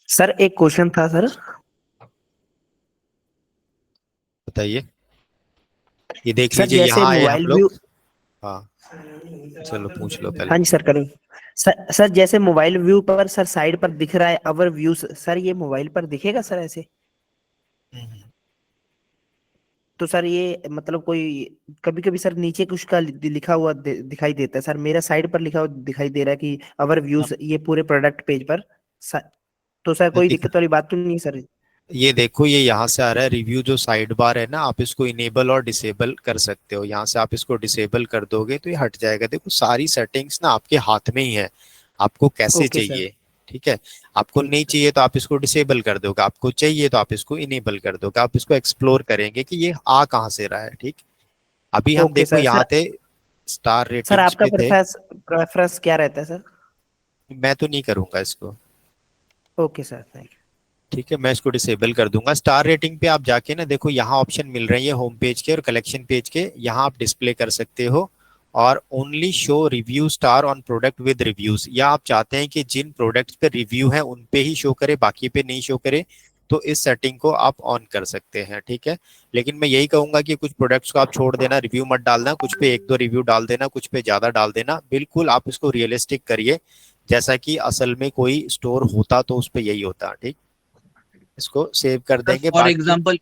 सर एक क्वेश्चन था सर। बताइए। ये देख सर लीजिए जैसे यहाँ है हम मोबाइल व्यू, लोग। हाँ चलो पूछ लो पहले। हाँ जी सर करूँ। सर जैसे मोबाइल व्यू पर सर साइड पर दिख रहा है अवर व्यूज, सर ये मोबाइल पर दिखेगा सर ऐसे? तो सर ये मतलब कोई कभी कभी सर नीचे कुछ का लिखा हुआ दिखाई देता है सर, मेरा साइड पर लिखा हुआ दिखाई दे रहा है कि अवर व्यूज ये पूरे प्रोडक्ट पेज पर तो सर कोई दिक्कत वाली बात तो नहीं सर? ये देखो ये यहाँ से आ रहा है रिव्यू, जो साइड बार है ना, आप इसको इनेबल और डिसेबल कर सकते हो। यहाँ से आप इसको डिसेबल कर दोगे तो ये हट जाएगा। देखो सारी सेटिंग्स ना आपके हाथ में ही है, आपको कैसे चाहिए, ठीक है। आपको नहीं चाहिए तो आप इसको डिसेबल कर दोगे, आपको चाहिए तो आप इसको इनेबल कर दोगे। आप इसको एक्सप्लोर करेंगे कि ये आ कहाँ से रहा है, ठीक। अभी हम देखो यहाँ थे स्टार रेटिंग्स सर आपका पे थे। प्रेफरेंस क्या रहता है सर? मैं तो नहीं करूंगा इसको। Okay sir thank you. ठीक है मैं इसको डिसेबल कर दूंगा। स्टार रेटिंग पे आप जाके ना देखो यहाँ ऑप्शन मिल रही है होम पेज के और कलेक्शन पेज के, यहाँ आप डिस्प्ले कर सकते हो और only show review star on product with reviews, या आप चाहते हैं कि जिन प्रोडक्ट्स पे रिव्यू है उन पे ही शो करे बाकी पे नहीं शो करे, तो इस सेटिंग को आप ऑन कर सकते हैं, ठीक है। लेकिन मैं यही कहूंगा कि कुछ प्रोडक्ट्स को आप छोड़ देना, रिव्यू मत डालना, कुछ पे 1-2 रिव्यू डाल देना, कुछ पे ज्यादा डाल देना। बिल्कुल आप इसको रियलिस्टिक करिए, जैसा कि असल में कोई स्टोर होता तो उस पर यही होता, ठीक। इसको सेव कर देंगे। फॉर एग्जांपल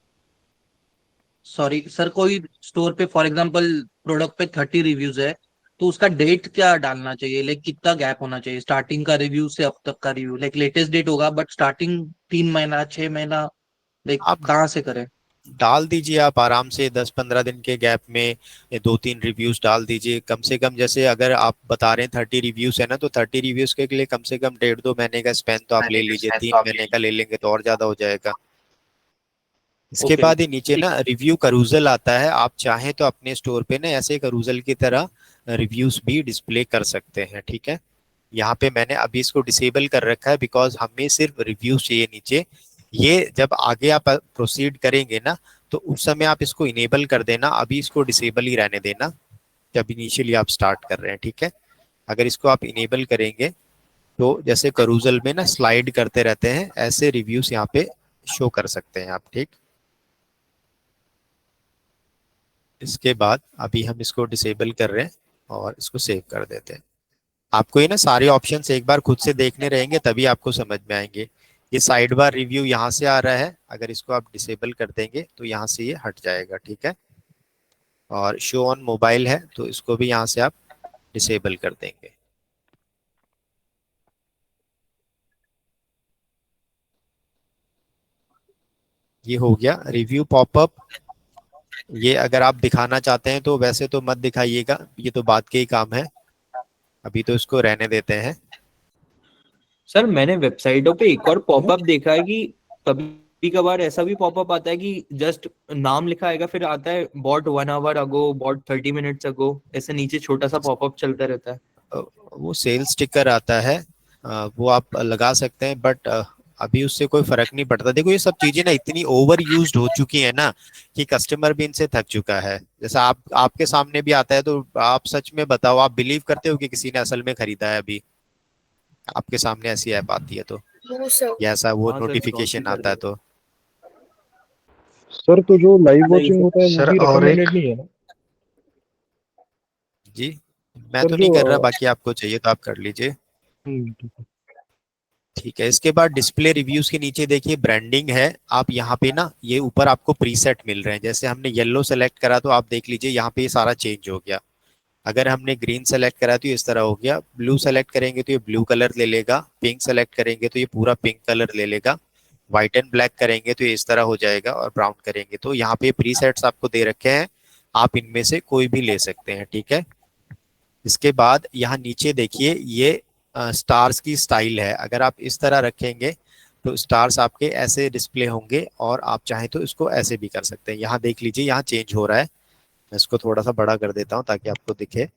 सॉरी सर, कोई स्टोर पे फॉर एग्जांपल प्रोडक्ट पे 30 रिव्यूज है तो उसका डेट क्या डालना चाहिए, लाइक कितना गैप होना चाहिए स्टार्टिंग का रिव्यू से अब तक का रिव्यू? लाइक लेटेस्ट डेट होगा बट स्टार्टिंग 3 महीना 6 महीना, लाइक कहाँ से करें? डाल दीजिए आप आराम से 10-15 दिन के गैप में 2-3 रिव्यूज डाल दीजिए कम से कम। जैसे अगर आप बता रहे हैं 30 रिव्यूज है ना, तो 30 रिव्यूज के लिए कम से कम 1.5-2 महीने का स्पेन तो आप ले लीजिए, 3 महीने का ले लेंगे तो और ज्यादा हो जाएगा। इसके ओके, बाद ही नीचे ना रिव्यू करूजल आता है, आप चाहें तो अपने स्टोर पे ना ऐसे करूजल की तरह रिव्यूज भी डिस्प्ले कर सकते हैं, ठीक है। यहाँ पे मैंने अभी इसको डिसेबल कर रखा है बिकॉज हमें सिर्फ रिव्यूज चाहिए नीचे। ये जब आगे आप प्रोसीड करेंगे ना तो उस समय आप इसको इनेबल कर देना, अभी इसको डिसेबल ही रहने देना जब इनिशियली आप स्टार्ट कर रहे हैं, ठीक है। अगर इसको आप इनेबल करेंगे तो जैसे करूजल में ना स्लाइड करते रहते हैं, ऐसे रिव्यूज यहाँ पे शो कर सकते हैं आप, ठीक। इसके बाद अभी हम इसको डिसेबल कर रहे हैं और इसको सेव कर देते हैं। आपको ये ना सारे ऑप्शंस एक बार खुद से देखने रहेंगे तभी आपको समझ में आएंगे। ये साइड बार रिव्यू यहाँ से आ रहा है, अगर इसको आप डिसेबल कर देंगे तो यहाँ से ये हट जाएगा, ठीक है। और शो ऑन मोबाइल है तो इसको भी यहाँ से आप डिसेबल कर देंगे। ये हो गया रिव्यू पॉपअप। ये अगर आप दिखाना चाहते हैं तो वैसे तो मत दिखाइएगा, ये तो बात के ही काम है, अभी तो इसको रहने देते हैं। सर मैंने वेबसाइटों पे एक और पॉपअप देखा है कि कभी कभार ऐसा भी पॉपअप आता है कि जस्ट नाम लिखा आएगा, फिर आता है bought 1 hour ago, bought 30 minutes ago, ऐसे नीचे छोटा सा पॉपअप चलता रहता है। वो सेल स्टिकर आता है, वो आप लगा सकते हैं, बट अभी उससे कोई फर्क नहीं पड़ता। देखो ये सब चीजें ना इतनी ओवर यूज्ड हो चुकी है ना कि कस्टमर भी इनसे थक चुका है। जैसा आपके सामने भी आता है तो आप सच में बताओ, आप बिलीव करते हो कि किसी ने असल में खरीदा है? अभी आपके सामने ऐसी ऐप आती है तो या ऐसा वो नोटिफिकेशन आता है तो सर तो जो लाइव वॉचिंग होता है वो सर भी और रिकमेंडेड एक नहीं है ना? जी मैं सर तो नहीं जो कर रहा, बाकी आपको चाहिए तो आप कर लीजिए, ठीक है। ठीक है। इसके बाद डिस्प्ले रिव्यूज के नीचे देखिए ब्रांडिंग है, आप यहाँ पे ना ये ऊपर आपको प्रीसेट मिल रहे हैं। जैसे हमने येलो सेलेक्ट करा तो आप देख लीजिए यहाँ पे ये सारा चेंज हो गया। अगर हमने ग्रीन सेलेक्ट करा तो ये इस तरह हो गया, ब्लू सेलेक्ट करेंगे तो ये ब्लू कलर ले लेगा, पिंक सेलेक्ट करेंगे तो ये पूरा पिंक कलर ले लेगा, व्हाइट एंड ब्लैक करेंगे तो ये इस तरह हो जाएगा, और ब्राउन करेंगे तो यहाँ पे प्रीसेट्स आपको दे रखे हैं, आप इनमें से कोई भी ले सकते हैं, ठीक है। इसके बाद यहाँ नीचे देखिए ये स्टार्स की स्टाइल है, अगर आप इस तरह रखेंगे तो स्टार्स आपके ऐसे डिस्प्ले होंगे, और आप चाहें तो इसको ऐसे भी कर सकते हैं। यहाँ देख लीजिए यहाँ चेंज हो रहा है, मैं इसको थोड़ा सा बड़ा कर देता हूँ ताकि आपको दिखे।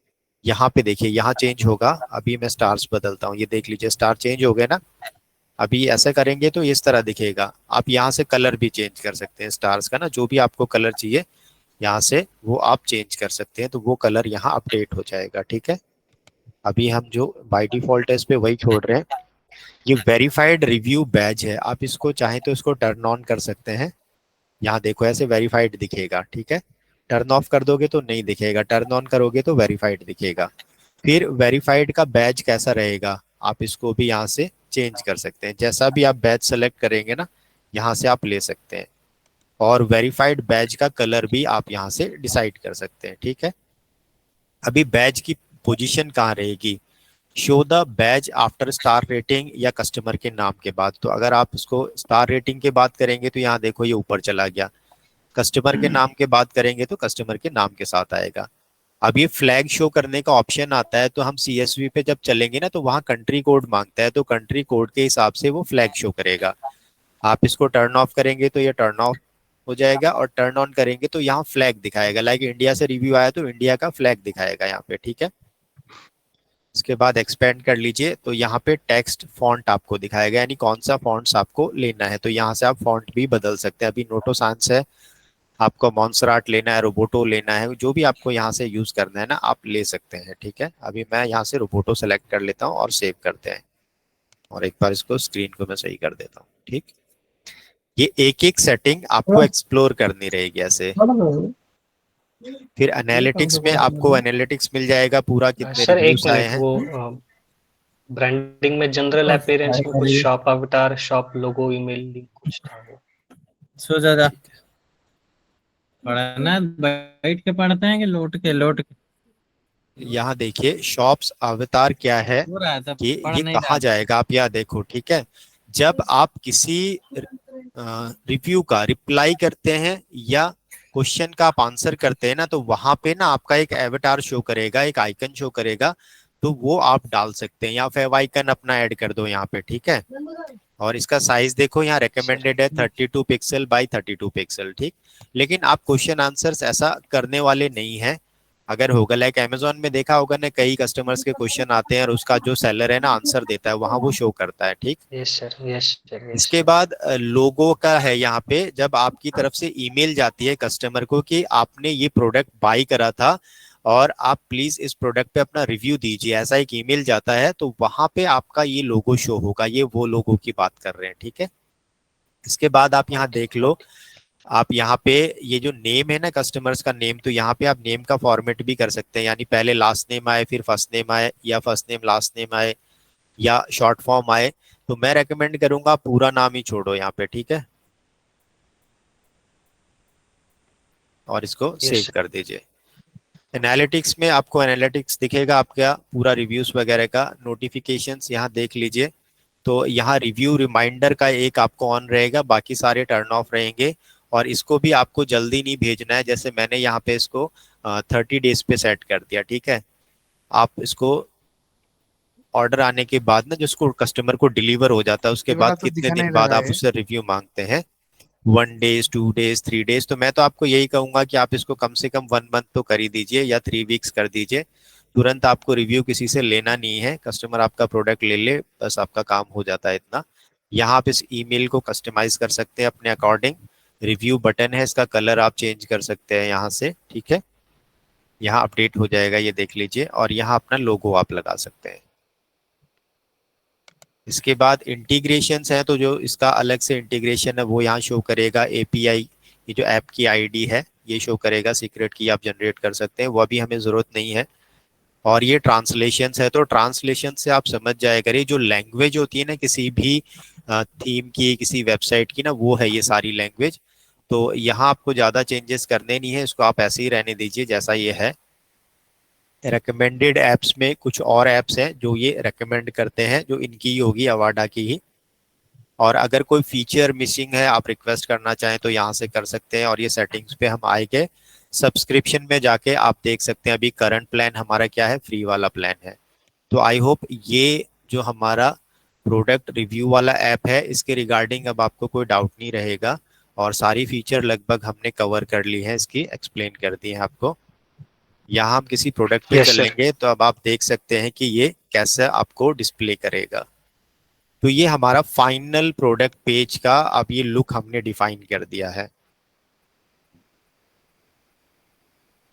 यहाँ पे देखिए यहाँ चेंज होगा, अभी मैं स्टार्स बदलता हूँ, ये देख लीजिए स्टार चेंज हो गए ना। अभी ऐसा करेंगे तो इस तरह दिखेगा। आप यहाँ से कलर भी चेंज कर सकते हैं स्टार्स का ना, जो भी आपको कलर चाहिए यहाँ से वो आप चेंज कर सकते हैं, तो वो कलर यहाँ अपडेट हो जाएगा, ठीक है। अभी हम जो बाय डिफॉल्ट है इस पे वही छोड़ रहे हैं। ये वेरीफाइड रिव्यू बैज है, आप इसको चाहें तो इसको टर्न ऑन कर सकते हैं। यहाँ देखो ऐसे वेरीफाइड दिखेगा, ठीक है। टर्न ऑफ कर दोगे तो नहीं दिखेगा, टर्न ऑन करोगे तो वेरीफाइड दिखेगा। फिर वेरीफाइड का बैज कैसा रहेगा आप इसको भी यहाँ से चेंज कर सकते हैं, जैसा भी आप बैज सेलेक्ट करेंगे ना यहाँ से आप ले सकते हैं। और वेरीफाइड बैज का कलर भी आप यहाँ से डिसाइड कर सकते हैं, ठीक है। अभी बैज की पोजीशन कहाँ रहेगी, show the badge after star rating या कस्टमर के नाम के बाद। तो अगर आप इसको स्टार रेटिंग के बाद करेंगे तो यहाँ देखो ये ऊपर चला गया, कस्टमर के नाम के बाद करेंगे तो कस्टमर के नाम के साथ आएगा। अब ये फ्लैग शो करने का ऑप्शन आता है, तो हम CSV पे जब चलेंगे ना तो वहाँ कंट्री कोड मांगता है, तो कंट्री कोड के हिसाब से वो फ्लैग शो करेगा। आप इसको टर्न ऑफ करेंगे तो ये टर्न ऑफ हो जाएगा, और टर्न ऑन करेंगे तो यहाँ फ्लैग दिखाएगा, लाइक इंडिया से रिव्यू आया तो इंडिया का फ्लैग दिखाएगा यहाँ पे, ठीक है। इसके बाद एक्सपेंड कर लीजिए तो यहाँ पे टेक्स्ट फॉन्ट आपको दिखाएगा, यानी कौन सा फॉन्ट्स आपको लेना है, तो यहाँ से आप फॉन्ट भी बदल सकते हैं। अभी नोटो सांस है, आपको मॉन्सराट लेना है, रोबोटो लेना है, जो भी आपको यहाँ से यूज करना है ना आप ले सकते हैं, ठीक है। अभी मैं यहाँ से रोबोटो सेलेक्ट कर लेता हूँ और सेव करते हैं, और एक बार इसको स्क्रीन को मैं सही कर देता हूँ, ठीक। ये एक एक सेटिंग आपको एक्सप्लोर करनी रहेगी ऐसे। फिर एनालिटिक्स में आपको एनालिटिक्स मिल जाएगा पूरा, कितने सर एक रिव्यूज आए मिनट, हैं। वो ब्रांडिंग में जनरल अपीयरेंस में कुछ शॉप अवतार, शॉप लोगो, ईमेल लिंक कुछ था वो। सो ज्यादा पढ़ना बैठ के पढ़ते हैं कि लौट के यहाँ देखिए शॉप्स अवतार क्या है, हो रहा था, ये पढ़ नहीं कहाँ रहा। जाएगा आप यहाँ देखो, ठीक है। जब आप किसी रिव्यू का रिप्लाई करते हैं या क्वेश्चन का आप आंसर करते हैं ना, तो वहां पे ना आपका एक एवटार शो करेगा, एक आइकन शो करेगा, तो वो आप डाल सकते हैं, या फेव आइकन अपना ऐड कर दो यहाँ पे, ठीक है। और इसका साइज देखो यहाँ रेकमेंडेड है 32 पिक्सल बाय 32 पिक्सल, ठीक। लेकिन आप क्वेश्चन आंसर्स ऐसा करने वाले नहीं है। अगर होगा लाइक अमेजोन में देखा होगा ना, कई कस्टमर्स के क्वेश्चन आते हैं और उसका जो सेलर है ना आंसर देता है, वहां वो शो करता है, ठीक। Yes sir, yes sir, yes इसके बाद लोगो का है यहाँ पे, जब आपकी तरफ से ईमेल जाती है कस्टमर को कि आपने ये प्रोडक्ट बाई करा था और आप प्लीज इस प्रोडक्ट पे अपना रिव्यू दीजिए, ऐसा एक ईमेल जाता है, तो वहां पे आपका ये लोगो शो होगा। ये वो लोगो की बात कर रहे हैं, ठीक है। इसके बाद आप यहाँ देख लो, आप यहाँ पे ये जो नेम है ना कस्टमर्स का नेम, तो यहाँ पे आप नेम का फॉर्मेट भी कर सकते हैं, यानी पहले लास्ट नेम आए फिर फर्स्ट नेम आए, या फर्स्ट नेम लास्ट नेम आए, या शॉर्ट फॉर्म आए। तो मैं रेकमेंड करूंगा पूरा नाम ही छोड़ो यहाँ पे, ठीक है, और इसको सेव कर दीजिए। एनालिटिक्स में आपको एनालिटिक्स दिखेगा आपका पूरा रिव्यूज वगैरह का, नोटिफिकेशंस यहाँ देख लीजिए। तो यहाँ रिव्यू रिमाइंडर का एक आपको ऑन रहेगा, बाकी सारे टर्न ऑफ रहेंगे। और इसको भी आपको जल्दी नहीं भेजना है, जैसे मैंने यहाँ पे इसको 30 डेज पे सेट कर दिया, ठीक है। आप इसको ऑर्डर आने के बाद ना, जिसको कस्टमर को डिलीवर हो जाता है, उसके बाद कितने दिन बाद आप उससे रिव्यू मांगते हैं, 1 डेज 2 डेज 3 डेज। तो मैं तो आपको यही कहूंगा कि आप इसको कम से कम 1 मंथ तो कर ही दीजिए, या 3 वीक्स कर दीजिए। तुरंत आपको रिव्यू किसी से लेना नहीं है, कस्टमर आपका प्रोडक्ट ले ले, बस आपका काम हो जाता है इतना। यहाँ आप इस ईमेल को कस्टमाइज कर सकते हैं अपने अकॉर्डिंग। रिव्यू बटन है, इसका कलर आप चेंज कर सकते हैं यहाँ से, ठीक है। यहाँ अपडेट हो जाएगा, ये देख लीजिए। और यहाँ अपना लोगो आप लगा सकते हैं। इसके बाद इंटीग्रेशंस है, तो जो इसका अलग से इंटीग्रेशन है वो यहाँ शो करेगा। एपीआई, ये जो ऐप की आईडी है ये शो करेगा, सीक्रेट की आप जनरेट कर सकते हैं, वो अभी हमें ज़रूरत नहीं है। और ये ट्रांसलेशंस है, तो ट्रांसलेशन से आप समझ जाया करिए, जो लैंग्वेज होती है ना किसी भी थीम की, किसी वेबसाइट की ना, वो है ये सारी लैंग्वेज। तो यहाँ आपको ज़्यादा चेंजेस करने नहीं है, इसको आप ऐसे ही रहने दीजिए जैसा ये है। रिकमेंडेड ऐप्स में कुछ और ऐप्स हैं जो ये रेकमेंड करते हैं, जो इनकी ही होगी, अवाडा की ही। और अगर कोई फीचर मिसिंग है, आप रिक्वेस्ट करना चाहें तो यहाँ से कर सकते हैं। और ये सेटिंग्स पे हम आएंगे, सब्सक्रिप्शन में जाके आप देख सकते हैं अभी करंट प्लान हमारा क्या है, फ्री वाला प्लान है। तो आई होप ये जो हमारा प्रोडक्ट रिव्यू वाला ऐप है, इसके रिगार्डिंग अब आपको कोई डाउट नहीं रहेगा, और सारी फीचर लगभग हमने कवर कर ली है, इसकी एक्सप्लेन कर दी है आपको। यहाँ हम किसी प्रोडक्ट पे चलेंगे तो अब आप देख सकते हैं कि ये कैसे आपको डिस्प्ले करेगा। तो ये हमारा फाइनल प्रोडक्ट पेज का अब ये लुक हमने डिफाइन कर दिया है।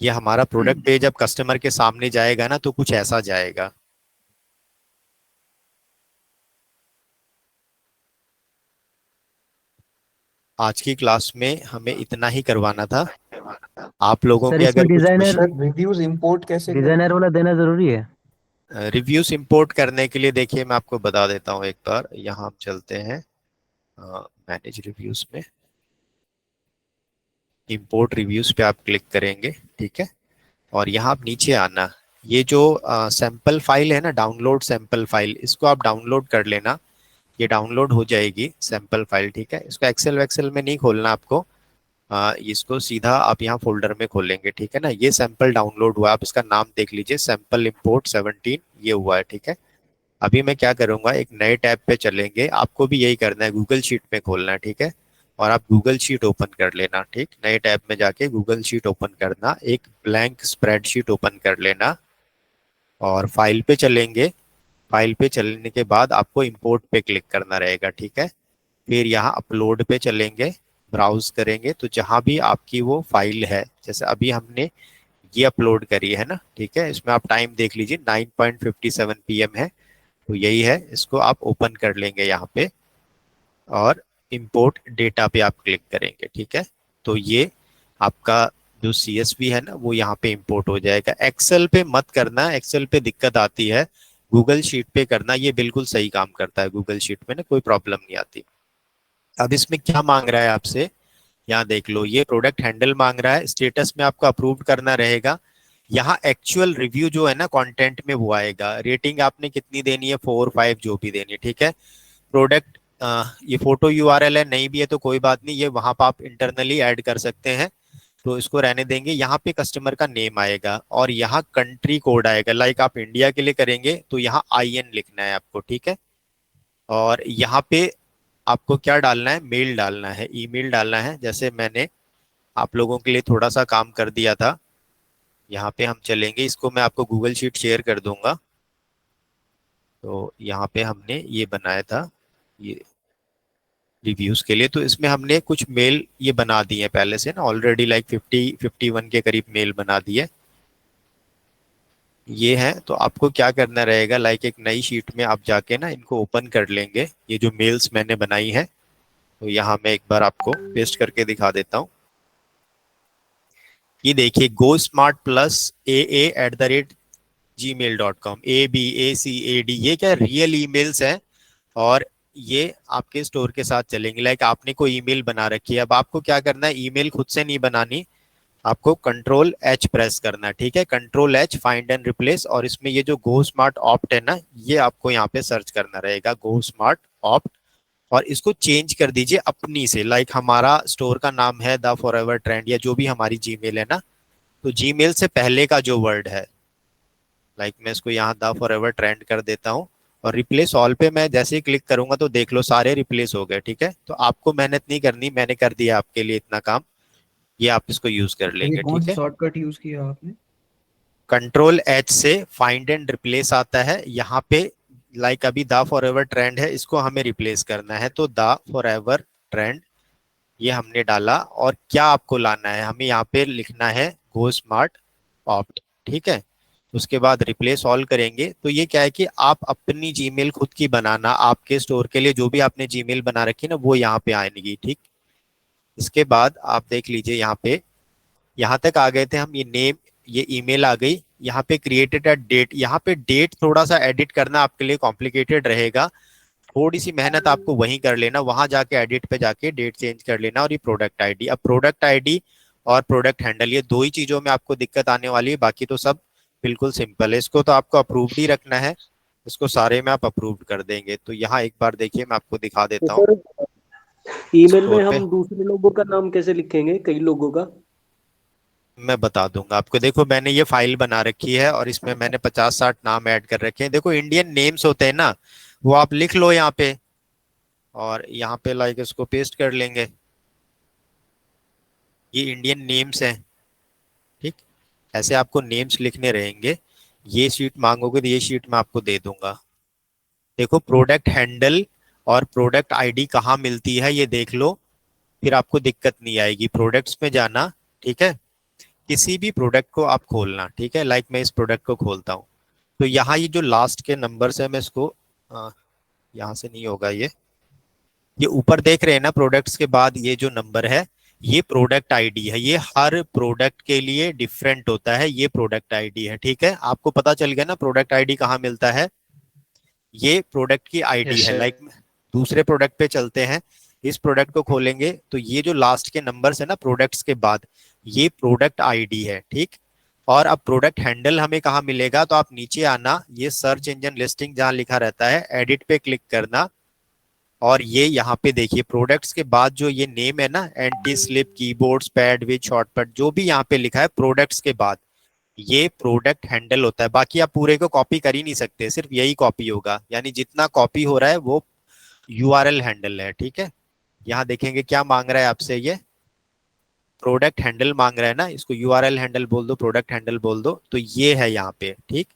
ये हमारा प्रोडक्ट पेज अब कस्टमर के सामने जाएगा ना, तो कुछ ऐसा जाएगा। आज की क्लास में हमें इतना ही करवाना था। आप लोगों के अगर डिजाइनर रिव्यूज इंपोर्ट कैसे डिजाइनर वाला देना जरूरी है। रिव्यूज इंपोर्ट करने के लिए देखिए मैं आपको बता देता हूँ एक बार। यहाँ हम चलते हैं मैनेज रिव्यूज में, इंपोर्ट रिव्यूज पे आप क्लिक करेंगे, ठीक है। और यहाँ आप नीचे आना, ये जो सैंपल फाइल है ना, डाउनलोड सैंपल फाइल, इसको आप डाउनलोड कर लेना। ये डाउनलोड हो जाएगी सैंपल फाइल, ठीक है। इसको एक्सेल वैक्सेल में नहीं खोलना आपको, इसको सीधा आप यहाँ फोल्डर में खोलेंगे, ठीक है ना। ये सैंपल डाउनलोड हुआ, आप इसका नाम देख लीजिए, सैंपल इंपोर्ट 17 ये हुआ है, ठीक है। अभी मैं क्या करूँगा, एक नए टैब पे चलेंगे, आपको भी यही करना है, गूगल शीट में खोलना है, ठीक है। और आप गूगल शीट ओपन कर लेना, ठीक। नए टैब में जाके गूगल शीट ओपन करना, एक ब्लैंक स्प्रेडशीट ओपन कर लेना, और फाइल पे चलेंगे। फाइल पे चलने के बाद आपको इंपोर्ट पे क्लिक करना रहेगा, ठीक है। फिर यहाँ अपलोड पे चलेंगे, ब्राउज करेंगे, तो जहाँ भी आपकी वो फाइल है, जैसे अभी हमने ये अपलोड करी है ना, ठीक है। इसमें आप टाइम देख लीजिए 9:57 PM है, तो यही है। इसको आप ओपन कर लेंगे यहाँ पे, और इंपोर्ट डेटा पे आप क्लिक करेंगे, ठीक है। तो ये आपका जो CSV है ना, वो यहाँ पे इंपोर्ट हो जाएगा। एक्सेल पे मत करना, एक्सेल पे दिक्कत आती है, गूगल शीट पे करना, ये बिल्कुल सही काम करता है। गूगल शीट में ना कोई प्रॉब्लम नहीं आती। अब इसमें क्या मांग रहा है आपसे, यहाँ देख लो, ये प्रोडक्ट हैंडल मांग रहा है, स्टेटस में आपको अप्रूव करना रहेगा। यहाँ एक्चुअल रिव्यू जो है ना कंटेंट में वो आएगा, रेटिंग आपने कितनी देनी है, 4 5 जो भी देनी है, ठीक है। प्रोडक्ट ये फोटो यूआरएल है, नहीं भी है तो कोई बात नहीं, ये वहां पर आप इंटरनली ऐड कर सकते हैं, तो इसको रहने देंगे। यहाँ पे कस्टमर का नेम आएगा और यहाँ कंट्री कोड आएगा। लाइक आप इंडिया के लिए करेंगे तो यहाँ IN लिखना है आपको, ठीक है। और यहाँ पे आपको क्या डालना है, मेल डालना है, ईमेल डालना है। जैसे मैंने आप लोगों के लिए थोड़ा सा काम कर दिया था, यहाँ पे हम चलेंगे, इसको मैं आपको गूगल शीट शेयर कर दूंगा। तो यहाँ पे हमने ये बनाया था ये रिव्यूज के लिए, तो इसमें हमने कुछ मेल ये बना दिए पहले से ना ऑलरेडी, लाइक 51 के करीब मेल बना दिए ये है। तो आपको क्या करना रहेगा, लाइक एक नई शीट में आप जाके ना इनको ओपन कर लेंगे, ये जो मेल्स मैंने बनाई है। तो यहाँ मैं एक बार आपको पेस्ट करके दिखा देता हूँ। ये देखिए GoSmartPlusAA@gmail.com, ABACAD, ये क्या रियल ईमेल्स हैं और ये आपके स्टोर के साथ चलेंगे। लाइक आपने कोई ईमेल बना रखी है, अब आपको क्या करना है, ईमेल खुद से नहीं बनानी, आपको Ctrl+H प्रेस करना है, ठीक है। Ctrl+H फाइंड एंड रिप्लेस, और इसमें ये जो GoSmart Opt है ना, ये आपको यहाँ पे सर्च करना रहेगा GoSmart Opt, और इसको चेंज कर दीजिए अपनी से। लाइक हमारा स्टोर का नाम है द फॉरएवर ट्रेंड, या जो भी हमारी जीमेल है ना, तो जीमेल से पहले का जो वर्ड है, लाइक मैं इसको यहाँ द फॉरएवर ट्रेंड कर देता हूँ, और रिप्लेस ऑल पे मैं जैसे ही क्लिक करूंगा तो देख लो सारे रिप्लेस हो गए, ठीक है। तो आपको मेहनत नहीं करनी, मैंने कर दिया आपके लिए इतना काम, ये आप इसको यूज कर लेंगे, कौन ठीक सा है। शॉर्टकट यूज किया आपने? Ctrl+H से फाइंड एंड रिप्लेस आता है, यहाँ पे लाइक अभी द फॉरएवर ट्रेंड है, इसको हमें रिप्लेस करना है, तो द फॉरएवर ट्रेंड ये हमने डाला। और क्या आपको लाना है, हमें यहाँ पे लिखना है GoSmart Opt, ठीक है। उसके बाद रिप्लेस ऑल करेंगे, तो ये क्या है कि आप अपनी जीमेल खुद की बनाना, आपके स्टोर के लिए जो भी आपने जीमेल बना रखी ना वो यहाँ पे आएगी, ठीक। इसके बाद आप देख लीजिए यहाँ पे, यहाँ तक आ गए थे हम, ये नेम, ये ईमेल आ गई, यहाँ पे क्रिएटेड एट डेट, यहाँ पे डेट थोड़ा सा एडिट करना आपके लिए कॉम्प्लिकेटेड रहेगा, थोड़ी सी मेहनत आपको वहीं कर लेना, वहां जाके एडिट पे जाके डेट चेंज कर लेना। और ये प्रोडक्ट आईडी, अब प्रोडक्ट आईडी और प्रोडक्ट हैंडल, ये दो ही चीजों में आपको दिक्कत आने वाली है, बाकी तो सब बिल्कुल सिंपल है। इसको तो आपको अप्रूव्ड ही रखना है, इसको सारे में आप अप्रूव्ड कर देंगे। तो यहाँ एक बार देखिए मैं आपको दिखा देता हूँ। ईमेल में हम दूसरे लोगों का नाम कैसे लिखेंगे, कई लोगों का? मैं बता दूंगा आपको, देखो मैंने ये फाइल बना रखी है और इसमें मैंने 50-60 नाम ऐड कर रखे हैं। देखो इंडियन नेम्स होते हैं ना, वो आप लिख लो यहाँ पे, और यहाँ पे लाइक इसको पेस्ट कर लेंगे, ये इंडियन नेम्स हैं, ठीक। ऐसे आपको नेम्स लिखने रहेंगे। ये शीट मांगोगे तो ये शीट मैं आपको दे दूंगा। देखो प्रोडक्ट हैंडल और प्रोडक्ट आईडी कहाँ मिलती है ये देख लो, फिर आपको दिक्कत नहीं आएगी। प्रोडक्ट्स में जाना, ठीक है, किसी भी प्रोडक्ट को आप खोलना, ठीक है। लाइक मैं इस प्रोडक्ट को खोलता हूँ, तो यहाँ ये जो लास्ट के नंबर्स है, मैं इसको यहाँ से नहीं होगा, ये ऊपर देख रहे हैं ना, प्रोडक्ट्स के बाद ये जो नंबर है ये प्रोडक्ट आईडी है, ये हर प्रोडक्ट के लिए डिफरेंट होता है, ये प्रोडक्ट आईडी है, ठीक है। आपको पता चल गया ना प्रोडक्ट आईडी कहाँ मिलता है, ये प्रोडक्ट की आईडी है। लाइक दूसरे प्रोडक्ट पे चलते हैं, इस प्रोडक्ट को खोलेंगे तो ये जो लास्ट के नंबर्स है ना प्रोडक्ट्स के बाद, ये प्रोडक्ट आईडी है, ठीक। और अब प्रोडक्ट हैंडल हमें कहाँ मिलेगा, तो आप नीचे आना, ये सर्च इंजन लिस्टिंग जहाँ लिखा रहता है, एडिट पे क्लिक करना, और ये यहाँ पे देखिए प्रोडक्ट्स के बाद जो ये नेम है ना, anti slip keyboards pad with shortcut, जो भी यहाँ पे लिखा है प्रोडक्ट्स के बाद, ये प्रोडक्ट हैंडल होता है। बाकी आप पूरे को कॉपी कर ही नहीं सकते, सिर्फ यही कॉपी होगा, यानी जितना कॉपी हो रहा है वो यूआरएल हैंडल है, ठीक है। यहाँ देखेंगे क्या मांग रहा है आपसे, ये प्रोडक्ट हैंडल मांग रहा है ना, इसको यूआरएल हैंडल बोल दो, प्रोडक्ट हैंडल बोल दो, तो ये है यहाँ पे, ठीक।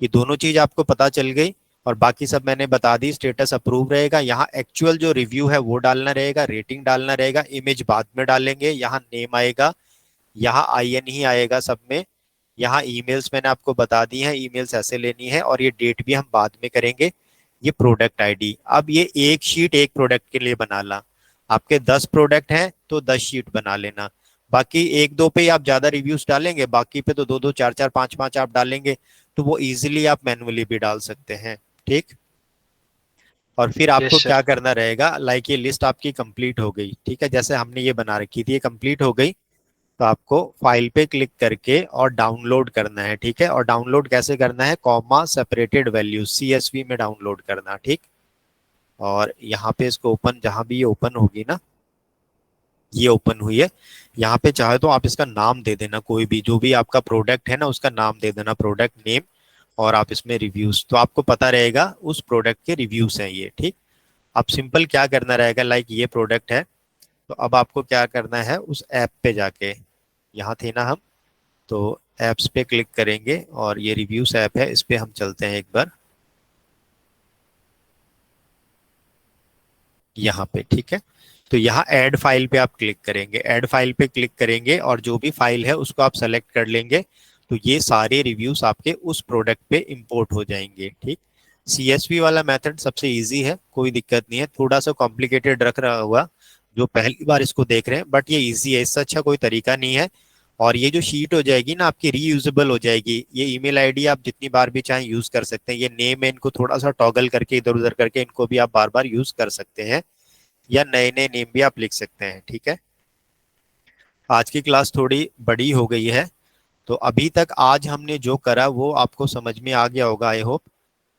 ये दोनों चीज आपको पता चल गई, और बाकी सब मैंने बता दी। स्टेटस अप्रूव रहेगा, यहाँ एक्चुअल जो रिव्यू है वो डालना रहेगा, रेटिंग डालना रहेगा, इमेज बाद में डालेंगे, यहाँ नेम आएगा, यहाँ IN ही आएगा सब में, यहाँ ईमेल्स मैंने आपको बता दी हैं, ईमेल्स ऐसे लेनी है, और ये डेट भी हम बाद में करेंगे। ये प्रोडक्ट आईडी, अब ये एक शीट एक प्रोडक्ट के लिए बना ला, आपके 10 प्रोडक्ट हैं तो 10 शीट बना लेना, बाकी 1-2 पे आप ज्यादा रिव्यूज डालेंगे, बाकी पे तो 2-2 4-4 5-5 आप डालेंगे, तो वो इजीली आप मैन्युअली भी डाल सकते हैं, ठीक। और फिर आपको क्या करना रहेगा, लाइक ये लिस्ट आपकी कंप्लीट हो गई, ठीक है, जैसे हमने ये बना रखी थी, ये कंप्लीट हो गई, तो आपको फाइल पे क्लिक करके और डाउनलोड करना है, ठीक है। और डाउनलोड कैसे करना है, कॉमा सेपरेटेड वैल्यूज CSV में डाउनलोड करना, ठीक। और यहाँ पे इसको ओपन, जहां भी ये ओपन होगी ना, ये ओपन हुई है, यहाँ पे चाहे तो आप इसका नाम दे देना, कोई भी जो भी आपका प्रोडक्ट है ना उसका नाम दे देना, प्रोडक्ट नेम, और आप इसमें रिव्यूज, तो आपको पता रहेगा उस प्रोडक्ट के रिव्यूज हैं ये। ठीक, अब सिंपल क्या करना रहेगा, लाइक ये प्रोडक्ट है, तो अब आपको क्या करना है, उस ऐप पे जाके, यहाँ थे ना हम, तो ऐप्स पे क्लिक करेंगे और ये रिव्यूज ऐप है, इस पे हम चलते हैं एक बार यहाँ पे। ठीक है, तो यहाँ ऐड फाइल पे आप क्लिक करेंगे, ऐड फाइल पे क्लिक करेंगे और जो भी फाइल है उसको आप सेलेक्ट कर लेंगे, तो ये सारे रिव्यूज आपके उस प्रोडक्ट पे इंपोर्ट हो जाएंगे। ठीक, CSV वाला मेथड सबसे इजी है, कोई दिक्कत नहीं है, थोड़ा सा कॉम्प्लिकेटेड रख रहा हुआ जो पहली बार इसको देख रहे हैं, बट ये इजी है, इससे अच्छा कोई तरीका नहीं है। और ये जो शीट हो जाएगी ना आपकी रीयूजेबल हो जाएगी, ये ईमेल आईडी आप जितनी बार भी चाहें यूज कर सकते हैं, ये नेम है, इनको थोड़ा सा टॉगल करके इधर उधर करके इनको भी आप बार बार यूज कर सकते हैं, या नए नए नेम भी आप लिख सकते हैं। ठीक है, आज की क्लास थोड़ी बड़ी हो गई है, तो अभी तक आज हमने जो करा वो आपको समझ में आ गया होगा, आई होप।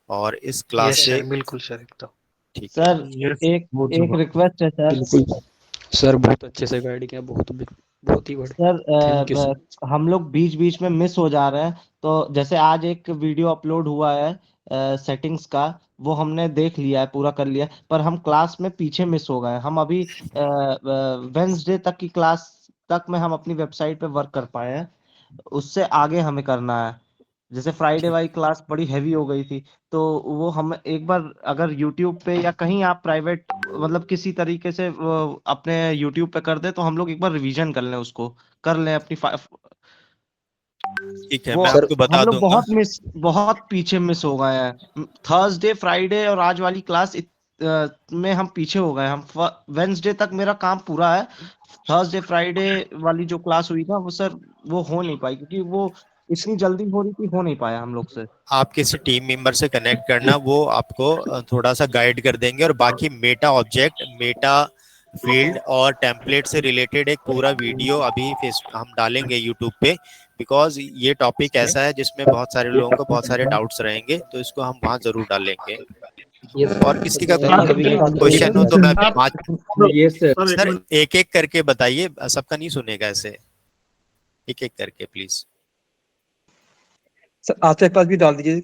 और इस क्लास से बिल्कुल सर, एकदम ठीक सर एक रिक्वेस्ट है सर। बिल्कुल सर, बहुत अच्छे से गाइड किया, बहुत ही बढ़िया। थैंक यू सर हम लोग बीच बीच में मिस हो जा रहे हैं, तो जैसे आज एक वीडियो अपलोड हुआ है सेटिंग्स का, वो हमने देख लिया है, पूरा कर लिया है, पर हम क्लास में पीछे मिस हो गए हैं। हम अभी वेंसडे तक की क्लास तक में हम अपनी वेबसाइट पे वर्क कर पाए हैं, उससे आगे हमें करना है। जैसे फ्राइडे वाली क्लास बड़ी हैवी हो गई थी, तो वो हम एक बार अगर YouTube पे या कहीं आप प्राइवेट मतलब किसी तरीके से अपने YouTube पे कर दे, तो हम लोग एक बार रिवीजन कर लें, उसको कर लें अपनी ठीक है, मैं आपको बता हम लोग दूंगा। बहुत पीछे मिस हो गए हैं। थर्सडे, फ्राइडे और आज वाली क्लास में हम पीछे हो गए। हम वेंसडे तक मेरा काम पूरा है, थर्सडे फ्राइडे वाली जो क्लास हुई ना वो सर वो हो नहीं पाई, क्योंकि वो इतनी जल्दी हो रही थी, हो नहीं पाया हम लोग से। आप किसी टीम मेंबर से कनेक्ट करना, वो आपको थोड़ा सा गाइड कर देंगे, और बाकी मेटा ऑब्जेक्ट, मेटा फील्ड और टेम्पलेट से रिलेटेड एक पूरा वीडियो अभी हम डालेंगे यूट्यूब पे, बिकॉज ये टॉपिक ऐसा है जिसमें बहुत सारे लोगों को बहुत सारे डाउट्स रहेंगे, तो इसको हम वहाँ जरूर डालेंगे। और किसी का क्वेश्चन हो तो मैं सर एक एक करके बताइए, सबका नहीं सुनेगा, ऐसे एक एक करके प्लीज। सर आज के पास भी डाल दीजिए,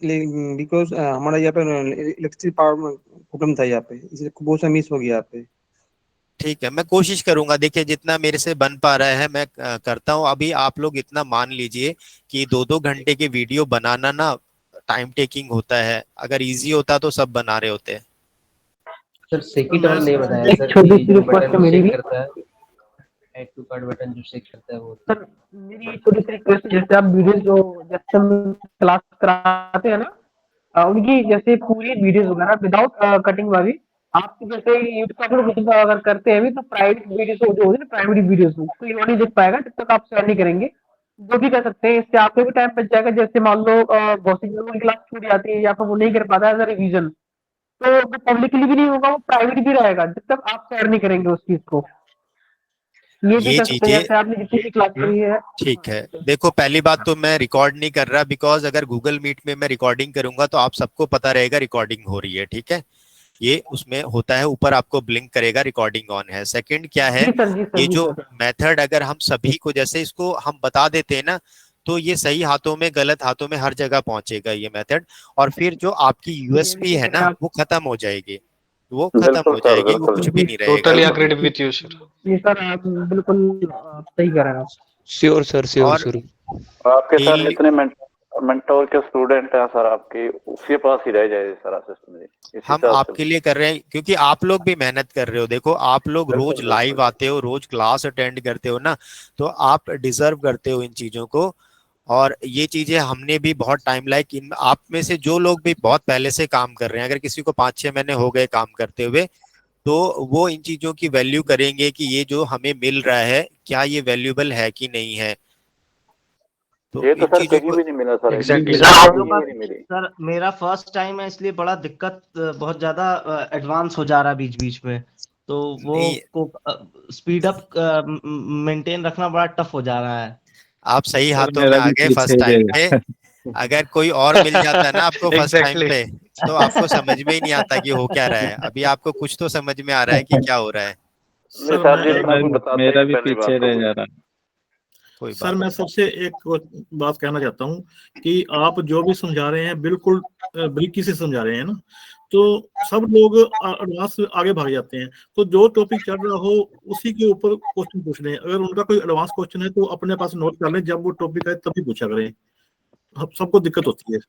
बिकॉज हमारा यहाँ पे इलेक्ट्रिसिटी पावर प्रॉब्लम था यहाँ पे, इसलिए बहुत सा मिस हो गया यहाँ पे। ठीक है, मैं कोशिश करूंगा, देखिए जितना मेरे से बन पा रहा है मैं करता हूँ। अभी आप लोग इतना मान लीजिए कि 2-2 घंटे के वीडियो बनाना ना टाइम टेकिंग होता है, अगर इजी होता तो सब बना रहे होते। सर सेकंड और नहीं बताया एक सर, छोटी कि सी जो रिक्वेस्ट बटन है मेरी चेक भी। करता है, ऐड टू कार्ट बटन जो चेक करता है वो। सर मेरी छोटी सी रिक्वेस्ट, जैसे आप वीडियो जो जैसे हम क्लास कराते हैं ना, उनकी जैसे पूरी वीडियोस वगैरह विदाउट कटिंग वाली, आप जैसे यूट्यूब पर अगर करते हैं भी, तो प्राइवेट वीडियोस जो होती है ना, प्राइवेट वीडियोस उसको ये नहीं देख पाएगा जब तक आप शेयर नहीं करेंगे। जो भी कर सकते हैं, इससे आपको भी टाइम बच जाएगा। जैसे मान लो गॉसिप की क्लास छूट जाती है या फिर वो नहीं कर पाता है रिवीजन, तो वो पब्लिकली भी नहीं होगा, वो प्राइवेट भी रहेगा जब तक आप शेयर नहीं करेंगे उस चीज को। ये भी कर सकते हैं, जैसे आपने जितनी भी क्लास करी है। ठीक है, देखो पहली बात तो मैं रिकॉर्ड नहीं कर रहा, बिकॉज अगर गूगल मीट में मैं रिकॉर्डिंग करूंगा तो आप सबको पता रहेगा रिकॉर्डिंग हो रही है। ठीक है, ये उसमें होता है, ऊपर आपको ब्लिंक करेगा रिकॉर्डिंग ऑन है। सेकंड क्या है, ये जो मेथड अगर हम सभी को, जैसे इसको हम बता देते हैं ना, तो ये सही हाथों में गलत हाथों में हर जगह पहुंचेगा ये मेथड, और फिर जो आपकी यूएसपी है ना वो खत्म हो जाएगी, वो खत्म हो जाएगी, वो कुछ भी नहीं रहेगा। Totally agreed with you sir. ये सर आप बिल्कुल सही कह रहे हैं आप। Sure sir, sure. आपके सर जितने मेंटोर के स्टूडेंट हैं सर, आपके उसके पास ही रह जाए सारा सिस्टम। हम आपके लिए कर रहे हैं, क्योंकि आप लोग भी मेहनत कर रहे हो। देखो आप लोग रोज लाइव आते हो, रोज क्लास अटेंड करते हो ना, तो आप डिजर्व करते हो इन चीजों को। और ये चीजें हमने भी बहुत टाइम लाइक, इन आप में से जो लोग भी बहुत पहले से काम कर रहे हैं, अगर किसी को 5-6 महीने हो गए काम करते हुए, तो वो इन चीजों की वैल्यू करेंगे कि ये जो हमें मिल रहा है क्या ये वैल्यूएबल है कि नहीं है। तो ये तो सर कहीं भी नहीं मिला सर। Exactly. सर मेरा फर्स्ट टाइम है, इसलिए बड़ा दिक्कत, बहुत ज्यादा एडवांस हो जा रहा है बीच बीच में, तो वो को स्पीड अप मेंटेन रखना बड़ा टफ हो जा रहा है। आप सही हाथों में आ गए फर्स्ट टाइम पे। अगर कोई और मिल जाता है ना आपको फर्स्ट टाइम पे, तो आपको समझ में ही नहीं आता कि हो क्या रहा है। अभी आपको कुछ तो समझ में आ रहा है कि क्या हो रहा है। नहीं सर जी, इतना कोई बताता ही मेरा भी पहली बात पीछे तो रह कोई। जा रहा है। कोई सर बात मैं नहीं। सबसे एक बात कहना चाहता हूँ कि आप जो भी समझा रहे हैं बिल्कुल बारीकी से समझा रहे हैं ना, तो सब लोग एडवांस आगे भाग जाते हैं। तो जो टॉपिक चल रहा हो उसी के ऊपर क्वेश्चन पूछ रहे हैं। अगर उनका कोई एडवांस क्वेश्चन है तो अपने पास नोट कर लें, जब वो टॉपिक आए तभी पूछा करें। सबको दिक्कत होती है।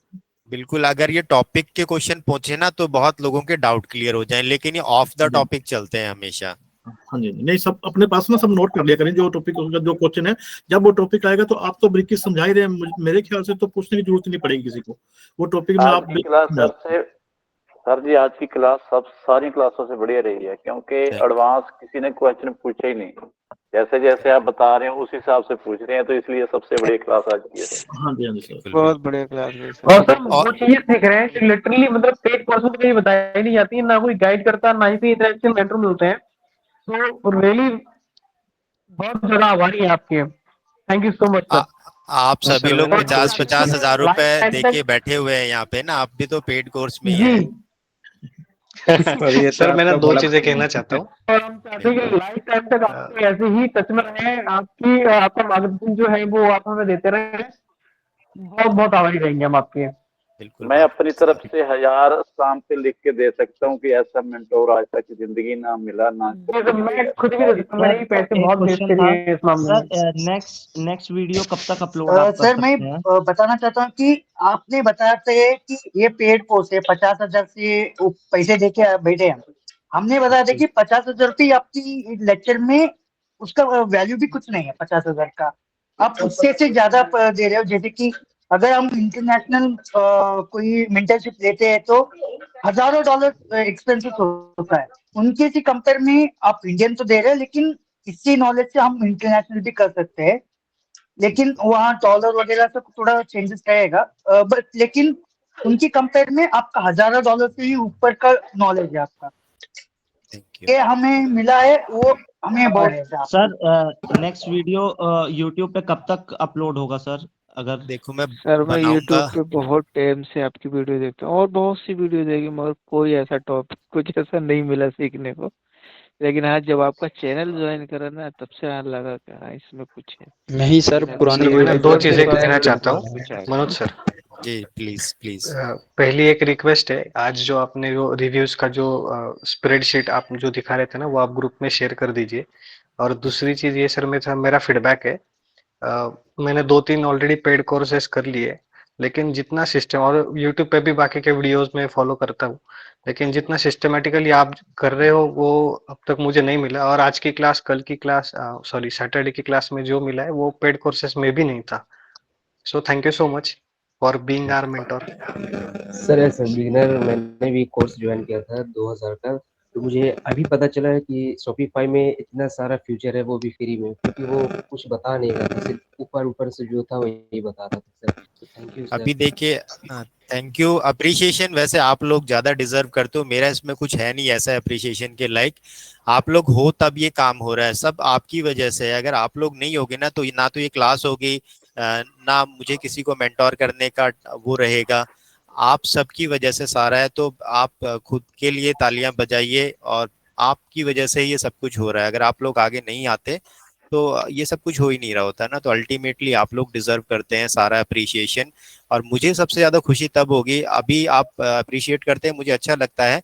बिल्कुल, अगर ये टॉपिक के क्वेश्चन पूछे ना तो बहुत लोगों के डाउट क्लियर हो जाएं, लेकिन ये ऑफ द टॉपिक चलते हैं हमेशा। हाँ जी, नहीं सब अपने पास ना सब नोट कर लिया करें जो टॉपिक जो क्वेश्चन है। जब वो टॉपिक आएगा तो आप तो बारीकी से समझा ही रहे हैं, मेरे ख्याल से तो पूछने की जरूरत नहीं पड़ेगी किसी को। वो टॉपिक में आज आप की क्लास सर जी आज की क्लास सब सारी क्लासों से बढ़िया रही है, क्योंकि एडवांस किसी ने क्वेश्चन पूछे ही नहीं। जैसे जैसे आप बता रहे हैं उस हिसाब से पूछ रहे हैं, तो इसलिए सबसे बड़ी क्लास आज की है सर। हाँ जी, हाँ जी सर, बहुत बढ़िया क्लास है और सर वो चीजें सीख रहे हैं कि लिटरली मतलब पेड कोर्स में कहीं बताई नहीं जाती है, ना कोई गाइड करता, ना ही कोई इंटरेक्शन मेंटर मिलते हैं। तो रियली बहुत ज्यादा आभारी है आपके। Thank you so much sir. आप सभी लोग 50-50 हजार रुपए Lifetime देके तक- बैठे हुए हैं यहाँ पे ना, आप भी तो पेड कोर्स में ही जी है। और ये सर मैं ना दो चीजें कहना चाहता हूँ। और हम चाहते हैं कि लाइफ टाइम तक आपके ऐसे ही टच में रहे, आपका मार्गदर्शन जो है वो आप हमें देते रहे। बहुत बहुत आभारी रहेंगे हम आपके। मैं अपनी तरफ से 1000 शाम पे लिख के दे सकता हूँ कि ऐसा मेंटोर आज तक जिंदगी ना मिला ना। मैं खुद भी मेरे भी पैसे बहुत वेस्ट करिए इस मामले में। सर नेक्स्ट वीडियो कब तक अपलोड आप कर सर मैं सकते हैं? बताना चाहता हूँ कि आपने बताया था कि ये पेड कोर्स है, 50,000 से पैसे देके आप बैठे हैं। हमने बताया था कि 50,000 रुपये आपकी लेक्चर में उसका वैल्यू भी कुछ नहीं है। 50,000 का आप उससे से ज्यादा दे रहे हो। जैसे कि अगर हम इंटरनेशनल कोई मेंटरशिप लेते हैं तो हजारों डॉलर एक्सपेंसेस होता है। उनके से कंपेयर में आप इंडियन तो दे रहे हैं, लेकिन इसी नॉलेज से हम इंटरनेशनल भी कर सकते हैं। लेकिन वहाँ डॉलर वगैरह से थोड़ा चेंजेस रहेगा, बट लेकिन उनकी कंपेयर में आपका हजारों डॉलर से ही ऊपर का नॉलेज है आपका। ये हमें मिला है, वो हमें बहुत। सर नेक्स्ट वीडियो यूट्यूब पे कब तक अपलोड होगा सर? अगर देखो मैं सर मैं बनाऊंगा। यूट्यूब पे बहुत टाइम से आपकी वीडियो देखता हूँ और बहुत सी वीडियो देखी, मगर कोई ऐसा टॉपिक कुछ ऐसा नहीं मिला सीखने को। लेकिन आज जब आपका चैनल ज्वाइन करा ना, तब से आज लगा कि हाँ इसमें कुछ है। नहीं सर, पुरानी मैं दो चीजें वीडियो कहना से चाहता हूँ मनोज सर। Ji please. पहली एक रिक्वेस्ट है, आज जो आपने जो रिव्यूज का जो स्प्रेडशीट आप जो दिखा रहे थे ना, वो आप ग्रुप में शेयर कर दीजिए। और दूसरी चीज ये सर मेरा फीडबैक है, मैंने 2-3 ऑलरेडी पेड कोर्सेज कर लिए, लेकिन जितना सिस्टम, और यूट्यूब पे भी बाकी के वीडियोस में फॉलो करता हूँ, लेकिन जितना सिस्टमेटिकली आप कर रहे हो वो अब तक मुझे नहीं मिला। और आज की क्लास, कल की क्लास, सॉरी सैटरडे की क्लास में जो मिला है वो पेड कोर्सेज में भी नहीं था। So thank you so much for being our mentor. Sir as a beginner मैंने भी कोर्स ज्वाइन किया था 2000 का, तो मुझे अभी पता चला है कि शॉपिफाई में इतना सारा फ्यूचर है, वो भी फ्री में, क्योंकि वो कुछ बता नहीं रहा था, सिर्फ ऊपर से जो था वही बता रहा था सर। Thank you sir. अभी देखिए, थैंक यू, अप्रिशिएशन वैसे आप लोग ज्यादा डिजर्व करते हो, मेरा इसमें कुछ है नहीं ऐसा अप्रिशिएशन के लाइक। आप लोग हो तब ये काम हो रहा है, सब आपकी वजह से है। अगर आप लोग नहीं होगे ना तो ये क्लास होगी, ना मुझे किसी को मेंटोर करने का वो रहेगा। आप सबकी वजह से सारा है, तो आप खुद के लिए तालियां बजाइए, और आपकी वजह से ये सब कुछ हो रहा है। अगर आप लोग आगे नहीं आते तो ये सब कुछ हो ही नहीं रहा होता ना। तो अल्टीमेटली आप लोग डिजर्व करते हैं सारा अप्रिशिएशन, और मुझे सबसे ज्यादा खुशी तब होगी, अभी आप अप्रिशिएट करते हैं, मुझे अच्छा लगता है,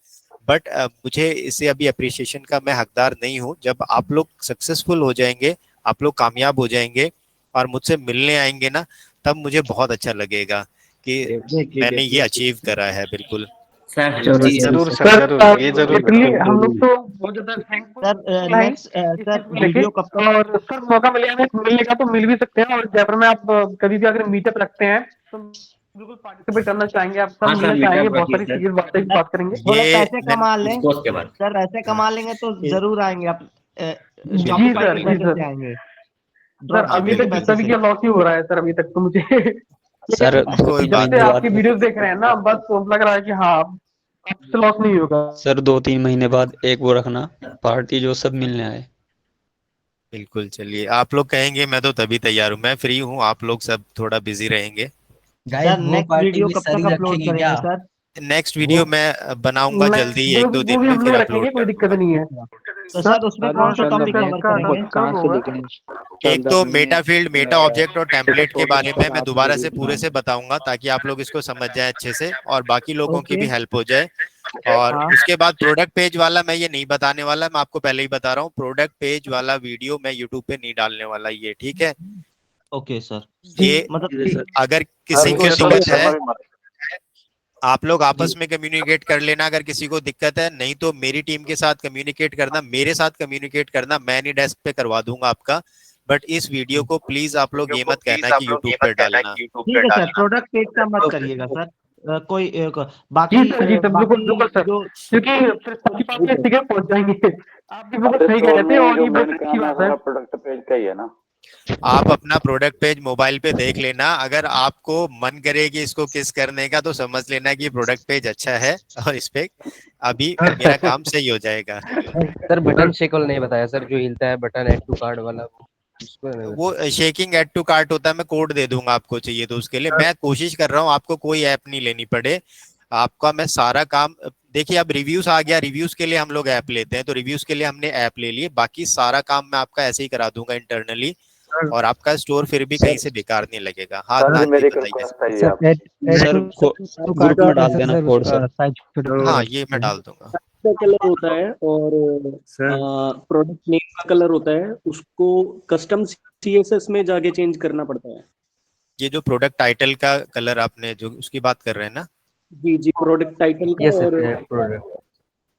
बट मुझे इससे अभी अप्रिशिएशन का मैं हकदार नहीं हूँ। जब आप लोग सक्सेसफुल हो जाएंगे, आप लोग कामयाब हो जाएंगे और मुझसे मिलने आएंगे ना, तब मुझे बहुत अच्छा लगेगा कि मैंने ये अचीव करा है। बिल्कुल जरूर सर, जरूर, ये जरूर हम लोग तो बहुत ज्यादा थैंकफुल हैं सर वीडियो कब तक? और सर मौका मिलने का तो मिल भी सकते हैं, और जयपुर में आप कभी भी अगर मीटअप रखते हैं तो बिल्कुल पार्टिसिपेट करना चाहेंगे। आप सब मिलना चाहेंगे, बहुत सारी सीरियस बातें भी बात करेंगे। पैसे कमा लें सर, पैसे कमा लेंगे तो जरूर आएंगे आप। जी सर आएंगे सर। अभी तक सभी का लॉस ही हो रहा है सर, अभी तक तो मुझे सर जब से आपकी वीडियोस देख रहे हैं ना, बस तो लग रहा है कि हाँ आपसे लॉस नहीं होगा सर। 2-3 महीने बाद एक वो रखना पार्टी, जो सब मिलने आए। बिल्कुल, चलिए आप लोग कहेंगे मैं तो तभी तैयार हूँ, मैं फ्री हूँ, आप लोग सब थोड़ा बिजी रहेंगे। सर नेक्स्ट वीडियो कब तक अपलोड करेंगे सर? नेक्स्ट वीडियो मैं बनाऊंगा जल्दी, एक दो दिन वो भी में हम फिर लोग अपलोड रखेंगे, कोई कर दिक्कत नहीं है। तो सर उसमें कौन से टॉपिक कवर करेंगे? कब होगा? एक तो मेटा फील्ड, मेटा ऑब्जेक्ट और टेम्पलेट के बारे में मैं दोबारा से पूरे से बताऊंगा ताकि आप लोग इसको समझ जाए अच्छे से और बाकी लोगों की भी हेल्प हो जाए। और उसके बाद प्रोडक्ट पेज वाला मैं ये नहीं बताने वाला, मैं आपको पहले ही बता रहा हूँ, प्रोडक्ट पेज वाला वीडियो मैं यूट्यूब पे नहीं डालने वाला, ये ठीक है? Okay sir. ये मतलब अगर किसी को दिक्कत है आप लोग आपस में कम्युनिकेट कर लेना, अगर किसी को दिक्कत है, नहीं तो मेरी टीम के साथ कम्युनिकेट करना, मेरे साथ कम्युनिकेट करना, मैं नहीं डेस्क पे करवा दूंगा आपका। बट इस वीडियो को प्लीज आप लोग ये मत कहना कि यूट्यूब पे डालना। ठीक है सर, प्रोडक्ट पेज का मत करिएगा सर। कोई बाकी जी सर, बिल्कुल सर, क्योंकि फिर सभी बात में सीधे पहुंच जाएंगे। आप भी बिल्कुल सही कह रहे थे और ये बहुत अच्छी बात है। प्रोडक्ट पेज का ही है ना। आप अपना प्रोडक्ट पेज मोबाइल पे देख लेना, अगर आपको मन करे कि इसको किस करने का तो समझ लेना कि प्रोडक्ट पेज अच्छा है और इस पे अभी मेरा काम सही हो जाएगा। सर बटन शेकल नहीं बताया सर, जो हिलता है बटन ऐड टू कार्ड वाला, उसको नहीं वो शेकिंग ऐड टू कार्ट होता है, मैं कोड दे दूंगा आपको, चाहिए तो उसके लिए मैं कोशिश कर रहा हूँ आपको कोई ऐप नहीं लेनी पड़े, आपका मैं सारा काम। देखिए अब रिव्यूज आ गया, रिव्यूज के लिए हम लोग ऐप लेते हैं, तो रिव्यूज के लिए हमने ऐप ले लिए, बाकी सारा काम मैं आपका ऐसे ही करा दूंगा इंटरनली और आपका स्टोर फिर भी कहीं से बेकार नहीं लगेगा। हाँ ग्रुप में डाल देना कोड सर। हाँ ये मैं डाल दूंगा। का कलर होता है और प्रोडक्ट नेम का कलर होता है, उसको कस्टम सीएसएस में जाके चेंज करना पड़ता है। ये जो प्रोडक्ट टाइटल का कलर आपने जो उसकी बात कर रहे हैं ना? जी जी, प्रोडक्ट टाइटल का और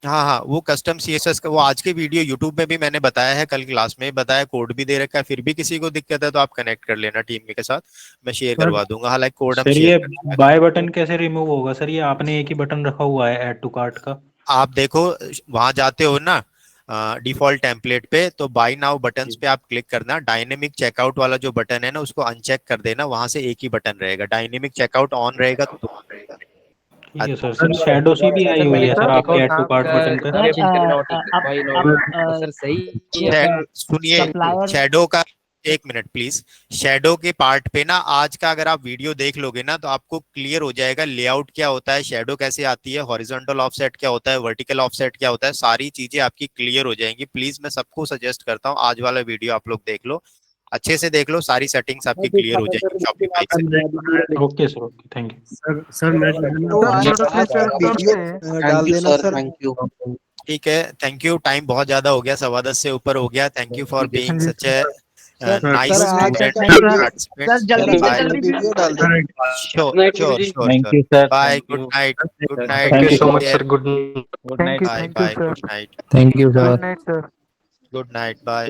हाँ हाँ वो कस्टम सीएसएस का, वो आज के वीडियो यूट्यूब में भी मैंने बताया है, कल क्लास में बताया, कोड भी दे रखा है, फिर भी किसी को दिक्कत है तो आप कनेक्ट कर लेना टीम के साथ, मैं शेयर करवा दूंगा। हालांकि कोड हम सर ये शेयर करेंगे। बाय बटन कैसे रिमूव होगा सर? ये आपने एक ही बटन रखा हुआ है ऐड टू कार्ट का। आप देखो वहां जाते हो ना डिफॉल्ट टेम्पलेट पे, तो बाय नाउ बटन्स पे आप क्लिक करना, डायनेमिक चेकआउट वाला जो बटन है ना उसको अनचेक कर देना, वहां से एक ही बटन रहेगा, डायनेमिक चेकआउट ऑन रहेगा तो ऑन रहेगा। ठीक है सर। सर शैडो सी भी आई हुई है सर आपके ऐड टू कार्ट बटन पे। सर सही सुनिए शैडो का, एक मिनट प्लीज, शैडो के पार्ट पे ना आज का अगर आप वीडियो देख लोगे ना तो आपको क्लियर हो जाएगा लेआउट क्या होता है, शैडो कैसे आती है, हॉरिजॉन्टल ऑफसेट क्या होता है, वर्टिकल ऑफसेट क्या होता है, सारी चीजें आपकी क्लियर हो जाएंगी। प्लीज मैं सबको सजेस्ट करता हूँ आज वाला वीडियो आप लोग देख लो, अच्छे से देख लो, सारी सेटिंग्स आपकी क्लियर हो जाएगी शॉपिफाई से। Okay sir, okay, thank you sir मैं डाल देना सर, थैंक यू। ठीक है, थैंक यू। टाइम बहुत ज्यादा हो गया, 10:15 से ऊपर हो गया। Thank you for being such a nice student participant. Video डाल देना। Sure thank you sir, bye, good night, good night, thank you so much sir, good night, bye bye, good night, thank you sir, good night, bye.